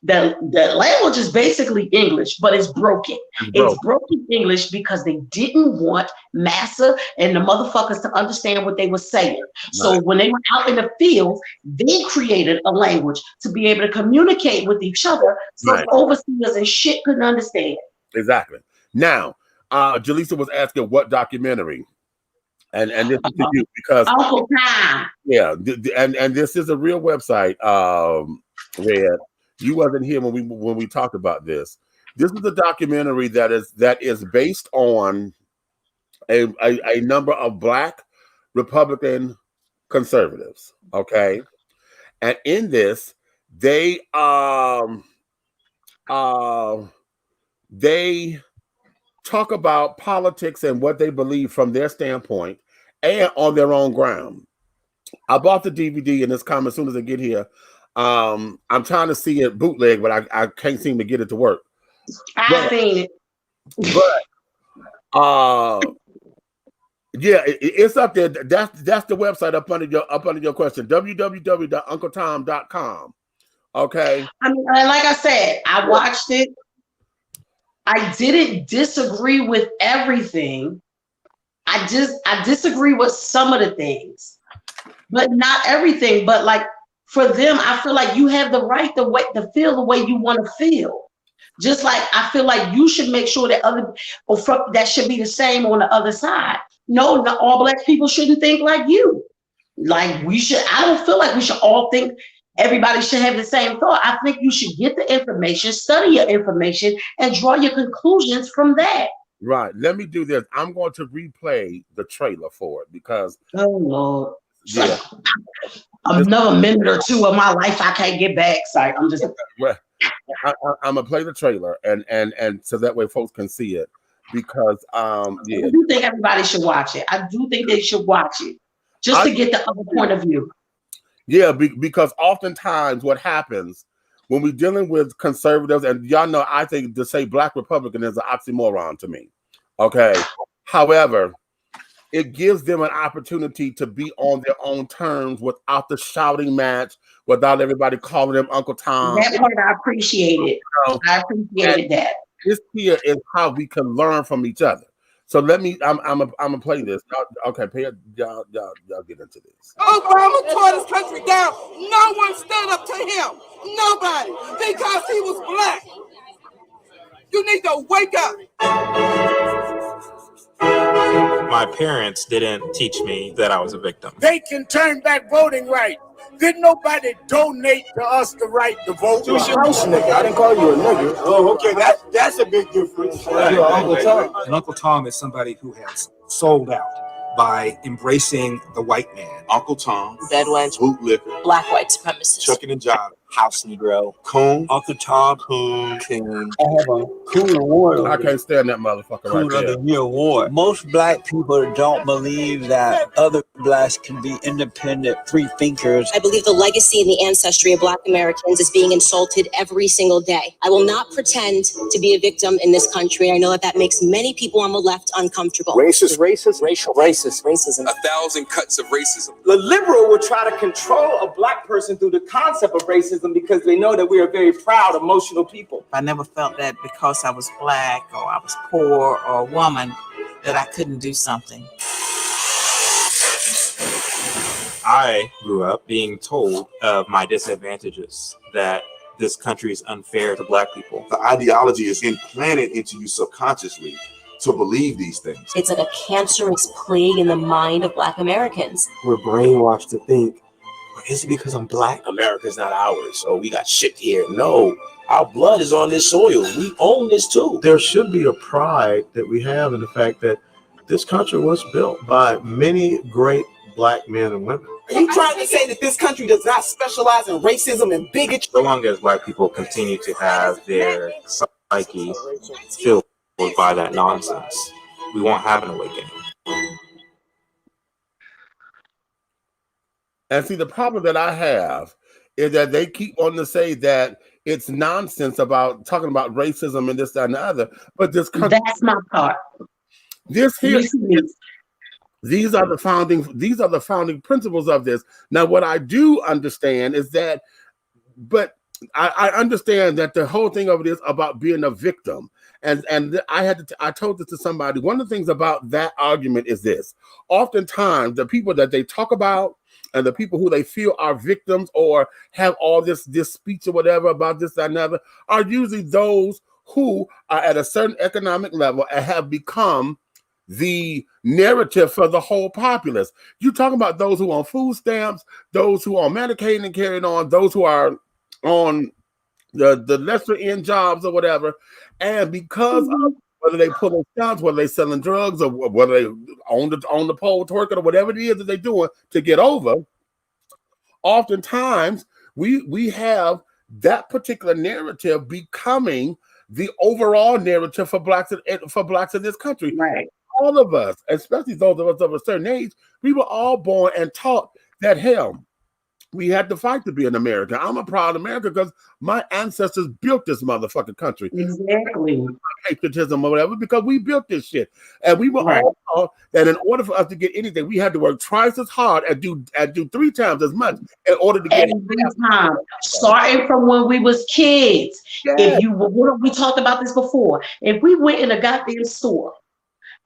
The language is basically English, but it's broken. It's broken English because they didn't want Massa and the motherfuckers to understand what they were saying. So when they were out in the field, they created a language to be able to communicate with each other, so overseers and shit couldn't understand. Exactly. Now, Jaleesa was asking what documentary, and this is to you because Uncle Tom. Yeah, and this is a real website. Red. You wasn't here when we talked about this. This is a documentary that is based on a number of Black Republican conservatives. Okay, and in this, they talk about politics and what they believe from their standpoint and on their own ground. I bought the DVD and it's coming as soon as I get here. I'm trying to see it bootleg, but I can't seem to get it to work. I've seen it. But yeah, it's up there. That's the website up under your question, www.uncletom.com. Okay. I mean, like I said, I watched it. I didn't disagree with everything. I disagree with some of the things, but not everything. But like, for them, I feel like you have the right to feel the way you want to feel. Just like I feel like you should make sure that that should be the same on the other side. No, not all Black people shouldn't think like you. Like I don't feel like we should all think everybody should have the same thought. I think you should get the information, study your information, and draw your conclusions from that. Right. Let me do this. I'm going to replay the trailer for it because oh Lord. Yeah. Another minute or two of my life I can't get back. Sorry, I'm just. Well, I'm gonna play the trailer and so that way folks can see it because yeah. I do think everybody should watch it. I do think they should watch it just to get the other point of view. Yeah, because oftentimes what happens when we're dealing with conservatives, and y'all know I think to say Black Republican is an oxymoron to me. Okay, however, it gives them an opportunity to be on their own terms without the shouting match, without everybody calling them Uncle Tom. That part I appreciate it. I appreciated that. This here is how we can learn from each other. So let me. I'm gonna play this. Okay, y'all get into this. Obama tore this country down. No one stood up to him. Nobody, because he was black. You need to wake up. My parents didn't teach me that I was a victim. They can turn back voting rights. Didn't nobody donate to us the right to vote? Who's your house nigga? I didn't call you a nigga. Oh, okay, that's a big difference. You're Uncle Tom. And Uncle Tom is somebody who has sold out by embracing the white man. Uncle Tom, Bedouins, bootlicker, black white supremacists, chucking a job, House Negro, coon, Uncle Tom, coon. I have a Coon Award. I can't stand that motherfucker Coon right of there. the Year Award. Most black people don't believe that other blacks can be independent, free thinkers. I believe the legacy and the ancestry of black Americans is being insulted every single day. I will not pretend to be a victim in this country. I know that makes many people on the left uncomfortable. Racist, racial, racism. 1,000 cuts of racism. The liberal will try to control a black person through the concept of racism because they know that we are very proud, emotional people. I never felt that because I was black or I was poor or a woman that I couldn't do something. I grew up being told of my disadvantages, that this country is unfair to black people. The ideology is implanted into you subconsciously to believe these things. It's like a cancerous plague in the mind of black Americans. We're brainwashed to think, is it because I'm black? America's not ours, so we got shipped here. No, our blood is on this soil. We own this too. There should be a pride that we have in the fact that this country was built by many great black men and women. Are you trying to say that this country does not specialize in racism and bigotry? So long as black people continue to have their psyche filled by that nonsense, we won't have an awakening. And see, the problem that I have is that they keep on to say that it's nonsense about talking about racism and this, that, and the other. But this country, that's my part. This here, these are the founding principles of this. Now, what I do understand is that, but I understand that the whole thing of it is about being a victim. And I told this to somebody. One of the things about that argument is this: oftentimes the people that they talk about and the people who they feel are victims or have all this speech or whatever about this, that, and other are usually those who are at a certain economic level and have become the narrative for the whole populace. You talk about those who are on food stamps, those who are on Medicaid and carrying on, those who are on the lesser end jobs or whatever, and because of whether they pulling stunts, whether they selling drugs, or whether they on the pole twerking or whatever it is that they're doing to get over, oftentimes we have that particular narrative becoming the overall narrative for blacks in this country. Right. All of us, especially those of us of a certain age, we were all born and taught that hell, we had to fight to be an American. I'm a proud American because my ancestors built this motherfucking country. Exactly. Patriotism or whatever, because we built this shit. And we were all taught that in order for us to get anything, we had to work twice as hard and do 3 times as much in order to get time. Starting from when we was kids. Yeah. We talked about this before. If we went in a goddamn store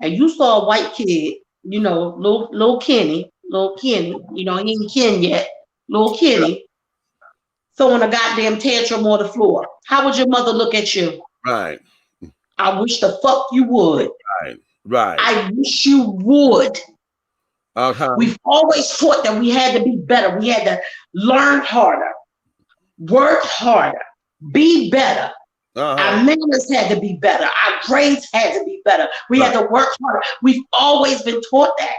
and you saw a white kid, you know, little Kenny, you know, he ain't Ken yet. Little Kenny throwing a goddamn tantrum on the floor. How would your mother look at you? Right. I wish the fuck you would. Right. I wish you would. We've always taught that we had to be better. We had to learn harder, work harder, be better. Our manners had to be better. Our grades had to be better. We had to work harder. We've always been taught that.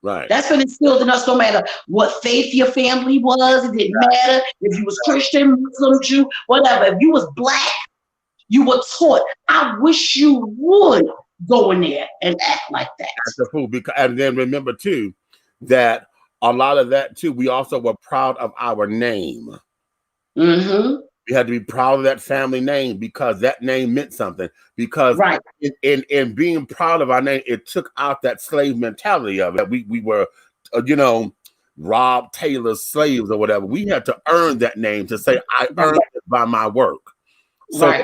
Right. That's been instilled in us no matter what faith your family was. It didn't matter if you was Christian, Muslim, Jew, whatever. If you was black, you were taught. I wish you would go in there and act like that. That's the fool. And then remember too that a lot of that too, we also were proud of our name. Mm-hmm. We had to be proud of that family name because that name meant something. Because in being proud of our name, it took out that slave mentality of it. We were, Rob Taylor's slaves or whatever. We had to earn that name to say, I earned it by my work. So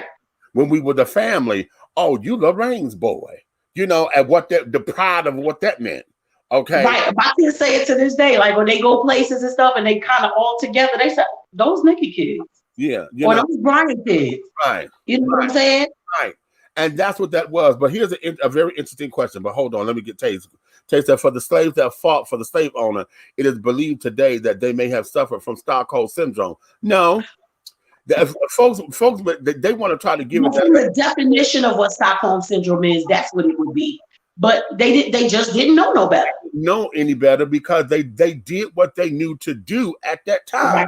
when we were the family, oh, you Lorraine's boy. you know, and what the pride of what that meant. Okay. Right. My kids say it to this day. Like when they go places and stuff and they kind of all together, they say, those Nikki kids. Yeah. You or know, those Brian kids. right. You know what I'm saying? Right. And that's what that was. But here's a very interesting question. But hold on, let me get Taste that for the slaves that fought for the slave owner, it is believed today that they may have suffered from Stockholm syndrome. No. Folks, they want to try to give it that. The definition of what Stockholm syndrome is, that's what it would be. But they just didn't know no better. Know any better because they did what they knew to do at that time. Right.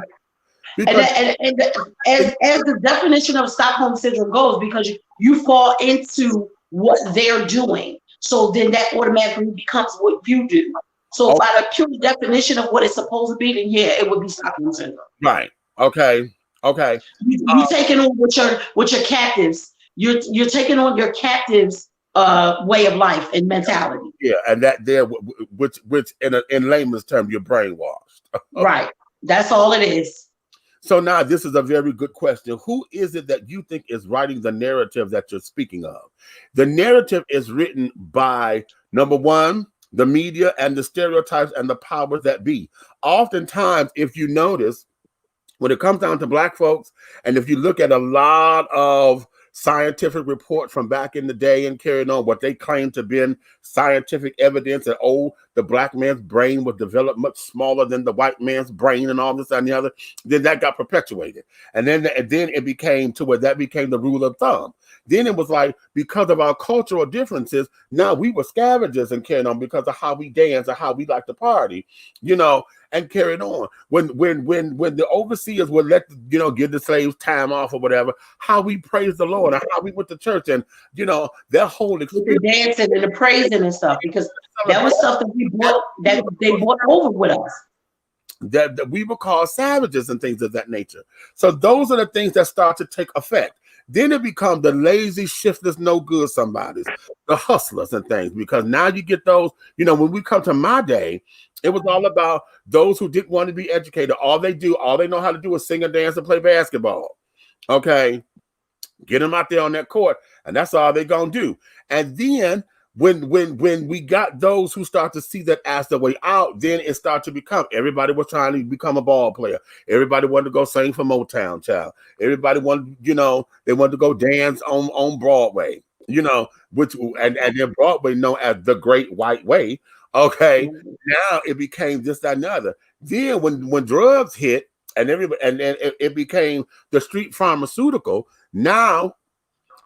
And as the definition of Stockholm syndrome goes, because you fall into what they're doing, so then that automatically becomes what you do. So by the pure definition of what it's supposed to be, then yeah, it would be Stockholm syndrome. Right. Okay. You taking on with your captives. You're taking on your captives' way of life and mentality. Yeah, and that there, which in layman's term, you're brainwashed. Right. That's all it is. So now this is a very good question. Who is it that you think is writing the narrative that you're speaking of? The narrative is written by, number one, the media and the stereotypes and the powers that be. Oftentimes, if you notice, when it comes down to Black folks, and if you look at a lot of scientific reports from back in the day and carrying on what they claim to be scientific evidence that the Black man's brain was developed much smaller than the white man's brain and all this and the other, then that got perpetuated. And then it became to where that became the rule of thumb. Then it was like, because of our cultural differences, now we were scavengers and carrying on because of how we dance or how we like to party, you know, and carried on. When the overseers would let, you know, give the slaves time off or whatever, how we praise the Lord and how we went to church and, you know, that whole experience. The dancing and the praising and stuff, because that was stuff that they brought over with us. That we were called savages and things of that nature. So those are the things that start to take effect. Then it becomes the lazy, shiftless, no good somebodies, the hustlers and things, because now you get those, you know, when we come to my day, it was all about those who didn't want to be educated. All they know how to do is sing and dance and play basketball. Okay. Get them out there on that court, and that's all they're going to do. And then when we got those who start to see that as the way out, then it started to become, everybody was trying to become a ball player. Everybody wanted to go sing for Motown, child. Everybody wanted, you know, they wanted to go dance on Broadway, you know, and then Broadway known as the Great White Way. Okay. Now it became this, that, and the other. Then when drugs hit and it became the street pharmaceutical, now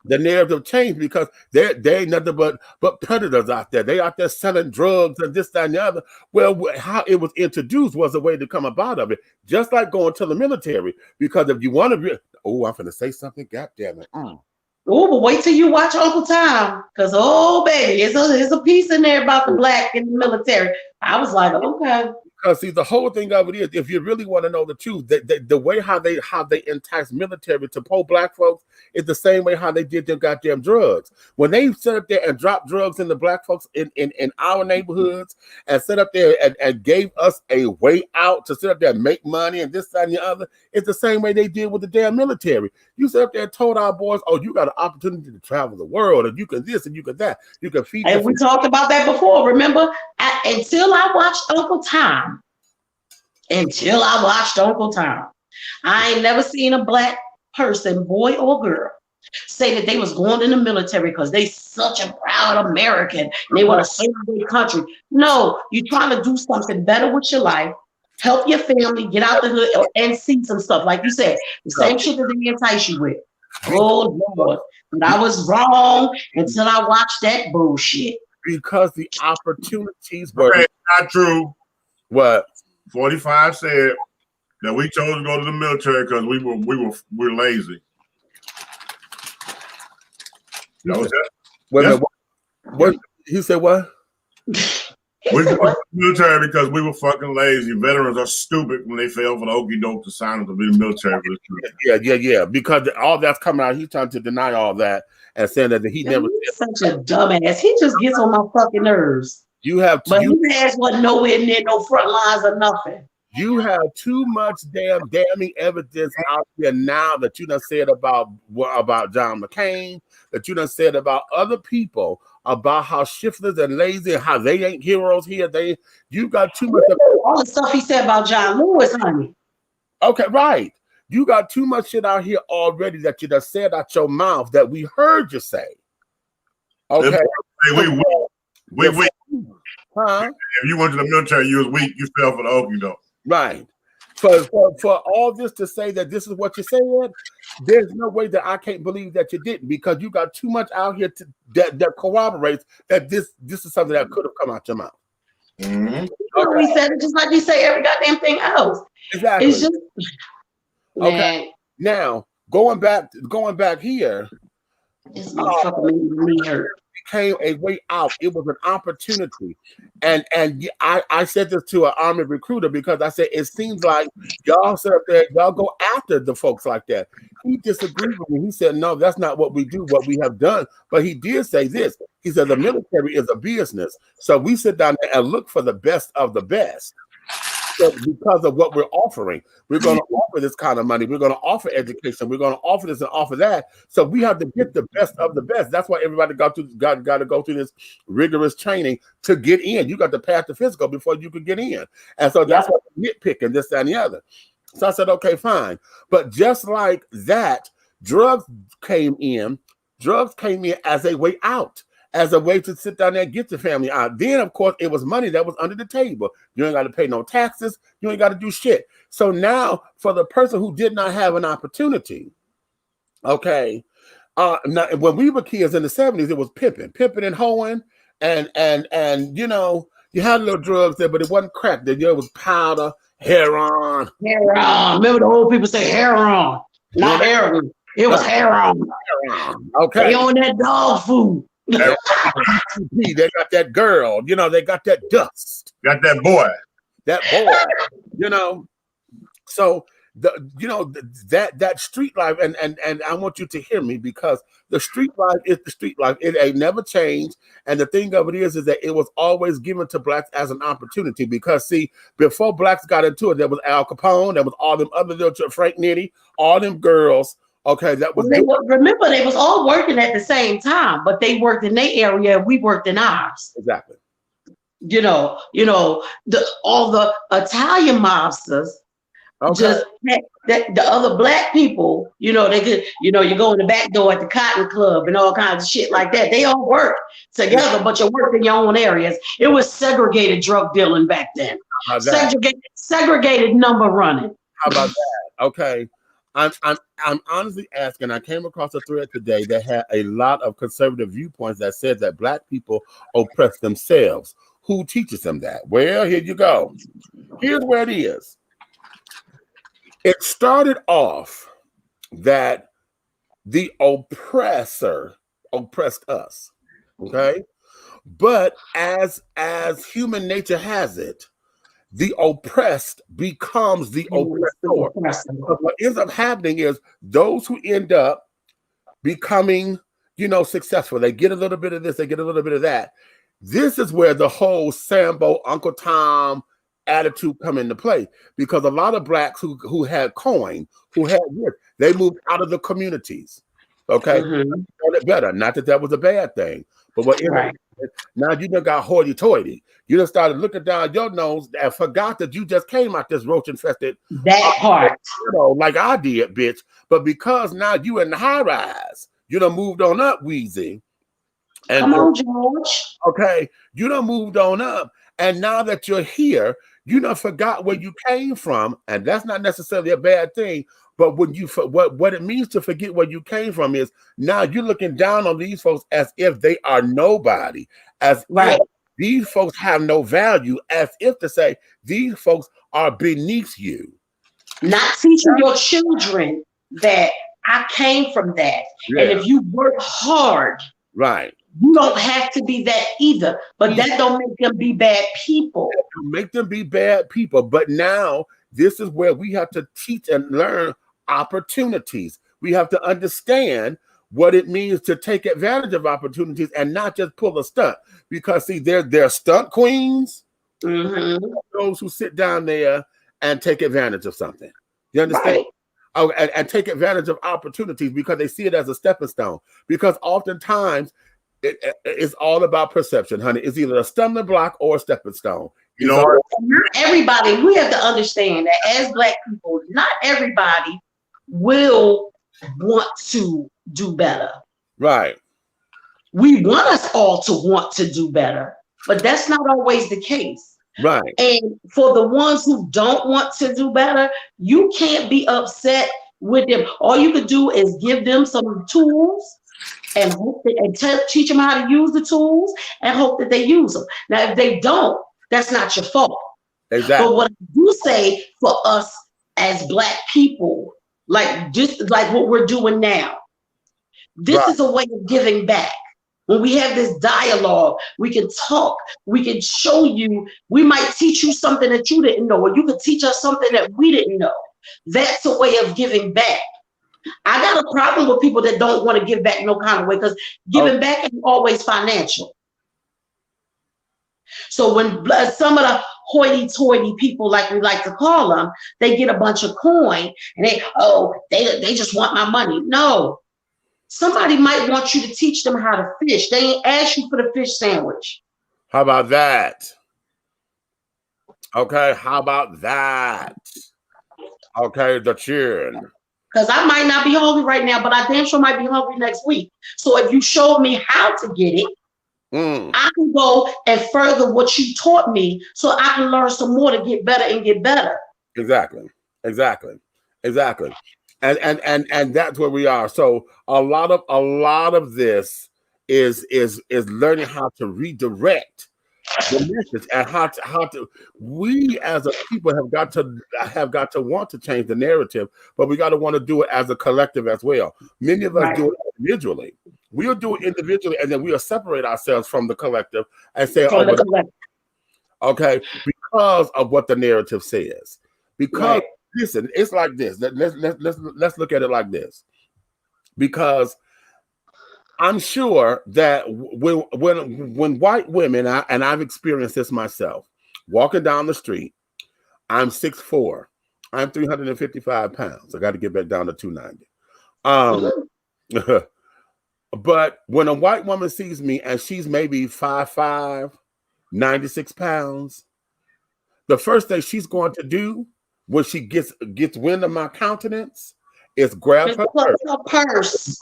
the narrative changed because they ain't nothing but predators out there. They out there selling drugs and this, that, and the other. Well, how it was introduced was a way to come about of it, just like going to the military. Because if you want to, I'm going to say something. God damn it. Oh, but wait till you watch Uncle Tom, because baby, there's a piece in there about the Black in the military. I was like, okay. Because see, the whole thing of it is, if you really want to know the truth, the way how they entice military to pull Black folks is the same way how they did their goddamn drugs. When they set up there and dropped drugs in the Black folks in our neighborhoods and set up there and gave us a way out to sit up there and make money and this, that, and the other, it's the same way they did with the damn military. You sit up there and told our boys, you got an opportunity to travel the world and you can this and you can that. You can feed. And we talked about that before. Remember, until I watched Uncle Tom, I ain't never seen a Black person, boy or girl, say that they was going in the military because they such a proud American and they want to serve their country. No, you're trying to do something better with your life, help your family, get out the hood and see some stuff. Like you said, the same shit that they entice you with. Oh Lord, but I was wrong until I watched that bullshit. Because the opportunities were not true. What? 45 said that we chose to go to the military because we're lazy. That was that. What? He said what? We went to the military because we were fucking lazy. Veterans are stupid when they fail for the okie doke to sign up to be the military. Yeah. Because all that's coming out, he's trying to deny all that and saying that he never. He's such a dumbass. He just gets on my fucking nerves. But his ass wasn't nowhere near no front lines or nothing. You have too much damning evidence out there now that you done said about John McCain, that you done said about other people about how shiftless and lazy and how they ain't heroes here. You got too much of all the stuff he said about John Lewis, honey. Okay, right. You got too much shit out here already that you just said out your mouth that we heard you say. Okay. Wait. Huh? If you went to the military, you was weak. You fell for the okey doke. Right. For all this to say that this is what you said, there's no way that I can't believe that you didn't, because you got too much out here that corroborates that this is something that could have come out your mouth. Okay. We said it just like we say every goddamn thing else. Exactly. It's just okay. Man. Now going back here, this motherfucker made me hurt. Became a way out. It was an opportunity, and I said this to an Army recruiter because I said it seems like y'all sit up there, y'all go after the folks like that. He disagreed with me. He said, no, that's not what we do, what we have done. But he did say this. He said the military is a business, so we sit down there and look for the best of the best. So because of what we're offering, we're going to offer this kind of money. We're going to offer education. We're going to offer this and offer that. So we have to get the best of the best. That's why everybody got to go through this rigorous training to get in. You got to pass the physical before you can get in. And so that's what we're nitpicking, this, that, and the other. So I said, okay, fine. But just like that, drugs came in as a way out, as a way to sit down there and get the family out. Then, of course, it was money that was under the table. You ain't got to pay no taxes. You ain't got to do shit. So now, for the person who did not have an opportunity, okay, now, when we were kids in the 70s, it was pimping and hoeing, and you know, you had little drugs there, but it wasn't crack. There was powder, heroin. Heroin. Remember the old people say heroin, not heroin. It was heroin. Okay. They on that dog food. They got that girl, you know, they got that dust. Got that boy. You know. So that street life, and I want you to hear me, because the street life is the street life. It ain't never changed. And the thing of it is that it was always given to blacks as an opportunity, because see, before blacks got into it, there was Al Capone, there was all them other little Frank Nitty, all them girls. Okay, that was. Remember, they was all working at the same time, but they worked in their area, we worked in ours. Exactly. You know, all the Italian mobsters, just the other black people. You know, they could. You know, you go in the back door at the Cotton Club and all kinds of shit like that. They all work together, but you work in your own areas. It was segregated drug dealing back then. Segregated number running. How about that? Okay. I'm honestly asking. I came across a thread today that had a lot of conservative viewpoints that said that black people oppress themselves. Who teaches them that? Well, here you go. Here's where it is. It started off that the oppressor oppressed us. Okay, but as human nature has it, the oppressed becomes the oppressor. Because what ends up happening is those who end up becoming, successful, they get a little bit of this, they get a little bit of that. This is where the whole Sambo, Uncle Tom attitude come into play, because a lot of blacks who had coin, who had this, they moved out of the communities. Okay, better. Not that was a bad thing, but what now you done got hoity-toity. You just started looking down your nose and forgot that you just came out this roach infested part, like I did, bitch. But because now you in the high rise, you done moved on up, Weezy. And come on, George. Okay, you done moved on up, and now that you're here, you done forgot where you came from, and that's not necessarily a bad thing. But when you what it means to forget where you came from is now you're looking down on these folks as if they are nobody, as if these folks have no value, as if to say these folks are beneath you. Not teaching your children that I came from that, and if you work hard, you don't have to be that either. But that don't make them be bad people. Make them be bad people. But now this is where we have to teach and learn opportunities. We have to understand what it means to take advantage of opportunities and not just pull a stunt. Because see, they're stunt queens, those who sit down there and take advantage of something. You understand? Oh, and take advantage of opportunities because they see it as a stepping stone. Because oftentimes It's all about perception, honey. It's either a stumbling block or a stepping stone. You know what? Not everybody, we have to understand that as Black people, not everybody will want to do better. Right. We want us all to want to do better, but that's not always the case. Right. And for the ones who don't want to do better, you can't be upset with them. All you could do is give them some tools and hope that, and teach them how to use the tools and hope that they use them. Now, if they don't, that's not your fault. Exactly. But what I do say for us as Black people, like just like what we're doing now, this is a way of giving back. When we have this dialogue, we can talk, we can show you, we might teach you something that you didn't know, or you could teach us something that we didn't know. That's a way of giving back. I got a problem with people that don't want to give back no kind of way, because giving back ain't always financial. So when some of the hoity-toity people, like we like to call them, they get a bunch of coin and they just want my money. No. Somebody might want you to teach them how to fish. They ain't ask you for the fish sandwich. How about that? Okay, how about that? Okay, the children. Because I might not be hungry right now, but I damn sure might be hungry next week. So if you showed me how to get it, I can go and further what you taught me so I can learn some more to get better and get better. Exactly. And that's where we are. So a lot of this is learning how to redirect the message and how to we as a people have got to want to change the narrative, but we got to want to do it as a collective as well. Many of us do it individually. We'll do it individually, and then we'll separate ourselves from the collective and say, okay, because of what the narrative says. Because listen, it's like this. Let's look at it like this. Because I'm sure that when white women, and I've experienced this myself, walking down the street, I'm 6'4", I'm 355 pounds. I got to get back down to 290. But when a white woman sees me and she's maybe 5'5", 96 pounds, the first thing she's going to do when she gets wind of my countenance is grab her purse.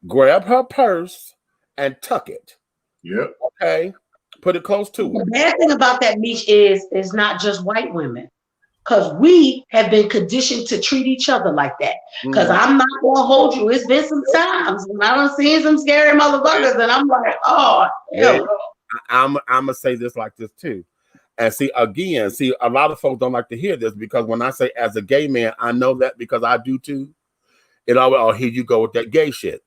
Grab her purse and tuck it. Yep. Okay. Put it close to her. The bad thing about that, Meech, is not just white women. Because we have been conditioned to treat each other like that. Because I'm not going to hold you. It's been some times when I done seen some scary motherfuckers and I'm like, oh, hell. I'm going to say this like this too. And see, a lot of folks don't like to hear this, because when I say as a gay man, I know that because I do too. It always, here you go with that gay shit.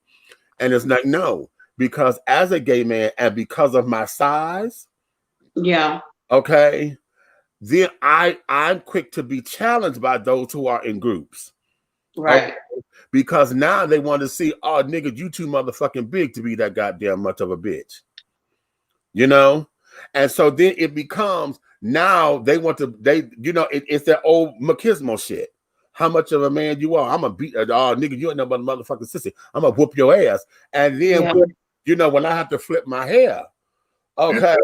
And it's like, no, because as a gay man and because of my size, okay, then I'm quick to be challenged by those who are in groups. Right. Okay? Because now they want to see, oh, nigga, you too motherfucking big to be that goddamn much of a bitch. You know? And so then it becomes, now they want to, it's that old machismo shit. How much of a man you are? I'm gonna beat, nigga, you ain't no motherfucking sissy. I'm gonna whoop your ass. And then, when I have to flip my hair, okay.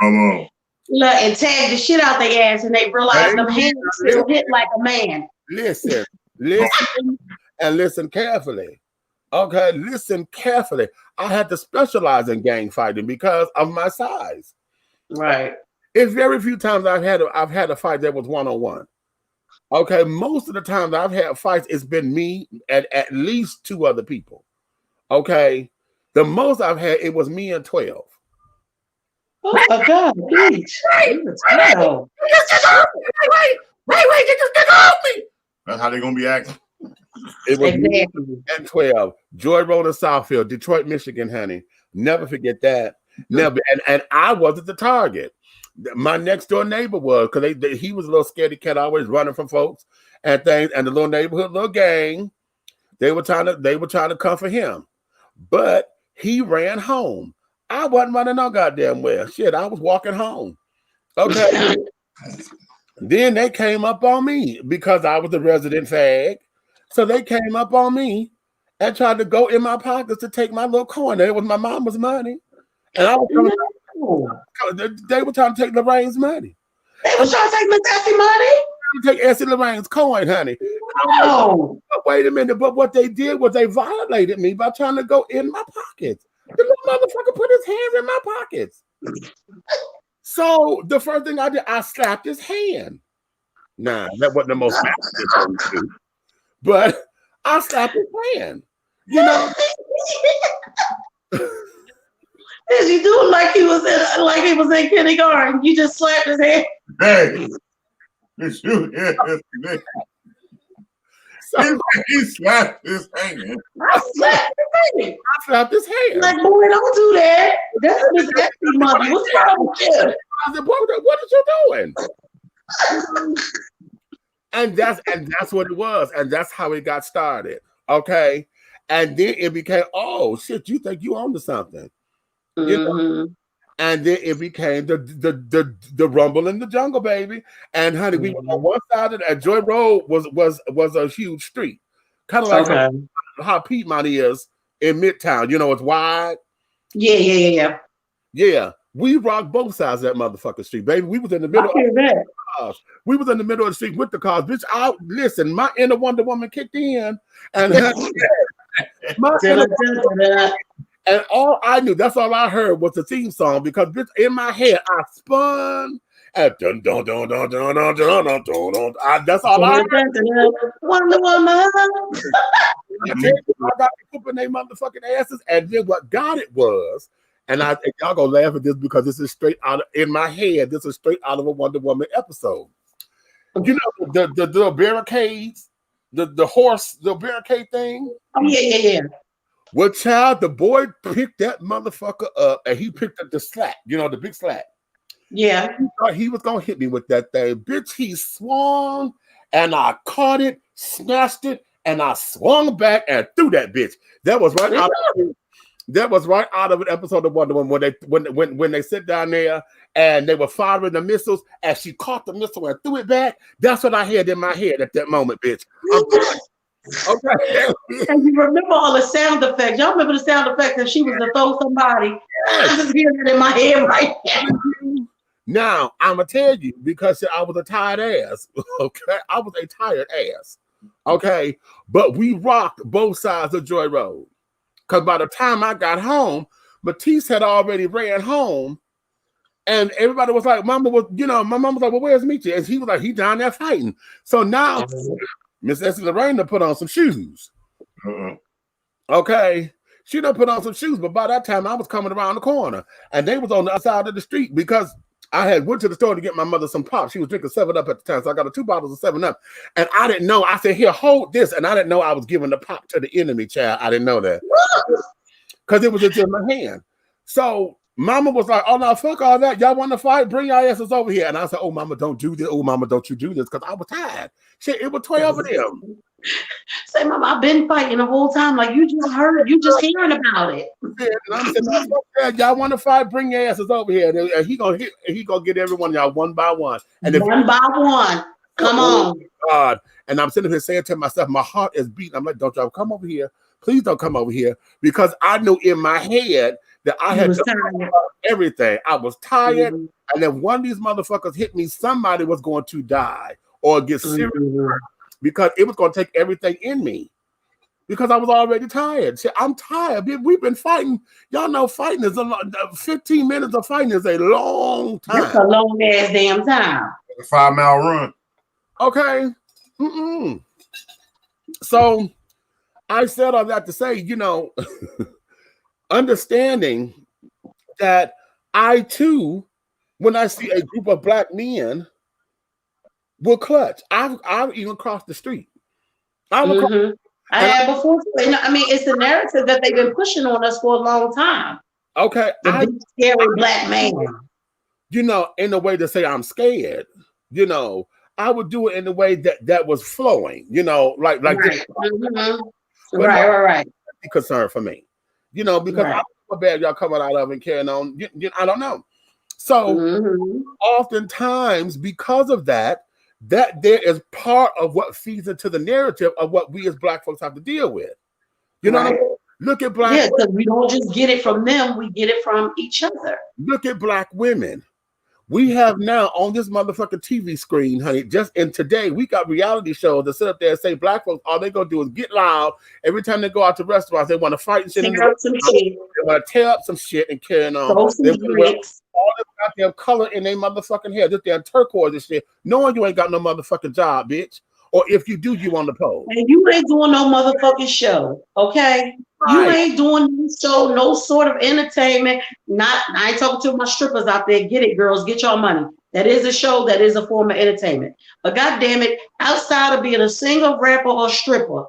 Come on. Look, and tag the shit out their ass, and they realize them hands still hit like a man. Listen, and listen carefully. Okay, listen carefully. I had to specialize in gang fighting because of my size. Right. It's very few times I've had a fight that was one-on-one. Okay, most of the time that I've had fights, it's been me and at least two other people. Okay, the most I've had, it was me and 12. Oh my God, please. Wait, get this nigga off me. That's how they're gonna be acting. It was me and 12. Joy Road in Southfield, Detroit, Michigan, honey. Never forget that. Never. And I wasn't the target. My next door neighbor was, because he was a little scaredy cat, always running from folks and things. And the little neighborhood, little gang, they were trying to come for him, but he ran home. I wasn't running no goddamn well. Shit, I was walking home. Okay. Then they came up on me because I was the resident fag. So they came up on me and tried to go in my pockets to take my little coin. It was my mama's money. And I was they were trying to take Lorraine's money. They were trying to take Miss Essie money? Take Essie Lorraine's coin, honey. No. Wait a minute, but what they did was they violated me by trying to go in my pockets. The little motherfucker put his hands in my pockets. So the first thing I did, I slapped his hand. Nah, that wasn't the most thing to do. But I slapped his hand. You know. You do like he was in kindergarten. You just slapped his hand. Hey, he slapped his hand. I slapped his hand. Like, boy, don't do that. That's Miss Essie mother. What's wrong with you? I said, boy, what are you doing? And that's what it was, and that's how it got started. Okay, and then it became, oh shit, you think you own to something? You know? And then it became the rumble in the jungle, baby. And honey, we were on one side of that. Joy Road was a huge street, kind of like how Piedmont is in Midtown. You know, it's wide. Yeah. We rocked both sides of that motherfucking street, baby. We was in the middle. We was in the middle of the street with the cars, bitch. Listen, my inner Wonder Woman kicked in, and and all I knew, that's all I heard was the theme song, because bitch, in my head I spun and dun dun dun dun dun dun dun dun dun. That's all I heard. Wonder Woman. I got to whooping their motherfucking asses, and then what got it was, and y'all gonna laugh at this because this is straight out of, in my head. This is straight out of a Wonder Woman episode. You know the barricades, the barricade thing. Oh yeah. Well, child, the boy picked that motherfucker up, and he picked up the slat, you know, the big slat. Yeah. He thought he was gonna hit me with that thing. Bitch, he swung, and I caught it, snatched it, and I swung back and threw that bitch. That was right out of an episode of Wonder Woman when they sit down there and they were firing the missiles, and she caught the missile and threw it back. That's what I had in my head at that moment, bitch. Okay. And you remember all the sound effects. Y'all remember the sound effects that she was to throw somebody? I just hear that in my head right now. Now, I'm going to tell you, because I was a tired ass. Okay. I was a tired ass. Okay. But we rocked both sides of Joy Road. Because by the time I got home, Matisse had already ran home. And everybody was like, Mama was, you know, my mom was like, well, where's Meechie? And he was like, he's down there fighting. So now Miss Essie Lorraine done put on some shoes. Okay. She done put on some shoes, but by that time I was coming around the corner and they was on the other side of the street because I had went to the store to get my mother some pop. She was drinking 7-Up at the time, so I got her 2 bottles of 7-Up. And I didn't know. I said, here, hold this. And I didn't know I was giving the pop to the enemy, child. I didn't know that. Because it was just in my hand. So Mama was like, oh, no, fuck all that. Y'all want to fight? Bring your asses over here. And I said, oh, Mama, don't do this. Oh, Mama, don't you do this. Because I was tired. Shit, it was 12 of them. Say, Mama, I've been fighting the whole time. Like, you just heard, you just hearing about it. Yeah, and I'm saying, y'all want to fight? Bring your asses over here. And he gonna get every one of y'all one by one. And one by one. Come on. God. And I'm sitting here saying to myself, my heart is beating. I'm like, don't y'all come over here. Please don't come over here. Because I knew in my head that I had done everything. I was tired. And if one of these motherfuckers hit me, somebody was going to die or get serious hurt. Because it was going to take everything in me. Because I was already tired. See, I'm tired. We've been fighting. Y'all know fighting is 15 minutes of fighting is a long time. It's a long ass damn time. A 5-mile run. Okay. So I said all that to say, you know, understanding that I too, when I see a group of black men, will clutch. I've even crossed the street. I have before. I mean, it's the narrative that they've been pushing on us for a long time. Okay. The big, scary black man. You know, in a way to say I'm scared, you know, I would do it in a way that was flowing, you know, like right. This. Right. Concern for me, you know, because I don't know what bad y'all coming out of and carrying on. I don't know. So oftentimes, because of that there is part of what feeds into the narrative of what we as black folks have to deal with. You know what I mean? Look at black. Yeah, because we don't just get it from them, we get it from each other. Look at black women. We have now on this motherfucking TV screen, honey, just in today, we got reality shows that sit up there and say black folks, all they gonna do is get loud. Every time they go out to restaurants, they want to fight and shit. They want to tear up some shit and carrying on. They wear all this goddamn color in their motherfucking hair, this damn turquoise and shit, knowing you ain't got no motherfucking job, bitch. Or if you do, you on the pole. And you ain't doing no motherfucking show, okay? Right. You ain't doing no show, no sort of entertainment. I ain't talking to my strippers out there. Get it, girls, get your money. That is a show, that is a form of entertainment. But goddamn it, outside of being a singer, rapper, or stripper,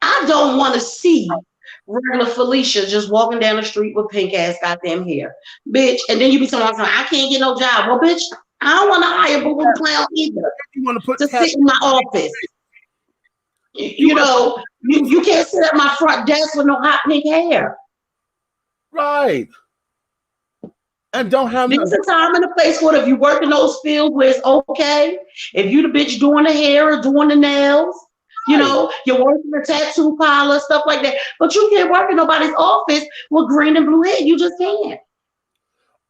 I don't want to see regular Felicia just walking down the street with pink ass goddamn hair, bitch. And then you be talking, I can't get no job. Well, bitch, I don't want to hire boo boo clown either. You want to put to sit in my office. You know, you can't sit at my front desk with no hot pink hair. Right. And don't have there's a time and a place for it. If you work in those fields where it's okay. If you the bitch doing the hair or doing the nails, you know, you're working a tattoo parlor, stuff like that. But you can't work in nobody's office with green and blue hair. You just can't.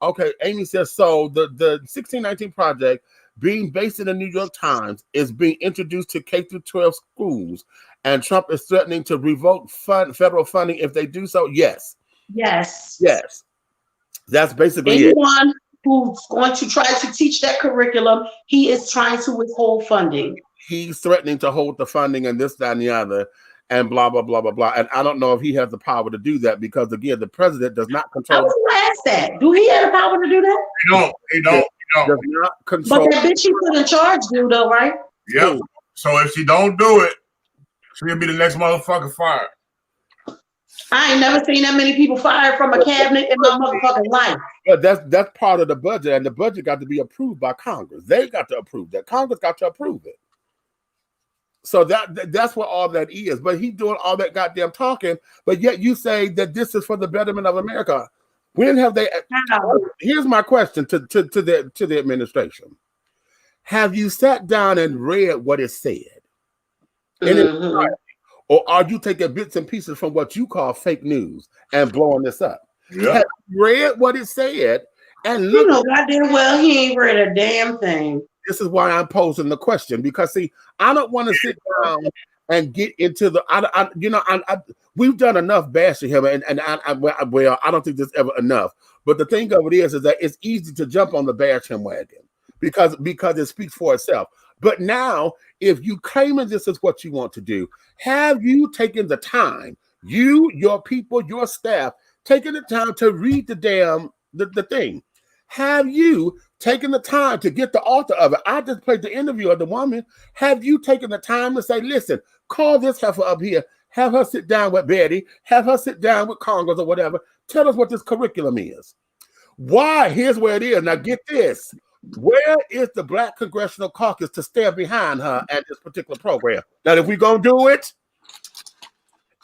Okay, Amy says, so the 1619 project being based in the New York Times is being introduced to K-12 schools, and Trump is threatening to revoke federal funding if they do so. Yes. Yes. Yes. That's basically anyone who's going to try to teach that curriculum, he is trying to withhold funding. He's threatening to hold the funding and this, that, and the other, and blah, blah, blah, blah, blah. And I don't know if he has the power to do that because, again, the president does not control. I was going to ask that. Do he have the power to do that? He don't. Does not control. But that bitch he put in charge do, though, right? Yep. So if she don't do it, she'll be the next motherfucker fired. I ain't never seen that many people fired from a cabinet in my motherfucking life. But that's part of the budget, and the budget got to be approved by Congress. They got to approve that. Congress got to approve it. So that's what all that is. But he's doing all that goddamn talking, but yet you say that this is for the betterment of America. When have they? Here's my question to the administration: have you sat down and read what it said? Or are you taking bits and pieces from what you call fake news and blowing this up? Yeah. Have you read what it said? And look, you know goddamn well he ain't read a damn thing. This is why I'm posing the question, because see, I don't want to sit down and get into the. We've done enough bashing him, and I don't think there's ever enough. But the thing of it is that it's easy to jump on the bash him wagon because it speaks for itself. But now, if you claiming this is what you want to do, have you taken the time, you, your people, your staff, taking the time to read the damn the thing? Have you taken the time to get the author of it? I just played the interview of the woman. Have you taken the time to say, listen, call this heifer up here, have her sit down with Betty, have her sit down with Congress or whatever, tell us what this curriculum is. Why? Here's where it is. Now get this. Where is the Black Congressional Caucus to stand behind her at this particular program? Now, if we're going to do it,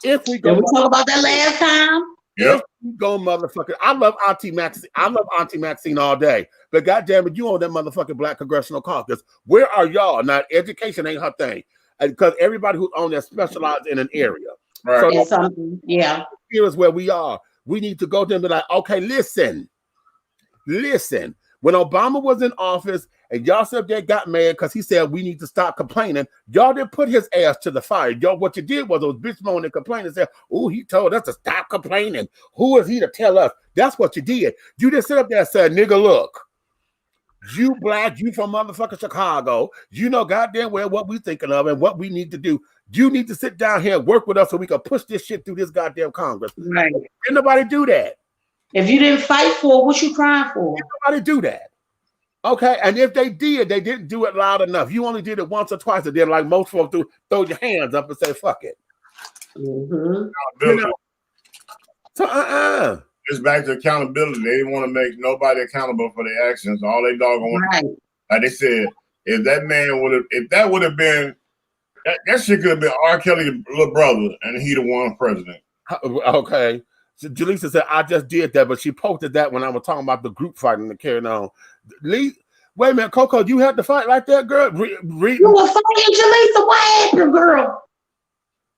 Did we talk about that last time? If we go motherfucker, I love Auntie Maxine. I love Auntie Maxine all day. But goddamn it, you on that motherfucking Black Congressional Caucus. Where are y'all? Now, education ain't her thing. Because everybody who's on there specializes in an area. Right. So yeah. Here is where we are. We need to go to them and be like, okay, listen. When Obama was in office and y'all said they got mad because he said we need to stop complaining, y'all didn't put his ass to the fire. Y'all, what you did was those bitch moaning and complaining and said, oh, he told us to stop complaining. Who is he to tell us? That's what you did. You didn't sit up there and said, nigga, look, you black, you from motherfucking Chicago, you know goddamn well what we thinking of and what we need to do. You need to sit down here and work with us so we can push this shit through this goddamn Congress. Right. Didn't nobody do that. If you didn't fight for it, what you crying for? Didn't nobody do that. Okay, and if they did, they didn't do it loud enough. You only did it once or twice, and then like most folks do, throw your hands up and say, fuck it. Mm-hmm. You know? So, It's back to accountability. They didn't want to make nobody accountable for their actions. All they doggone like they said, if that would have been that shit could have been R. Kelly's little brother, and he the one president. Okay. So Jaleesa said, I just did that, but she posted that when I was talking about the group fighting and carrying on. Wait a minute, Coco, you had to fight like that, girl? You were fighting, Jaleesa. What happened, girl?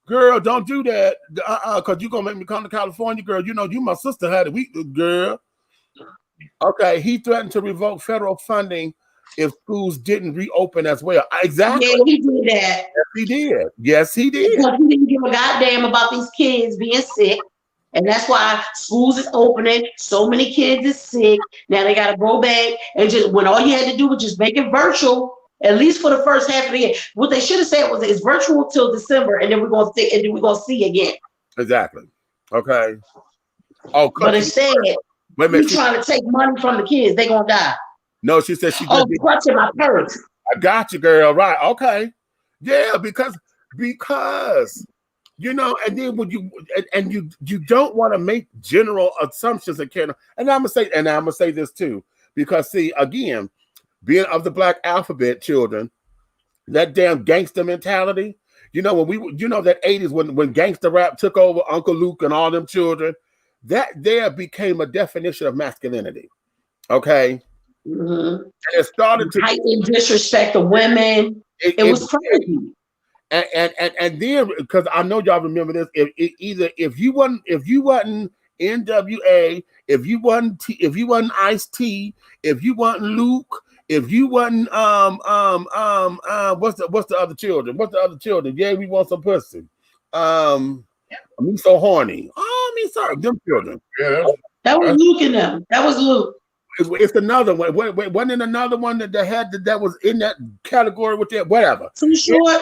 girl, don't do that. Because you're going to make me come to California, girl. You know, you my sister had it. Girl. Okay, he threatened to revoke federal funding if schools didn't reopen as well. Exactly. Yeah, he did that. Yes, he did. Yes, he did. Because he didn't give a goddamn about these kids being sick. And that's why schools is opening. So many kids is sick. Now they got to go back. And just when all you had to do was just make it virtual, at least for the first half of the year. What they should have said was it's virtual till December, and then we're going to see again. Exactly. Okay. Oh, but instead, you're trying to take money from the kids. They're going to die. No, she said she just clutching my purse. I got you, girl. Right. Okay. Yeah, because you know, and then when you don't want to make general assumptions and I'm gonna say this too, because see, again, being of the Black alphabet children, that damn gangster mentality, you know, that 80s when gangster rap took over Uncle Luke and all them children, that there became a definition of masculinity. Okay. Mm-hmm. And it started to heighten disrespect of women. It was crazy. And then, because I know y'all remember this, if you wasn't NWA, if you wasn't Ice-T, if you wasn't Luke, if you wasn't what's the other children? What's the other children? Yeah, we want some pussy. Me so horny. Oh, me sorry, them children. Yeah, that was Luke in them. That was Luke. It's another one. Wasn't another one that was in that category with that? Whatever. Too short.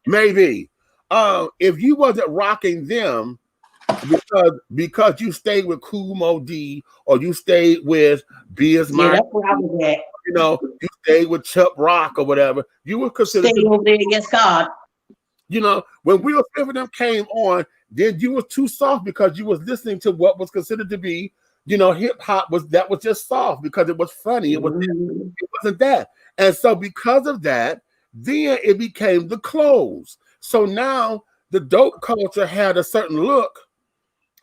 Maybe. If you wasn't rocking them because you stayed with Kool Moe Dee or you stayed with Biz that's where I was at. You know, you stayed with Chuck Rock or whatever, you were considered stay over there against God. You know, when Will Smith and them came on, then you was too soft because you was listening to what was considered to be, you know, hip hop was just soft because it was funny. It wasn't that. And so because of that, then it became the clothes. So now the dope culture had a certain look,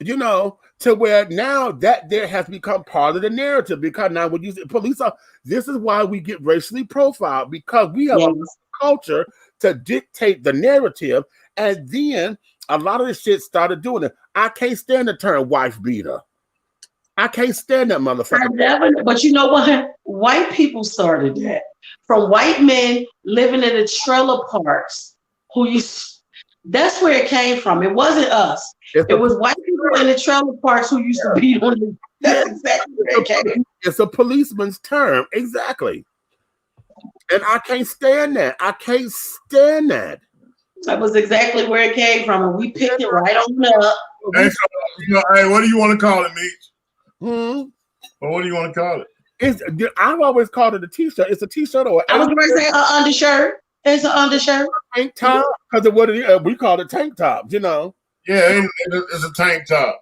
you know, to where now that there has become part of the narrative. Because now when you say police are, this is why we get racially profiled, because we have a culture to dictate the narrative. And then a lot of this shit started doing it. I can't stand the term wife beater. I can't stand that motherfucker. But you know what? White people started that. From white men living in the trailer parks, that's where it came from. It wasn't us. It was white people in the trailer parks who used to beat on the. That's exactly where it came. It's a policeman's term, exactly. And I can't stand that. I can't stand that. That was exactly where it came from, and we picked it right on up. Hey, hey, what do you want to call it, Meech? Well, what do you want to call it? I've always called it a t-shirt. It's a t-shirt or I was going to say an undershirt. It's an undershirt. Tank top, because of what it is. We call it tank tops, you know. Yeah, it's a tank top.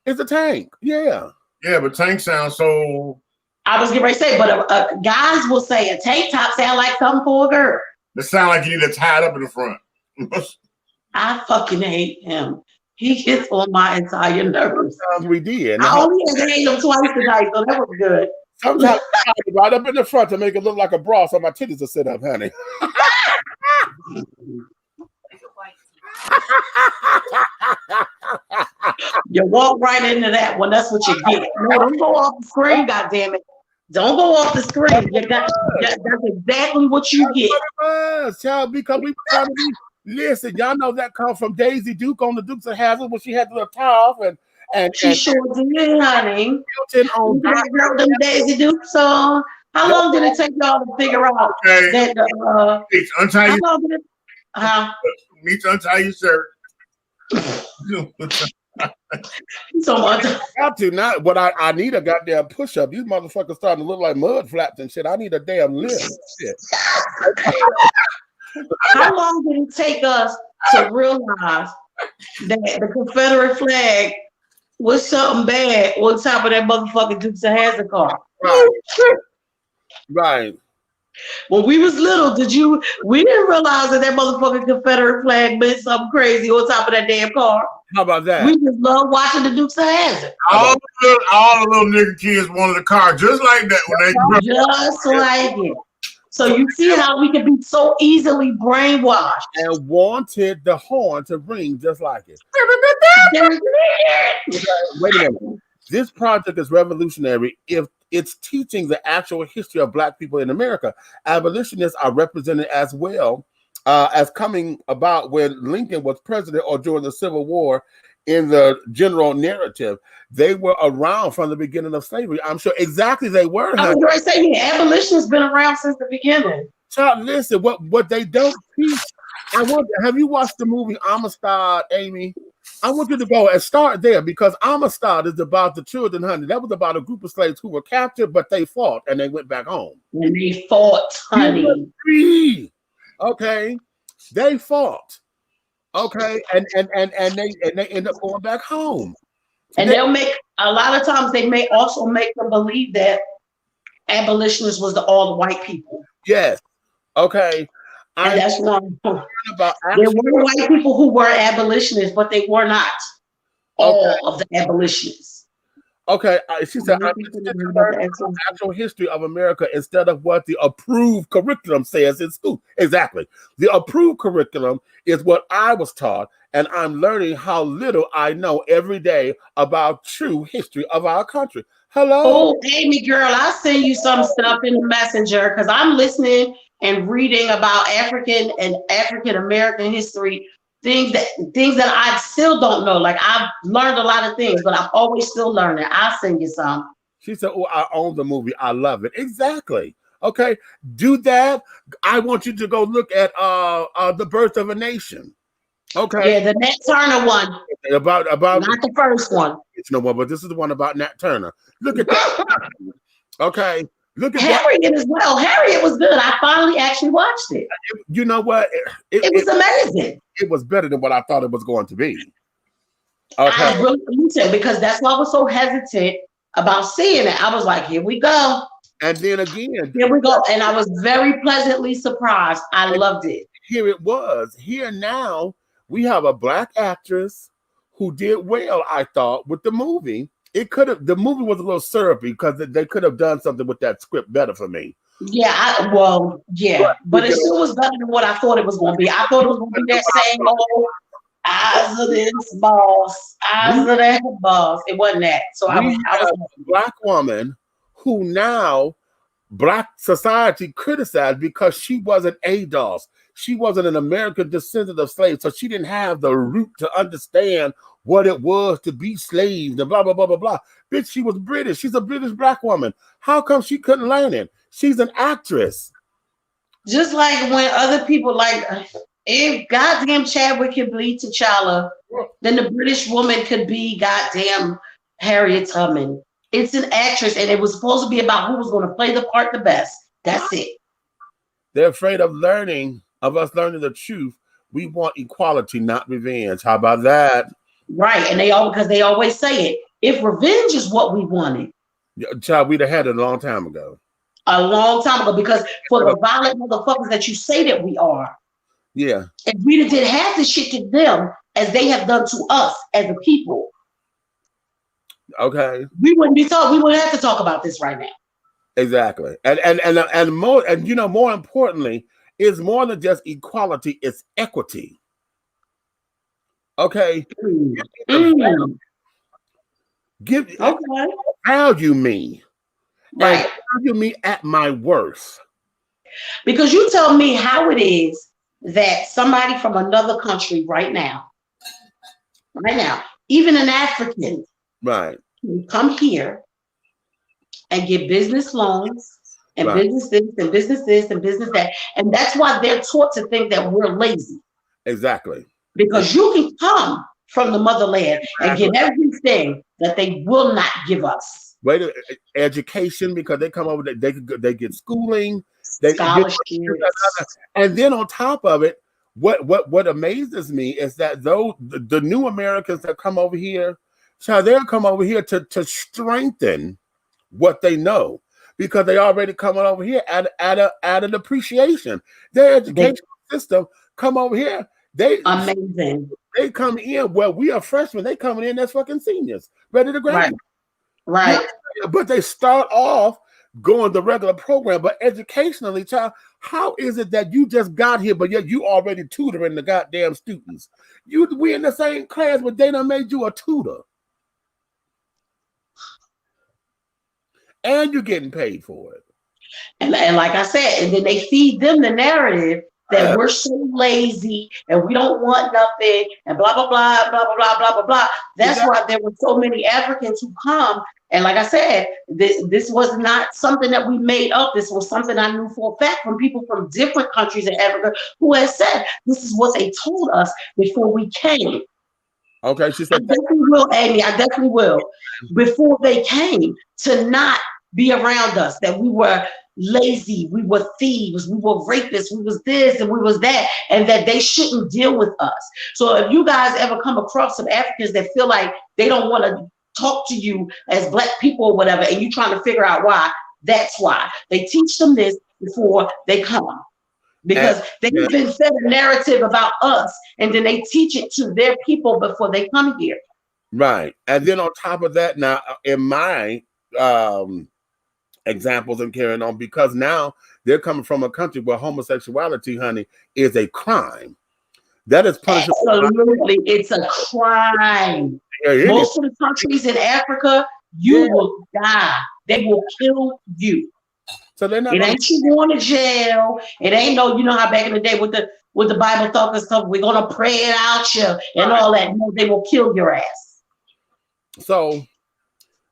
It's a tank, yeah. Yeah, but tank sounds so. I was getting ready to say, but guys will say a tank top sound like something for a girl. It sounds like you need to tie it up in the front. I fucking hate him. He gets on my entire nerves. We did. I only had to hate him twice tonight, so that was good. Sometimes I right up in the front to make it look like a bra so my titties will sit up, honey. You walk right into that one. That's what you get. No, don't go off the screen, goddammit. Don't go off the screen. That's exactly what you get. Child, because we trying to be. Listen, y'all know that comes from Daisy Duke on the Dukes of Hazzard when she had the tie off and she sure did, honey. On wrote them Daisy Duke song. How long did it take y'all to figure out that? Untie how long did it? Meech, untie your shirt. So much. Got to not. What I need a goddamn push up. These motherfuckers starting to look like mud flaps and shit. I need a damn lift. Shit. How long did it take us to realize that the Confederate flag was something bad on top of that motherfucking Dukes of Hazzard car? Right. When we was little, we didn't realize that motherfucking Confederate flag meant something crazy on top of that damn car. How about that? We just love watching the Dukes of Hazzard. All the little nigga kids wanted a car just like that when they just like it. So you see how we can be so easily brainwashed. And wanted the horn to ring just like it. Wait a minute. This project is revolutionary if it's teaching the actual history of Black people in America. Abolitionists are represented as well as coming about when Lincoln was president or during the Civil War. In the general narrative, they were around from the beginning of slavery. I'm sure exactly they were. I was going to say, abolitionists been around since the beginning. Child, listen, what they don't teach. Have you watched the movie Amistad, Amy? I want you to go and start there because Amistad is about the children, honey. That was about a group of slaves who were captured, but they fought and they went back home. And they fought, honey. Okay, they fought. Okay, and they end up going back home. And they'll make a lot of times they may also make them believe that abolitionists was all the white people. Yes. Okay. And that's wrong. There were white people who were abolitionists, but they were not all of the abolitionists. Okay, she said, I'm the actual history of America instead of what the approved curriculum says in school. Exactly. The approved curriculum is what I was taught, and I'm learning how little I know every day about true history of our country. Hello. Oh, Amy, girl, I'll send you some stuff in the messenger because I'm listening and reading about African and African American history. Things that I still don't know. Like I've learned a lot of things, but I'm always still learning. I'll send you some. She said, "Oh, I own the movie. I love it." Exactly. Okay, do that. I want you to go look at The Birth of a Nation. Okay. Yeah, the Nat Turner one. About not the first one. It's no one, but this is the one about Nat Turner. Look at that. Okay. Look at Harriet as well. Harriet was good. I finally actually watched it. You know what? It was amazing. It was better than what I thought it was going to be. Okay. I really believed it because that's why I was so hesitant about seeing it. I was like, here we go. And then again. Here we go. And I was very pleasantly surprised. I loved it. Here it was. Here now we have a Black actress who did well, I thought, with the movie. The movie was a little syrupy because they could have done something with that script better for me. Yeah, but it still was better than what I thought it was going to be. I thought it was going to be that same old eyes of this boss, eyes of that boss. It wasn't that. So I was a Black woman who now Black society criticized because she wasn't ADOS. She wasn't an American descendant of slaves, so she didn't have the root to understand what it was to be slaves and blah, blah, blah, blah, blah. Bitch, she was British. She's a British Black woman. How come she couldn't learn it? She's an actress. Just like when other people, like, if goddamn Chadwick could be T'Challa, then the British woman could be goddamn Harriet Tubman. It's an actress, and it was supposed to be about who was going to play the part the best. That's it. They're afraid of us learning the truth. We want equality, not revenge. How about that? Right, and because they always say it. If revenge is what we wanted, child, we'd have had it a long time ago. A long time ago, because for the violent motherfuckers that you say that we are, yeah, if we did half the shit to them as they have done to us as a people, okay, we wouldn't have to talk about this right now. Exactly, and more importantly, it's more than just equality; it's equity. Okay. Value me. Right. And value me at my worth. Because you tell me how it is that somebody from another country right now, even an African, right, can come here and get business loans and business this and business this and business that. And that's why they're taught to think that we're lazy. Exactly. Because you can come from the motherland and get everything that they will not give us. Wait, education, because they come over, they get schooling, scholarships, and then on top of it, what amazes me is that the new Americans that come over here, so they'll come over here to strengthen what they know, because they already coming over here at an appreciation. Their education system come over here. Amazing. They come in, well, we are freshmen. They coming in as fucking seniors, ready to graduate. Right. But they start off going the regular program, but educationally, child, How is it that you just got here, but yet you already tutoring the goddamn students? We in the same class, but they done made you a tutor. And you're getting paid for it. And like I said, and then they feed them the narrative that we're so lazy and we don't want nothing and blah, blah, blah, blah, blah, blah, blah, blah, blah. That's why there were so many Africans who come. And like I said, this was not something that we made up. This was something I knew for a fact from people from different countries in Africa who had said, this is what they told us before we came. Okay, she said, I definitely will, Amy. I definitely will. Before they came, to not be around us, that we were lazy, we were thieves, we were rapists, we was this and we was that, and that they shouldn't deal with us. So if you guys ever come across some Africans that feel like they don't want to talk to you as Black people or whatever, and you trying to figure out why, that's why. They teach them this before they come. Because they've been fed a narrative about us, and then they teach it to their people before they come here. Right. And then on top of that, now in my examples and carrying on, because now they're coming from a country where homosexuality, honey, is a crime. That is punishable. Absolutely, it's a crime. Most of the countries in Africa, you will die. They will kill you. So they're not. It ain't you going to jail. It ain't no, you know how back in the day with the Bible talk and stuff, we're gonna pray it out you and all that. No, they will kill your ass. So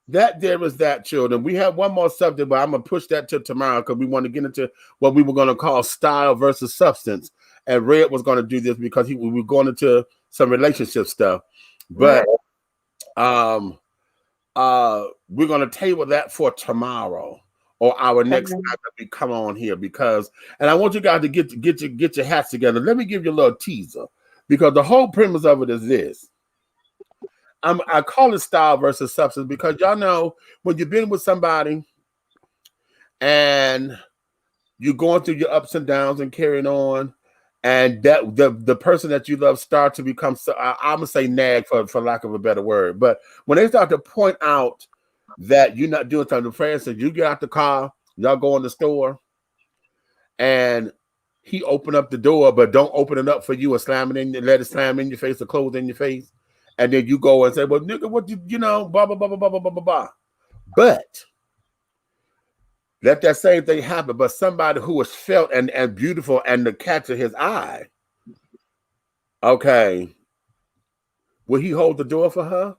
that there is that, children. We have one more subject, but I'm gonna push that to tomorrow because we want to get into what we were gonna call style versus substance. And Red was gonna do this because we were going into some relationship stuff. But we're gonna table that for tomorrow. Or our next time that we come on here, because, and I want you guys to get your hats together. Let me give you a little teaser, because the whole premise of it is this. I call it style versus substance because y'all know when you've been with somebody and you're going through your ups and downs and carrying on, and that the person that you love start to become, I'm gonna say nag for lack of a better word, but when they start to point out that you're not doing something, for instance, you get out the car, y'all go in the store, and he open up the door, but don't open it up for you and slam it in, let it slam in your face or close in your face, and then you go and say, well, nigga, what you know, blah, blah, blah, blah, blah, blah, blah, blah, blah. But let that same thing happen, but somebody who is felt and beautiful and the catch of his eye, okay, will he hold the door for her?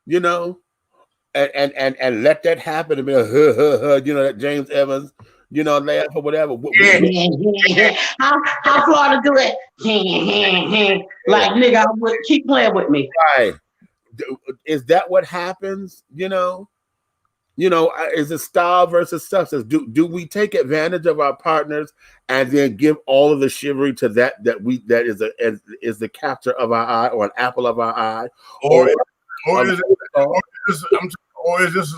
You know? And let that happen and be like, you know, that James Evans, you know, laugh or whatever. How Florida do it? Like, nigga, I would keep playing with me. Right. Is that what happens? You know, is it style versus substance? Do we take advantage of our partners and then give all of the chivalry to that is the capture of our eye or an apple of our eye? Or is this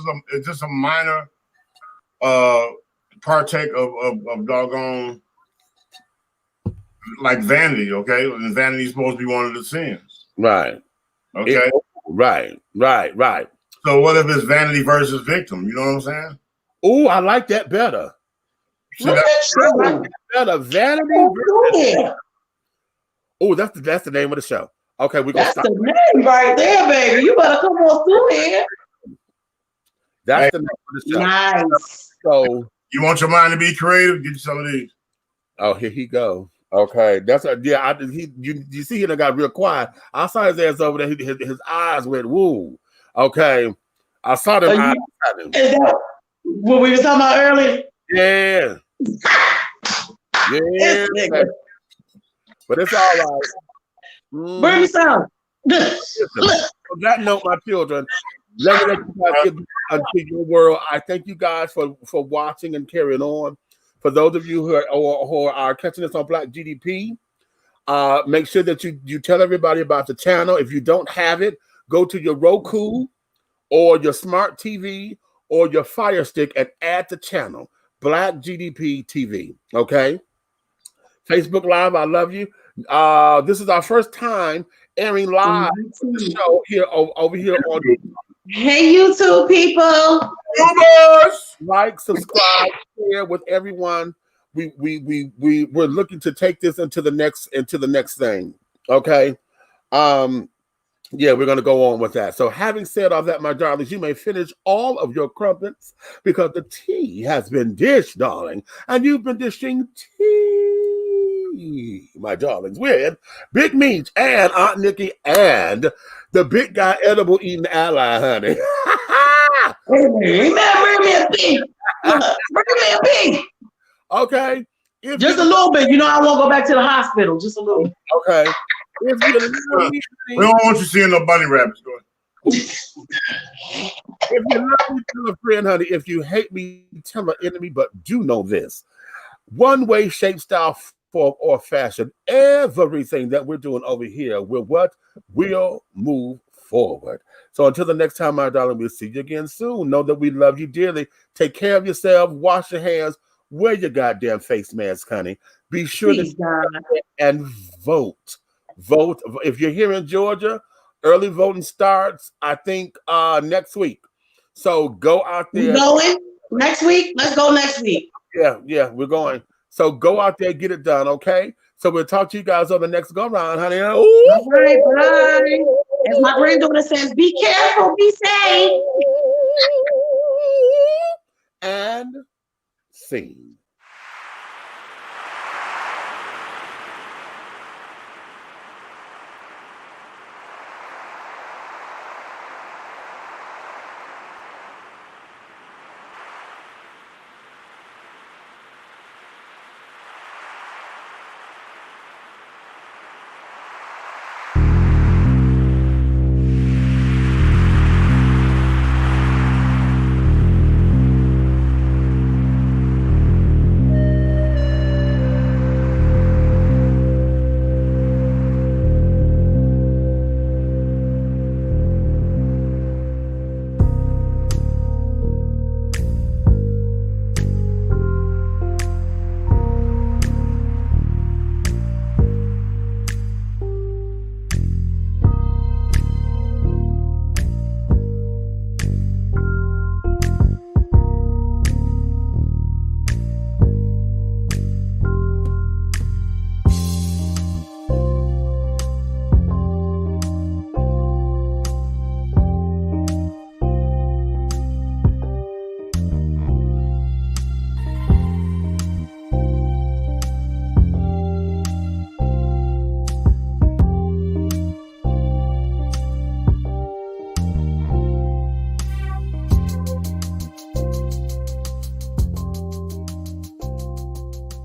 a minor partake of doggone like vanity? Okay, and vanity is supposed to be one of the sins, right? Okay, right. So what if it's vanity versus victim? You know what I'm saying? Oh, I like that better. See, that's better. Vanity versus. Oh, that's the name of the show. Okay, we're gonna stop. That's the name right there, baby. You better come on through here. That's the name of the show. Nice. So you want your mind to be creative? Get you some of these. Oh, here he go. Okay, that's a yeah. You see, he got real quiet. I saw his ass over there. His eyes went woo. Okay, I saw them eyes. Is that what we were talking about earlier? Yeah. Yeah. But it's all right. Bring me some. On that note, my children, let me let you guys get into your world. I thank you guys for watching and carrying on. For those of you who are catching us on Black GDP, make sure that you tell everybody about the channel. If you don't have it, go to your Roku or your smart TV or your Fire Stick and add the channel, Black GDP TV. Okay? Facebook Live, I love you. This is our first time airing live the show here over here on. Hey, YouTube people. Like, subscribe, share with everyone. we're looking to take this into the next thing. Okay. Yeah, we're going to go on with that. So having said all that, my darlings, you may finish all of your crumpets because the tea has been dished, darling. And you've been dishing tea, my darlings, with Big Meech and Aunt Nikki and the big guy edible eating ally, honey. Bring me a pig. Bring me a pig. Okay. Just a little bit. You know, I won't go back to the hospital. Just a little bit. Okay. If you we don't want you seeing no bunny rabbits going. If you love me, tell a friend, honey. If you hate me, tell an enemy. But do know this: one way, shape, style, form, or fashion, everything that we're doing over here will move forward. So until the next time, my darling, we'll see you again soon. Know that we love you dearly. Take care of yourself. Wash your hands. Wear your goddamn face mask, honey. Be sure and vote. Vote. If you're here in Georgia, early voting starts, I think, next week. So go out there. We going next week? Let's go next week. Yeah, we're going. So go out there, get it done, okay? So we'll talk to you guys on the next go round, honey. All right, bye. As my granddaughter says, be careful, be safe. And scene.